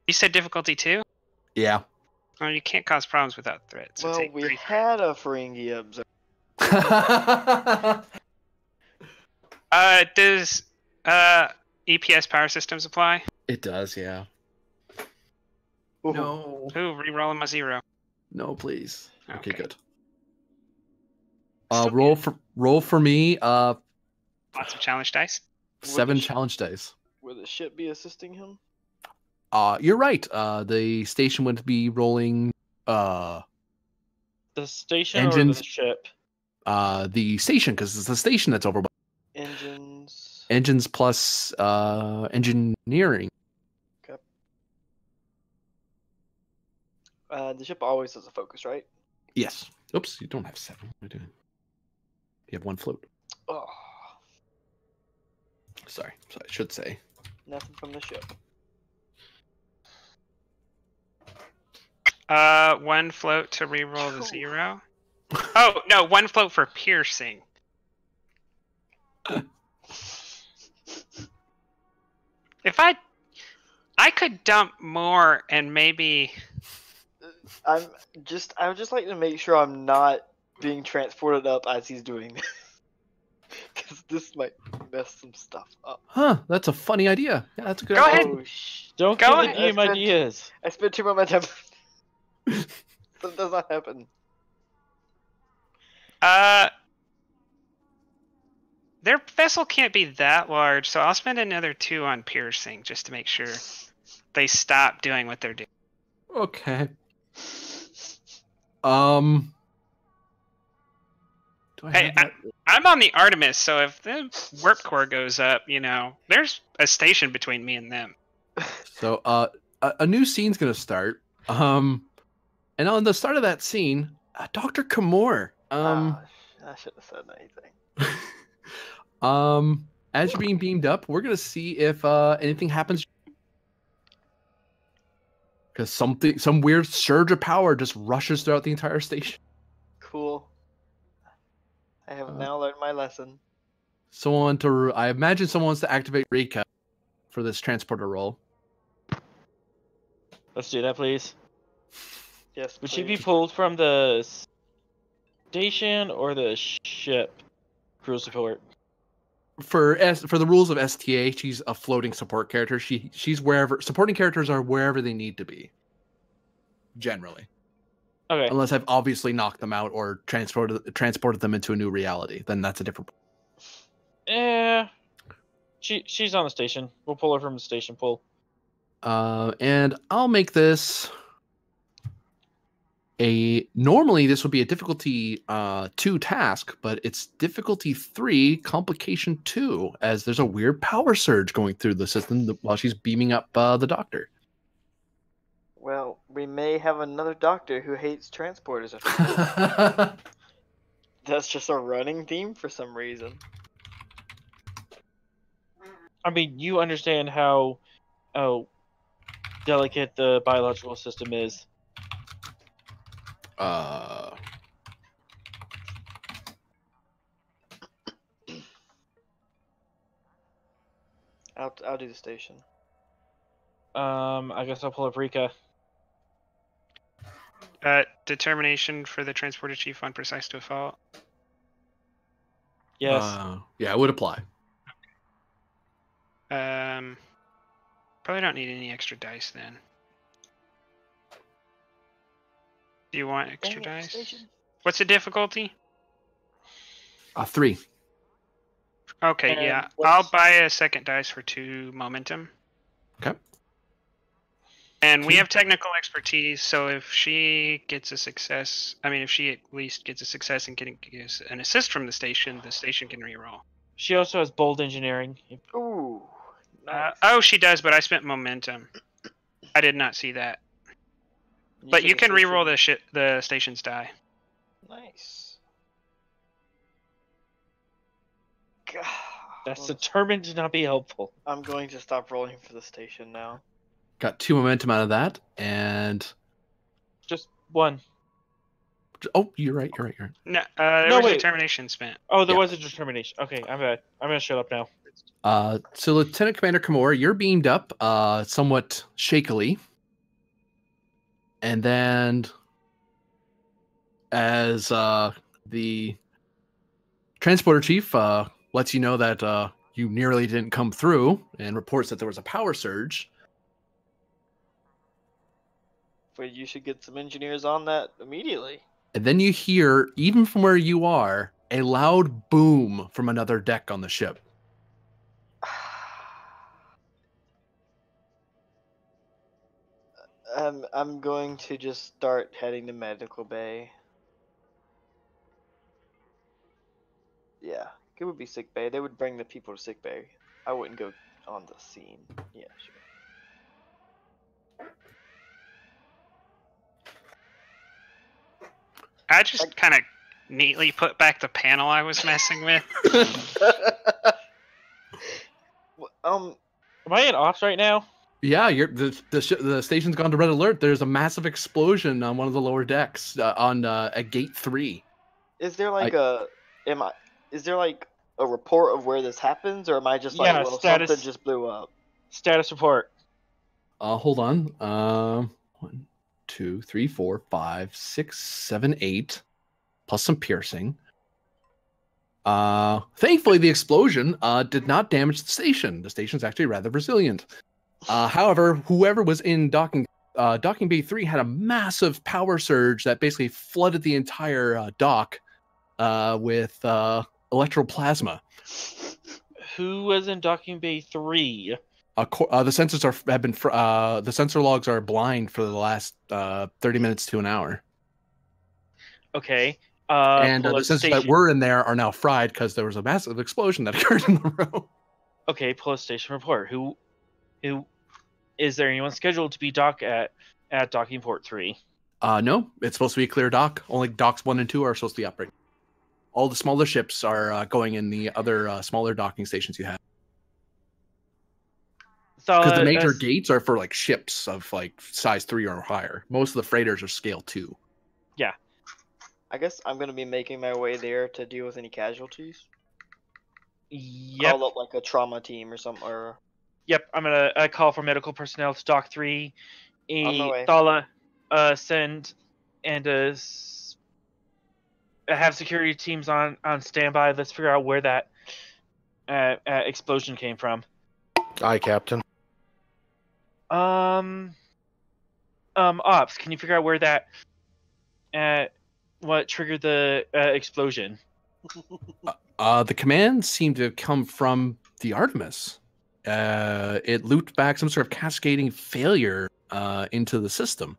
You said difficulty 2? Yeah. Oh, you can't cause problems without threats. Well, we had a Ferengi observer. Does EPS power systems apply? It does, yeah. Ooh. No. Ooh, re-rolling my 0. No, please. Okay, good. Still Roll for me. Lots of challenge dice. 7 challenge dice. Will the ship be assisting him? You're right. The station would be rolling. The station Engines. or the ship? The station, because it's the station that's over. Engines. Engines plus engineering. Okay. The ship always has a focus, right? Yes. Oops, you don't have 7. What am I doing? You have 1 float. Oh, Sorry, I should say. nothing from the ship. 1 float to re-roll the 0. Oh no, 1 float for piercing. If I could dump more and maybe. I would just like to make sure I'm not being transported up as he's doing this. Because this might mess some stuff up. Huh, that's a funny idea. Yeah, that's a good Go idea. ahead. Don't Go give the ahead. DM ideas. I spent 2 momentum. That does not happen. Their vessel can't be that large, so I'll spend another 2 on piercing just to make sure they stop doing what they're doing. Okay. Do I Hey, have that? I'm on the Artemis, so if the warp core goes up, there's a station between me and them. So, a new scene's gonna start. And on the start of that scene, Dr. Kamor. I shouldn't have said anything. As you're being beamed up, we're gonna see if anything happens. Because some weird surge of power just rushes throughout the entire station. Cool. I have now learned my lesson. I imagine someone wants to activate Rika for this transporter roll. Let's do that, please. Yes, Would she be please. pulled from the station or the ship? Crew support. For the rules of STA, she's a floating support character. She's wherever supporting characters are wherever they need to be. Generally. Okay. Unless I've obviously knocked them out or transported them into a new reality, then that's a different. She's on the station. We'll pull her from the station pool. And I'll make this normally this would be a difficulty 2 task, but it's difficulty 3 complication 2, as there's a weird power surge going through the system while she's beaming up the doctor. Well, we may have another doctor who hates transporters. That's just a running theme for some reason. I mean, you understand how delicate the biological system is. I'll do the station. I guess I'll pull up Rika. Determination for the transporter chief on precise default. Yes. Yeah, it would apply. Probably don't need any extra dice then. Do you want extra Dang it, dice? station. What's the difficulty? 3. Okay, And yeah. what's- I'll buy a second dice for 2 momentum. Okay. And we have technical expertise, so if she gets a success, if she at least gets a success and can get an assist from the station can reroll. She also has bold engineering. Ooh, nice. Oh, she does, but I spent momentum. I did not see that. But said you the can station- reroll the station's die. Nice. God, That's determined to not be helpful. I'm going to stop rolling for the station now. Got 2 momentum out of that, and Just one. oh, you're right. No, there No, was wait. determination spent. Oh, there Yeah. was a determination. Okay, I'm bad. I'm gonna shut up now. So Lieutenant Commander Kimura, you're beamed up, somewhat shakily, and then as the transporter chief lets you know that you nearly didn't come through, and reports that there was a power surge. But you should get some engineers on that immediately. And then you hear, even from where you are, a loud boom from another deck on the ship. I'm going to just start heading to medical bay. Yeah, it would be sick bay. They would bring the people to sick bay. I wouldn't go on the scene. Yeah, sure. I just kind of neatly put back the panel I was messing with. Am I in ops right now? Yeah, the station's gone to red alert. There's a massive explosion on one of the lower decks at gate 3. Is there like is there like a report of where this happens, or am I just Yeah, like, well, status- something just blew up? Status report. Hold on. 1, 2, 3, 4, 5, 6, 7, 8, plus some piercing. Thankfully, the explosion did not damage the station. The station's actually rather resilient. However, whoever was in docking bay 3 had a massive power surge that basically flooded the entire dock with electroplasma. Who was in docking bay 3? The sensors the sensor logs are blind for the last 30 minutes to an hour. Okay. And pull the up sensors station. that were in there are now fried because there was a massive explosion that occurred in the room. Okay, pull a station report. Who is there anyone scheduled to be dock at docking port 3? No, it's supposed to be a clear dock. Only docks 1 and 2 are supposed to be operating. All the smaller ships are going in the other smaller docking stations you have. Because the major gates are for like ships of like size 3 or higher. Most of the freighters are scale 2. Yeah. I guess I'm gonna be making my way there to deal with any casualties. Yep. Call up like a trauma team or something. Or Yep. I'm gonna call for medical personnel to dock 3. On the way. Thala, send and have security teams on standby. Let's figure out where that explosion came from. Aye, Captain. Ops, can you figure out where that what triggered the explosion? The commands seem to have come from the Artemis. It looped back some sort of cascading failure into the system.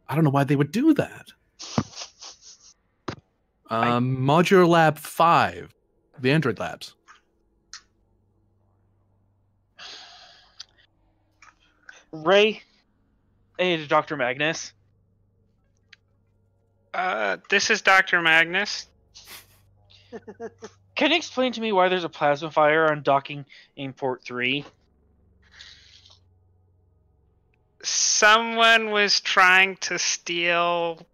I don't know why they would do that. Modular Lab 5, the Android labs. Ray, hey, Dr. Magnus. This is Dr. Magnus. Can you explain to me why there's a plasma fire on docking in port 3? Someone was trying to steal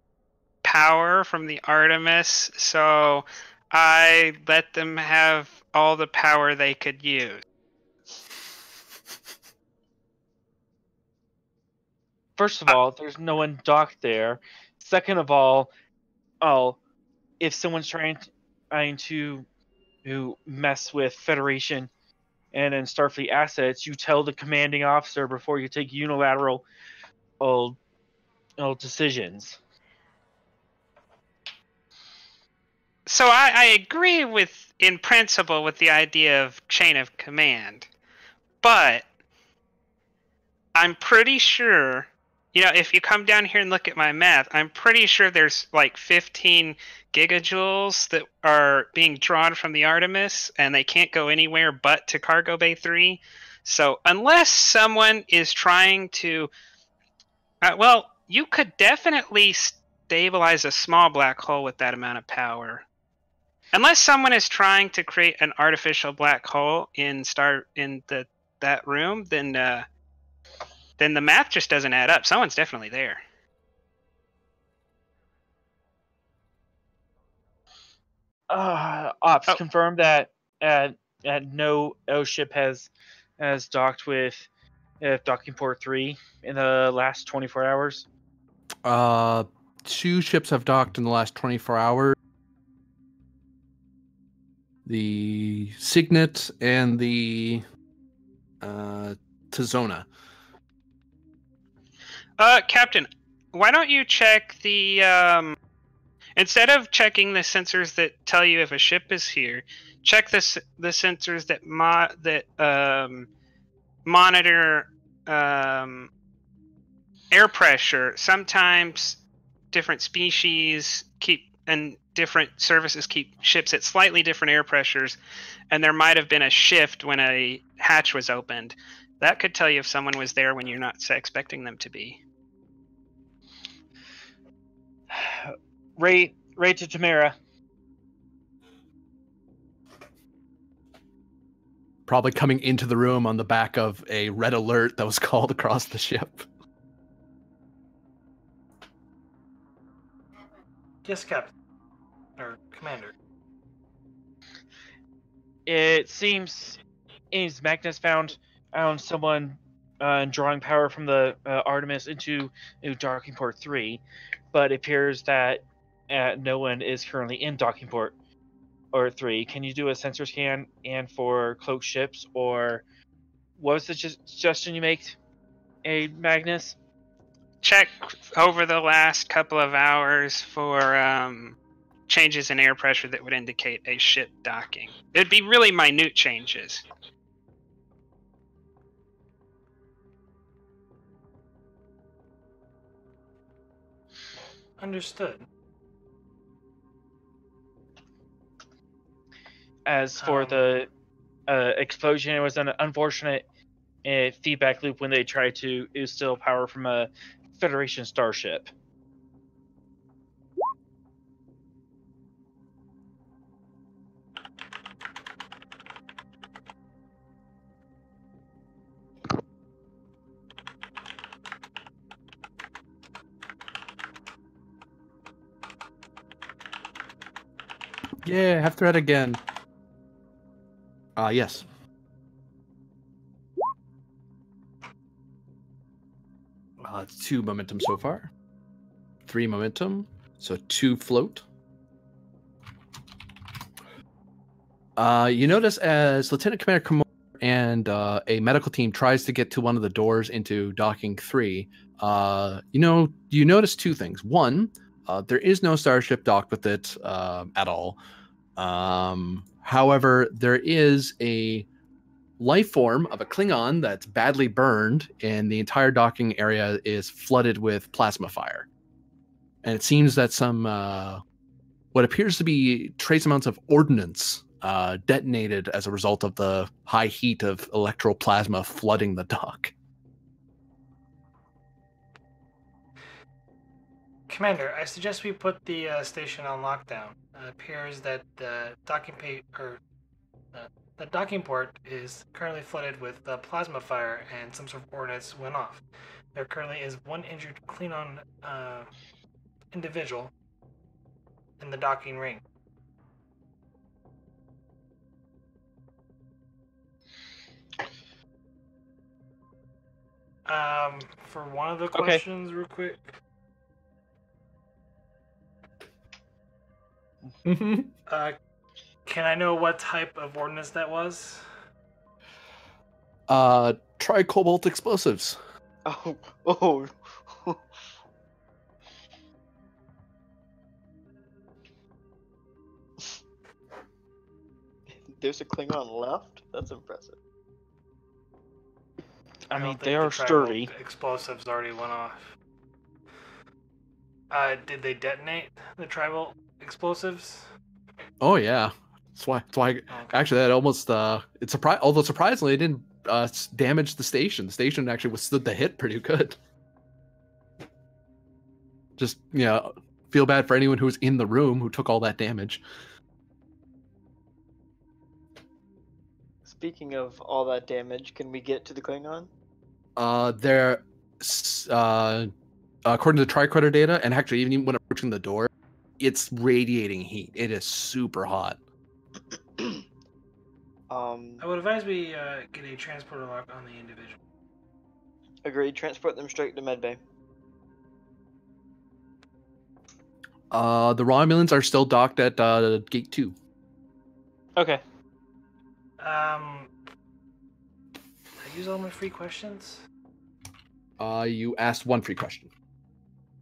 power from the Artemis, so I let them have all the power they could use. First of all, there's no one docked there. Second of all, if someone's trying to mess with Federation and then Starfleet assets, you tell the commanding officer before you take unilateral decisions. So I agree with, in principle, with the idea of chain of command, but I'm pretty sure, if you come down here and look at my math, I'm pretty sure there's like 15 gigajoules that are being drawn from the Artemis, and they can't go anywhere but to Cargo Bay 3. So unless someone is trying to... well, you could definitely stabilize a small black hole with that amount of power. Unless someone is trying to create an artificial black hole in that room, then the math just doesn't add up. Someone's definitely there. Ops confirmed that no ship has docked with docking port 3 in the last 24 hours. 2 ships have docked in the last 24 hours. The Signet and the Tizona. Captain, why don't you check the instead of checking the sensors that tell you if a ship is here, check the sensors that monitor air pressure. Sometimes different species and different services keep ships at slightly different air pressures, and there might have been a shift when a hatch was opened. That could tell you if someone was there when you're not expecting them to be. Ray to Tamara. Probably coming into the room on the back of a red alert that was called across the ship. Yes, Captain. Or Commander. It seems Magnus found someone drawing power from the Artemis into docking port 3, but it appears that no one is currently in docking port or 3. Can you do a sensor scan and for cloaked ships, or what was the suggestion you make, Magnus? Check over the last couple of hours for changes in air pressure that would indicate a ship docking. It'd be really minute changes. Understood. As for the explosion, it was an unfortunate feedback loop when they tried to steal power from a Federation starship. Yeah, have threat again. Yes. It's 2 momentum so far. 3 momentum. So 2 float. You notice as Lieutenant Commander Kimura and a medical team tries to get to one of the doors into docking 3, you notice 2 things. One, there is no starship docked with it at all. However, there is a life form of a Klingon that's badly burned, and the entire docking area is flooded with plasma fire. And it seems that some what appears to be trace amounts of ordnance detonated as a result of the high heat of electroplasma flooding the dock. Commander, I suggest we put the station on lockdown. It appears that the the docking port is currently flooded with plasma fire, and some sort of ordnance went off. There currently is 1 injured Klingon individual in the docking ring. For one of the questions, real quick. Can I know what type of ordnance that was? Try cobalt explosives. Oh. There's a Klingon left? That's impressive. I don't mean, think they the are tribal sturdy. Explosives already went off. Did they detonate the tribal explosives? Oh yeah, that's why. Okay. Actually, that almost although surprisingly, it didn't damage the station. The station actually withstood the hit pretty good. Just feel bad for anyone who was in the room who took all that damage. Speaking of all that damage, can we get to the Klingon? They're according to the tricorder data, and actually even when approaching the door, it's radiating heat. It is super hot. I would advise we get a transporter lock on the individual. Agreed. Transport them straight to medbay. The Romulans are still docked at gate 2. Okay. Did I use all my free questions? You asked one free question.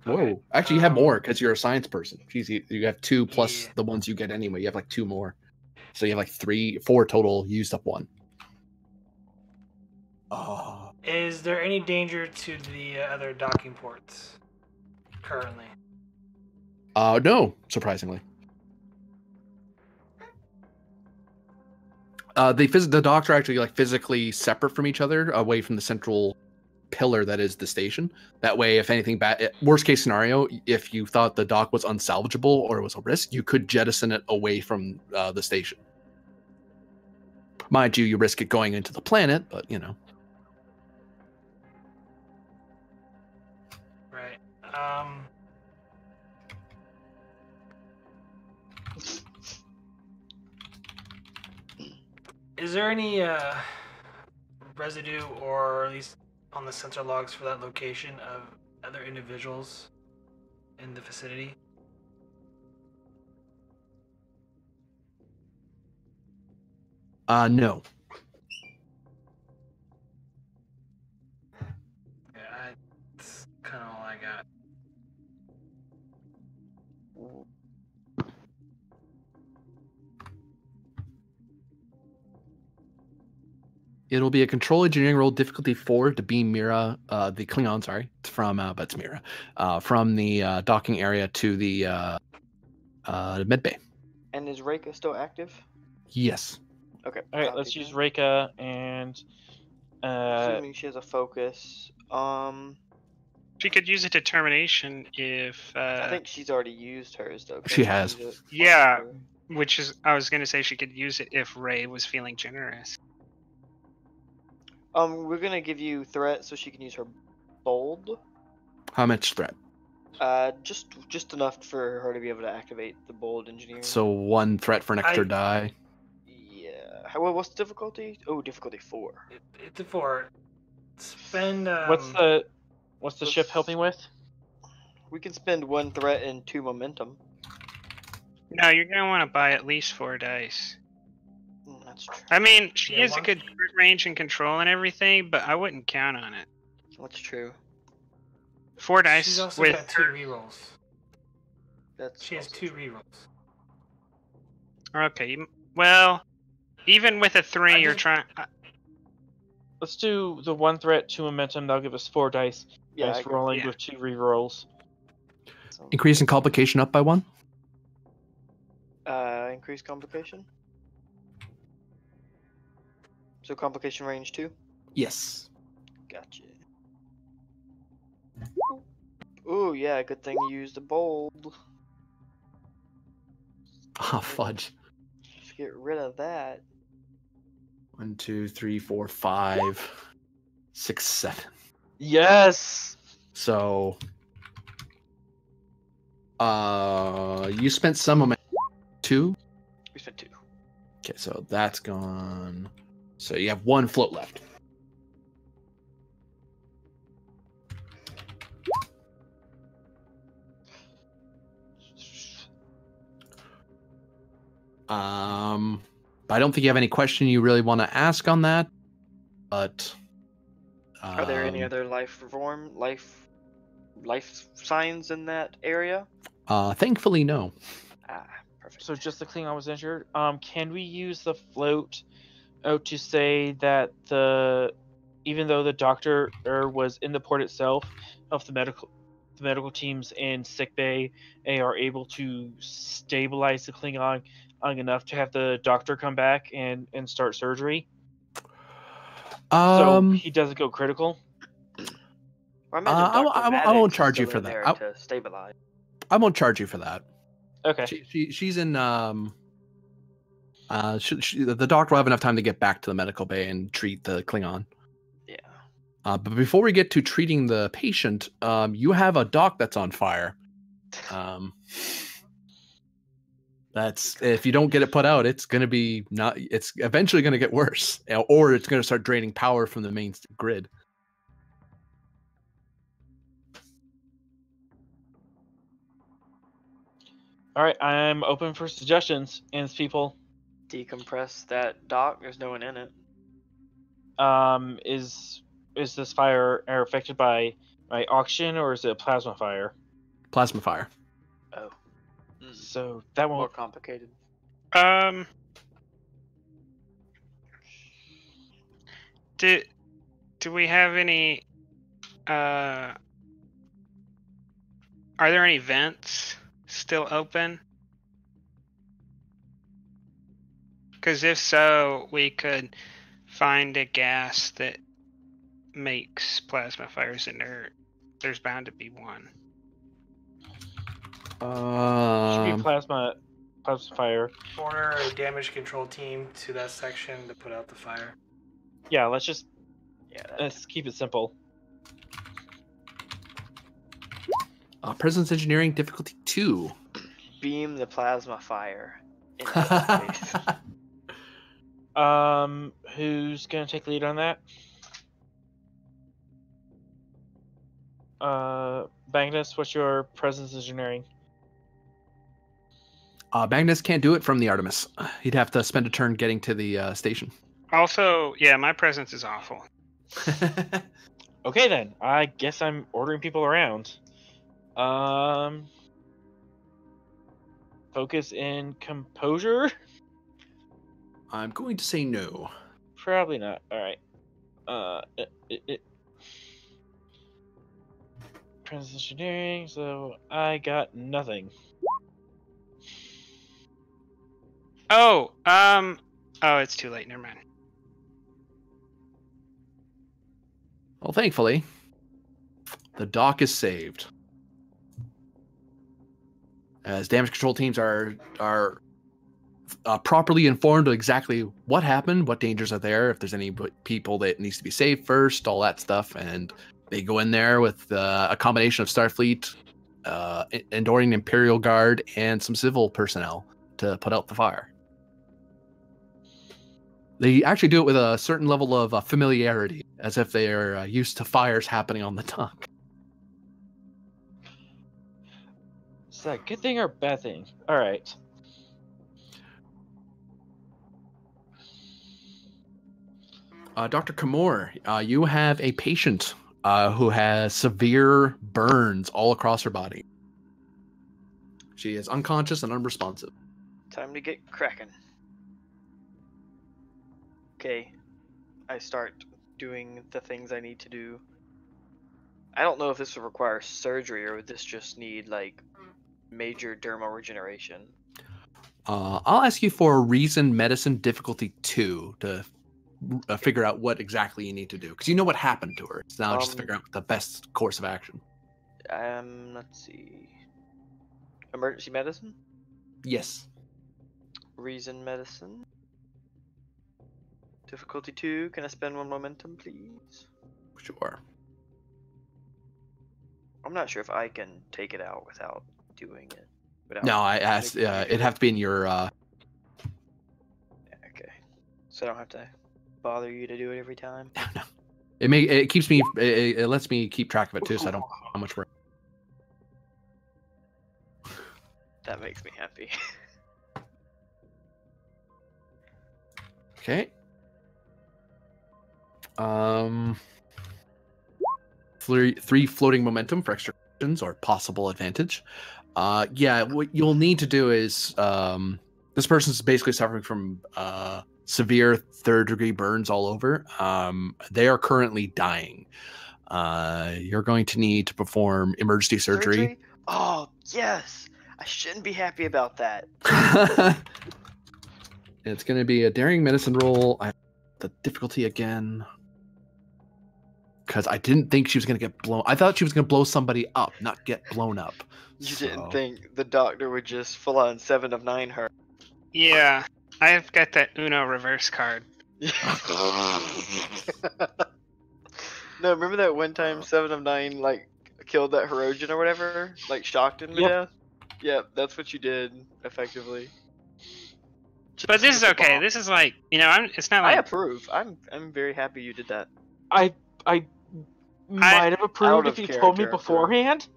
Okay. Whoa. Actually, you have more because you're a science person. Jeez, you have 2 plus Yeah. the ones you get anyway. You have like 2 more. So you have like 4 total, used up 1. Is there any danger to the other docking ports currently? No, surprisingly. The docks are actually like physically separate from each other, away from the central pillar that is the station. That way, if anything bad, worst case scenario, if you thought the dock was unsalvageable or it was a risk, you could jettison it away from the station. Mind you, you risk it going into the planet, but Right. Is there any residue, or at least on the sensor logs for that location, of other individuals in the vicinity? No. Yeah, that's kind of all I got. It'll be a control engineering roll, difficulty 4, to beam Mira, the Klingon, but it's Mira, from the docking area to the medbay. And is Reika still active? Yes. Okay. All right, copy let's use that. Reika and Assuming she has a focus. She could use a determination if. I think she's already used hers though. She has. Yeah, which is I was gonna say she could use it if Ray was feeling generous. We're gonna give you threat so she can use her bold. How much threat? Just enough for her to be able to activate the bold engineering. So 1 threat for an extra die. Yeah. What's the difficulty? Oh, difficulty 4. It's a 4. Spend. What's the ship helping with? We can spend 1 threat and 2 momentum. No, you're gonna want to buy at least 4 dice. That's true. I mean, she Yeah, has a one- good crit range and control and everything, but I wouldn't count on it. That's true. 4 dice She's also with got 2 rerolls. She has Also 2 true. rerolls. Okay, well, even with a 3, I you're just- trying. Let's do the 1 threat, 2 momentum. That'll give us 4 dice. Yeah. Dice rolling Yeah. with 2 rerolls. Increasing complication up by 1. Increase complication. So complication range 2. Yes. Gotcha. Ooh, yeah. Good thing you used the bold. Fudge. Just get rid of that. 1, 2, 3, 4, 5, 6, 7. Yes. So, you spent some momentum. 2. We spent 2. Okay, so that's gone. So you have 1 float left. But I don't think you have any question you really want to ask on that. But Are there any other life signs in that area? Thankfully, no. Ah, perfect. So just the Klingon was injured. Can we use the float to say that even though the doctor was in the port itself, of the medical teams in sickbay are able to stabilize the Klingon enough to have the doctor come back and start surgery, so he doesn't go critical. I imagine Dr. I Maddox won't is charge you still for in that. there to stabilize. I won't charge you for that. Okay. She's in. The doctor will have enough time to get back to the medical bay and treat the Klingon. Yeah. But before we get to treating the patient, you have a dock that's on fire. That's if you don't get it put out, it's gonna be not. It's eventually gonna get worse, or it's gonna start draining power from the main grid. All right, I'm open for suggestions, ins people. Decompress that dock. There's no one in it. Is this fire affected by oxygen, or is it a plasma fire? Plasma fire. Oh. So that More won't. complicated. Do we have any? Are there any vents still open? Because if so, we could find a gas that makes plasma fires, and there's bound to be one. Should be plasma fire. Order a damage control team to that section to put out the fire. Yeah, let's keep it simple. Presence engineering difficulty 2. Beam the plasma fire into space. Who's gonna take lead on that? Magnus, what's your presence engineering? Magnus can't do it from the Artemis. He'd have to spend a turn getting to the station. Also, yeah, my presence is awful. Okay then, I guess I'm ordering people around. Focus in composure? I'm going to say no. Probably not. All right. Presence engineering. So I got nothing. Oh, it's too late. Never mind. Well, thankfully, the dock is saved. As damage control teams are properly informed of exactly what happened, what dangers are there, if there's any people that needs to be saved first, all that stuff, and they go in there with a combination of Starfleet, Andorian Imperial Guard, and some civil personnel to put out the fire. They actually do it with a certain level of familiarity, as if they are used to fires happening on the dock. Is that a good thing or a bad thing? All right. Dr. Kamor, you have a patient who has severe burns all across her body. She is unconscious and unresponsive. Time to get cracking. Okay, I start doing the things I need to do. I don't know if this would require surgery or would this just need like major dermal regeneration. I'll ask you for a reason medicine difficulty 2 to figure out what exactly you need to do, because you know what happened to her. It's now just figure out the best course of action. Let's see. Emergency medicine? Yes. Reason medicine. Difficulty 2. Can I spend 1 momentum, please? Sure. I'm not sure if I can take it out without doing it. No, I asked. It'd have to be in your. Okay. So I don't have to bother you to do it every time. No. It keeps me. It lets me keep track of it too, so I don't know how much work. That makes me happy. Okay. Three floating momentum for extra actions or possible advantage. Yeah, what you'll need to do is this person's basically suffering from severe third-degree burns all over. They are currently dying. You're going to need to perform emergency surgery. Oh, yes! I shouldn't be happy about that. It's going to be a daring medicine roll. The difficulty again. Because I didn't think she was going to get blown. I thought she was going to blow somebody up, not get blown up. You didn't think the doctor would just full on 7 of 9 her. Yeah, I've got that Uno reverse card. No, remember that one time 7 of 9 like killed that Hirogen or whatever, like shocked him to death. Yep, that's what you did effectively. But this is okay. This is like, it's not I like approve. I'm very happy you did that. I might have approved out if of you told me character, beforehand.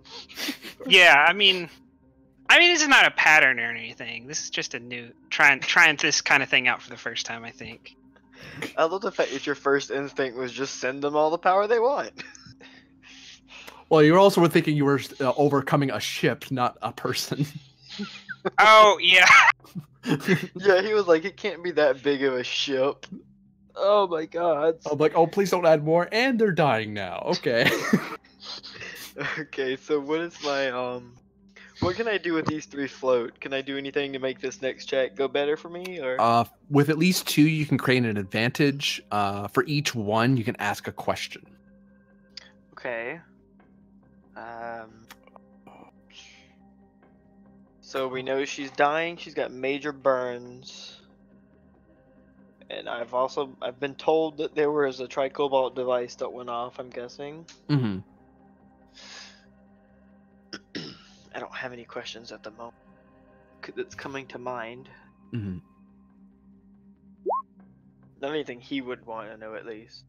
yeah. I mean, this is not a pattern or anything. This is just a new trying this kind of thing out for the first time. I think. I love the fact that your first instinct was just send them all the power they want. Well, you also were thinking you were overcoming a ship, not a person. Oh yeah. Yeah, he was like, it can't be that big of a ship. Oh my god. I'm like, oh, please don't add more, and they're dying now. Okay. Okay, so what is my what can I do with these 3 float? Can I do anything to make this next check go better for me, or? With at least 2, you can create an advantage. For each one, you can ask a question. Okay. So we know she's dying. She's got major burns, and I've been told that there was a tricobalt device that went off. I'm guessing. Mm-hmm. I don't have any questions at the moment that's coming to mind. Mm-hmm. Not anything he would want to know, at least.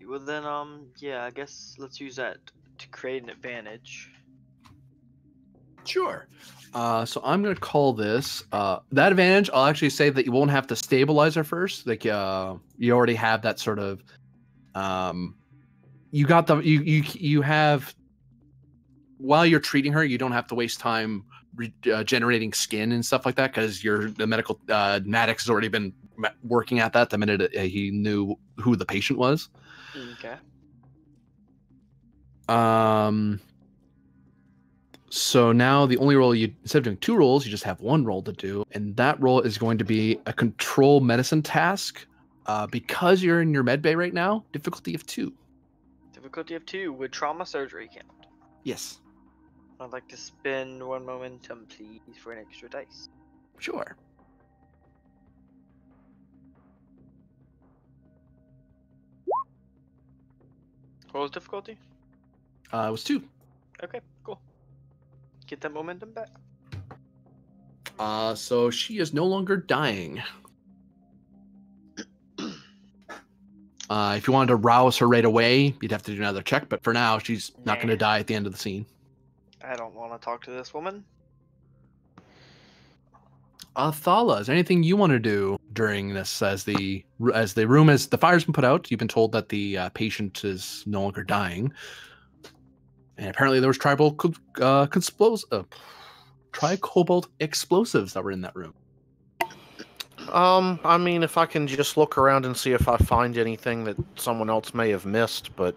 Well then, yeah, I guess let's use that to create an advantage. Sure. So I'm going to call this that advantage. I'll actually say that you won't have to stabilize her first. Like you already have that sort of you got the you have while you're treating her, you don't have to waste time generating skin and stuff like that because the medical Maddox has already been working at that the minute he knew who the patient was. Okay. So now the only roll instead of doing 2 rolls, you just have 1 roll to do, and that roll is going to be a control medicine task. Because you're in your med bay right now, difficulty of 2. Difficulty of 2. Would trauma surgery count? Yes. I'd like to spend 1 momentum, please, for an extra dice. Sure. What was difficulty? It was 2. Okay, cool. Get that momentum back. So she is no longer dying. If you wanted to rouse her right away, you'd have to do another check, but for now, she's not going to die at the end of the scene. I don't want to talk to this woman. Thala, is there anything you want to do during this as the fire's been put out? You've been told that the patient is no longer dying. And apparently there was tricobalt explosives that were in that room. I mean, if I can just look around and see if I find anything that someone else may have missed, but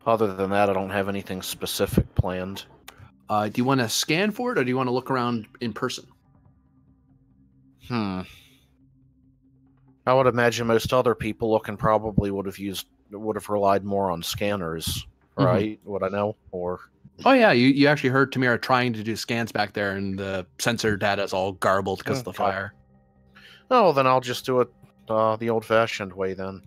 other than that, I don't have anything specific planned. Do you want to scan for it, or do you want to look around in person? I would imagine most other people looking probably would have relied more on scanners, right? Would I know? Or oh yeah, you actually heard Tamira trying to do scans back there, and the sensor data is all garbled because of the fire. Oh, then I'll just do it the old-fashioned way then.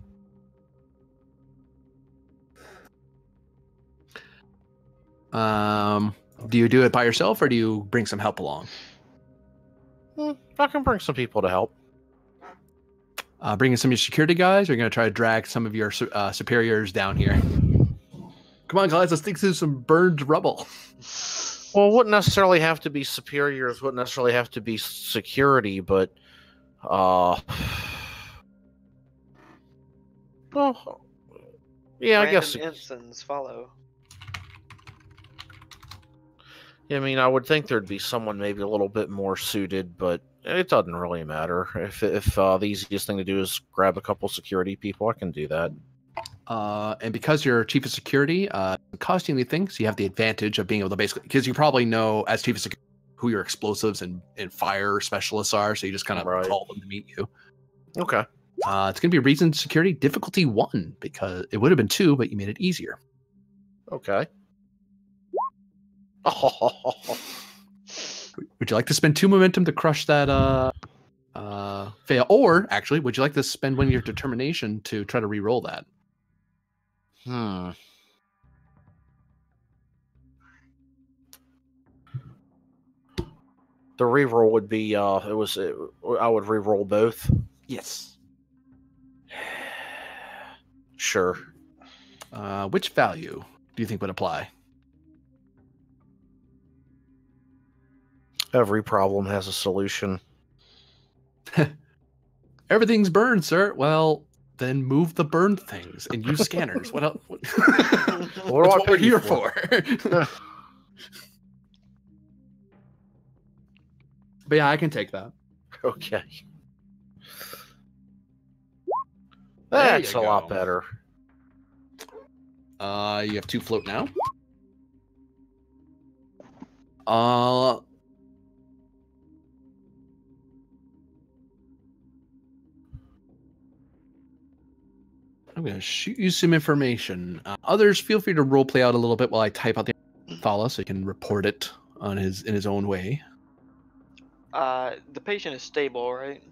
Do you do it by yourself, or do you bring some help along? I can bring some people to help. Bringing some of your security guys, or are you going to try to drag some of your superiors down here? Come on, guys, let's dig through some burned rubble. Well, it wouldn't necessarily have to be superiors, wouldn't necessarily have to be security, but well, yeah, I guess. Ensigns follow. I mean, I would think there'd be someone maybe a little bit more suited, but it doesn't really matter. If the easiest thing to do is grab a couple security people, I can do that. And because you're chief of security, it doesn't cost you anything, so you have the advantage of being able to basically, because you probably know as chief of security who your explosives and fire specialists are, so you just kind of call them to meet you. Okay. It's going to be reason security difficulty 1, because it would have been 2, but you made it easier. Okay. Would you like to spend 2 momentum to crush that fail? Or, actually, would you like to spend 1 of your determination to try to re-roll that? The reroll would be I would reroll both. Yes. Sure. Which value do you think would apply? Every problem has a solution. Everything's burned, sir. Well, then move the burned things and use scanners. What else? That's what we're here for. But yeah, I can take that. Okay. That's a lot better. You have 2 float now. I'm going to shoot you some information. Others, feel free to role play out a little bit while I type out the Thala so he can report it in his own way. The patient is stable, right?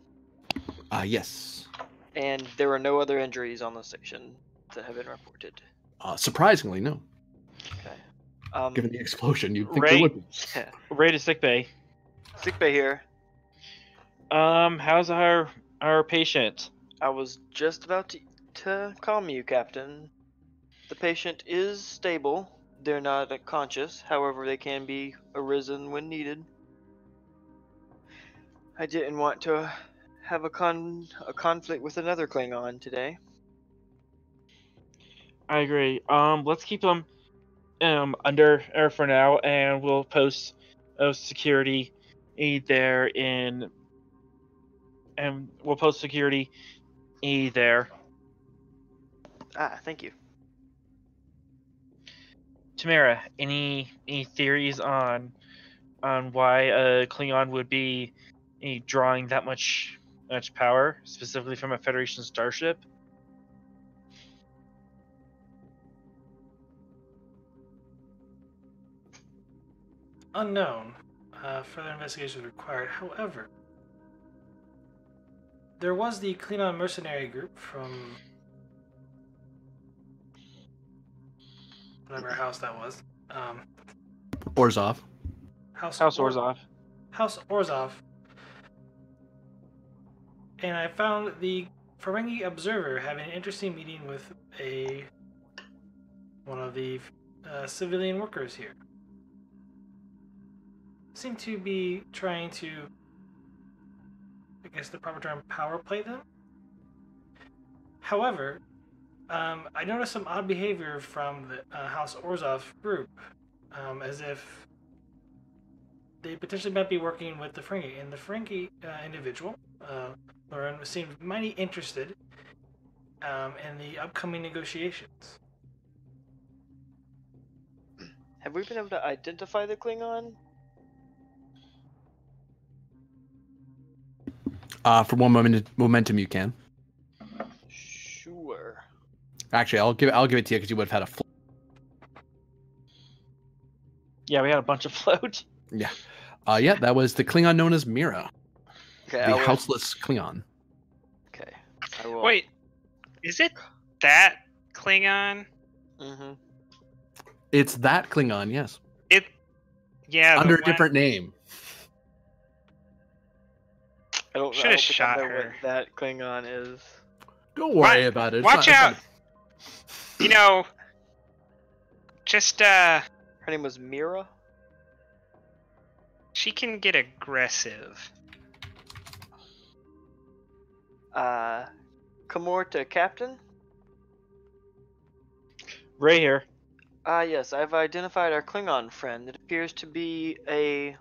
Yes. And there were no other injuries on the station that have been reported. Surprisingly, no. Okay. Given the explosion, you'd think there would be. Yeah. Ray to sick bay. Sick bay here. How's our patient? I was just about to calm you, Captain. The patient is stable. They're not conscious. However, they can be arisen when needed. I didn't want to have a conflict with another Klingon today. I agree. Let's keep them under air for now, and we'll post security there and we'll post security there. Thank you. Tamara, any theories on why a Klingon would be drawing that much power, specifically from a Federation starship? Unknown. Further investigation is required. However, there was the Klingon mercenary group from whatever house that was. Orzhov. House Orzhov. House Orzhov. And I found the Ferengi Observer having an interesting meeting with one of the civilian workers here. Seem to be trying to, I guess the proper term, power play them. However, I noticed some odd behavior from the House Orzhov group, as if they potentially might be working with the Ferengi. And the Ferengi individual, Lauren, seemed mighty interested in the upcoming negotiations. Have we been able to identify the Klingon? For 1 momentum, you can. Sure. Actually, I'll give it to you because you would have had a float. Yeah, we had a bunch of float. Yeah. Yeah, that was the Klingon known as Mira. Okay. The houseless Klingon. Okay. I will. Wait, is it that Klingon? Mm-hmm. It's that Klingon, yes. Yeah. Under a different name. I Should don't have think I shot know her. what that Klingon is. Don't worry What? about it. Watch it's out! not- You know, just Her name was Mira. she can get aggressive. Kamor to Captain. Right here. Yes, I've identified our Klingon friend. It appears to be a.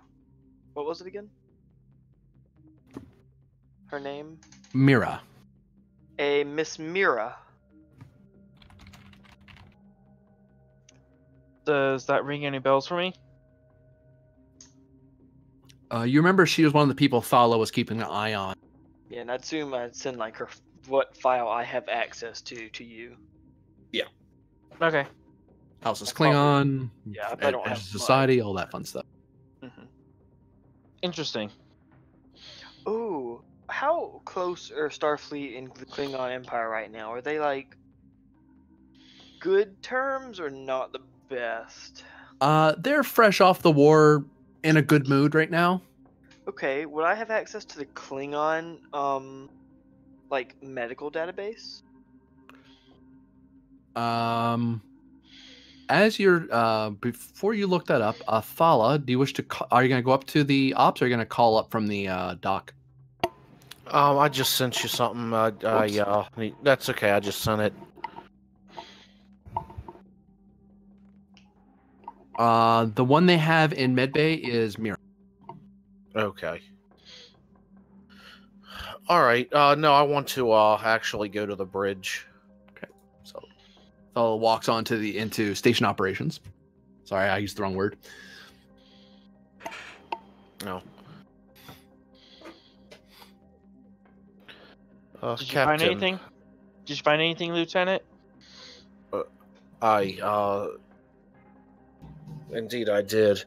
What was it again? Her name? Mira. A Miss Mira. Does that ring any bells for me? You remember she was one of the people Thala was keeping an eye on. Yeah, and I'd assume I'd send like her what file I have access to you. Okay. House is Probably- Klingon, yeah, if I don't have Society, all that fun stuff. Interesting. Ooh, how close are Starfleet and the Klingon Empire right now? Are they like good terms or not the best? They're fresh off the war, in a good mood right now. Okay, would I have access to the Klingon like medical database? As you're before you look that up, Thala, do you wish to? Are you going to go up to the ops, or are you going to call up from the dock? I just sent you something. Yeah, that's okay. I just sent it. The one they have in Medbay is Mira. Okay. All right. No, I want to actually go to the bridge. So Thala walks into station operations. Sorry, I used the wrong word. No. Did you Captain, find anything? Did you find anything, Lieutenant? Indeed I did.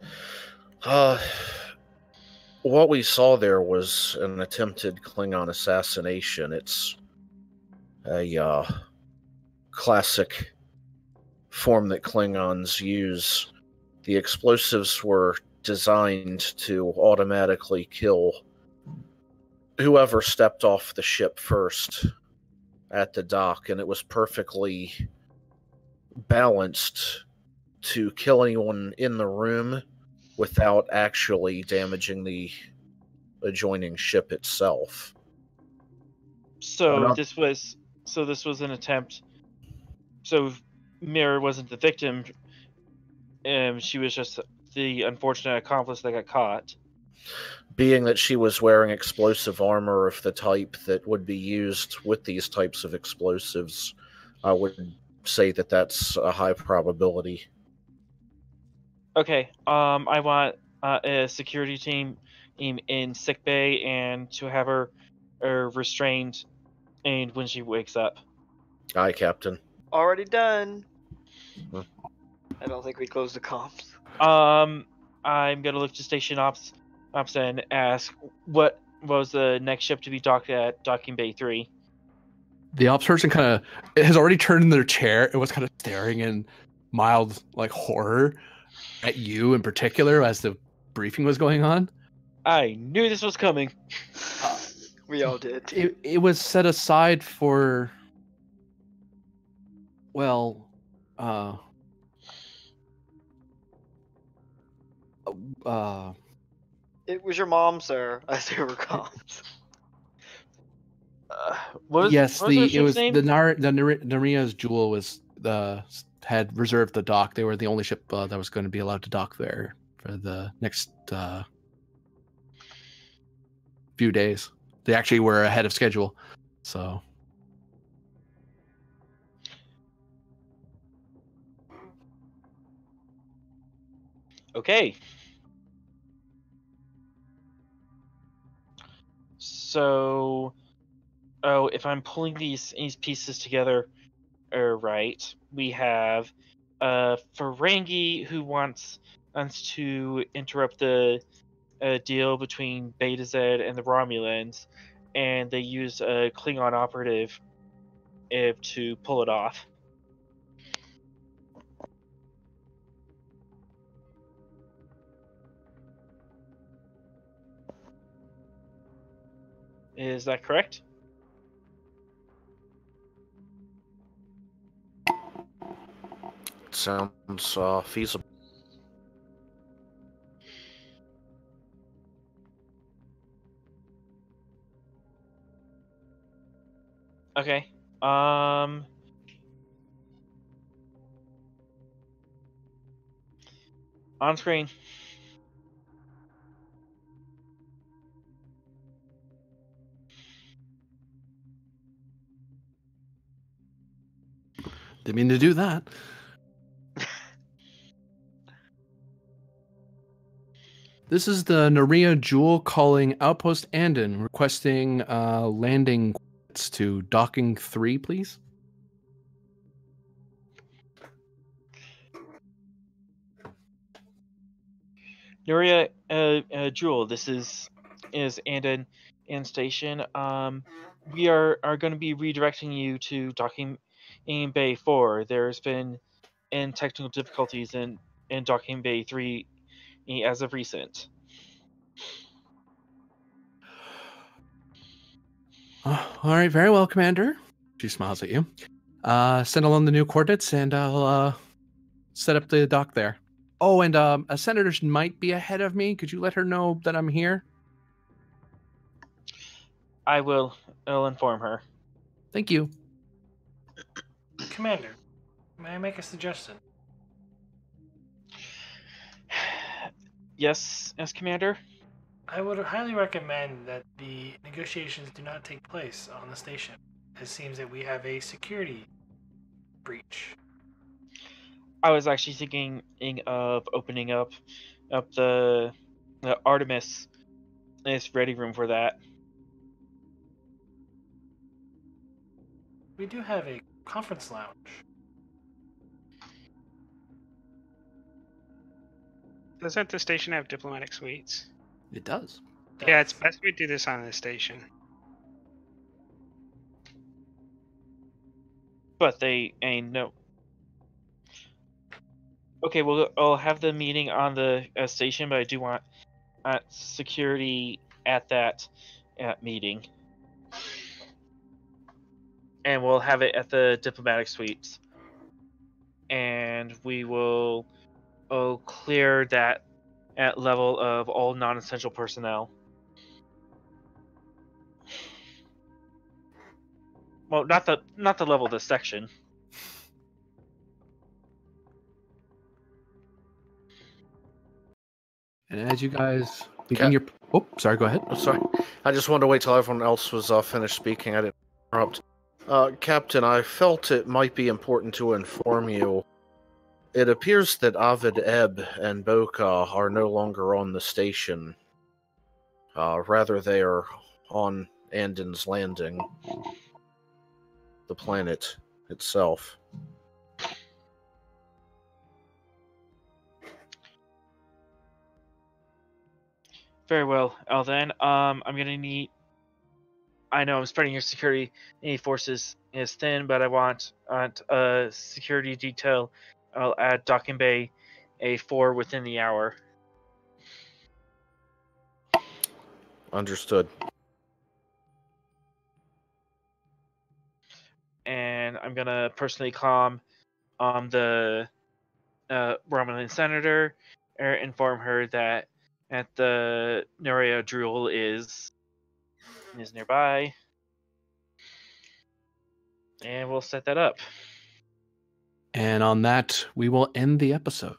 What we saw there was an attempted Klingon assassination. It's a classic form that Klingons use. The explosives were designed to automatically kill whoever stepped off the ship first at the dock, and it was perfectly balanced to kill anyone in the room without actually damaging the adjoining ship itself. So this was an attempt. So Mira wasn't the victim. She was just the unfortunate accomplice that got caught. Being that she was wearing explosive armor of the type that would be used with these types of explosives, I would say that that's a high probability. Okay. I want a security team in sickbay and to have her restrained, and when she wakes up. Aye, Captain. Already done. Hmm. I don't think we closed the comms. I'm gonna look to station ops and ask what was the next ship to be docked at docking bay 3. The ops person kind of has already turned in their chair and was kind of staring in mild horror at you in particular as the briefing was going on. I knew this was coming. We all did. It was set aside for, well, It was your mom, sir. I say over comms. yes, what was her it was ship's name? the Naria's Jewel was had reserved the dock. They were the only ship that was going to be allowed to dock there for the next few days. They actually were ahead of schedule, so. Okay. So, if I'm pulling these pieces together, right, we have Ferengi who wants us to interrupt the deal between Beta Z and the Romulans, and they use a Klingon operative to pull it off. Is that correct? Sounds feasible. Okay. On screen. Didn't mean to do that. This is the Naria Jewel calling Outpost Andon, requesting landing coordinates to docking 3, please. Nuria, Jewel, this is Andon and Station. We are going to be redirecting you to docking in Bay 4. There's been technical difficulties in docking Bay 3 as of recent. All right, very well, Commander. She smiles at you. Send along the new coordinates, and I'll set up the dock there. Oh, and a senator might be ahead of me. Could you let her know that I'm here? I'll inform her. Thank you. Commander, may I make a suggestion? Yes, Commander. I would highly recommend that the negotiations do not take place on the station. It seems that we have a security breach. I was actually thinking of opening up the Artemis is ready room for that. We do have a conference lounge. Doesn't the station have diplomatic suites? It does. Yeah, it's best we do this on the station. But they ain't no. Okay, well, I'll have the meeting on the station, but I do want security at that meeting. And we'll have it at the diplomatic suites. And we will clear that at level of all non-essential personnel. Well, not the level of the section. And as you guys begin your... Oh, sorry, go ahead. I'm sorry. I just wanted to wait till everyone else was finished speaking. I didn't interrupt. Captain, I felt it might be important to inform you. It appears that Avid Ebb and Boca are no longer on the station. Rather, they are on Andon's Landing, the planet itself. Very well. Then, I'm gonna need. I know I'm spreading your security forces is thin, but I want a security detail. I'll add Docking Bay A4 within the hour. Understood. And I'm gonna personally calm the Romulan senator, inform her that the Nuria Drool is nearby, and we'll set that up. And on that, we will end the episode.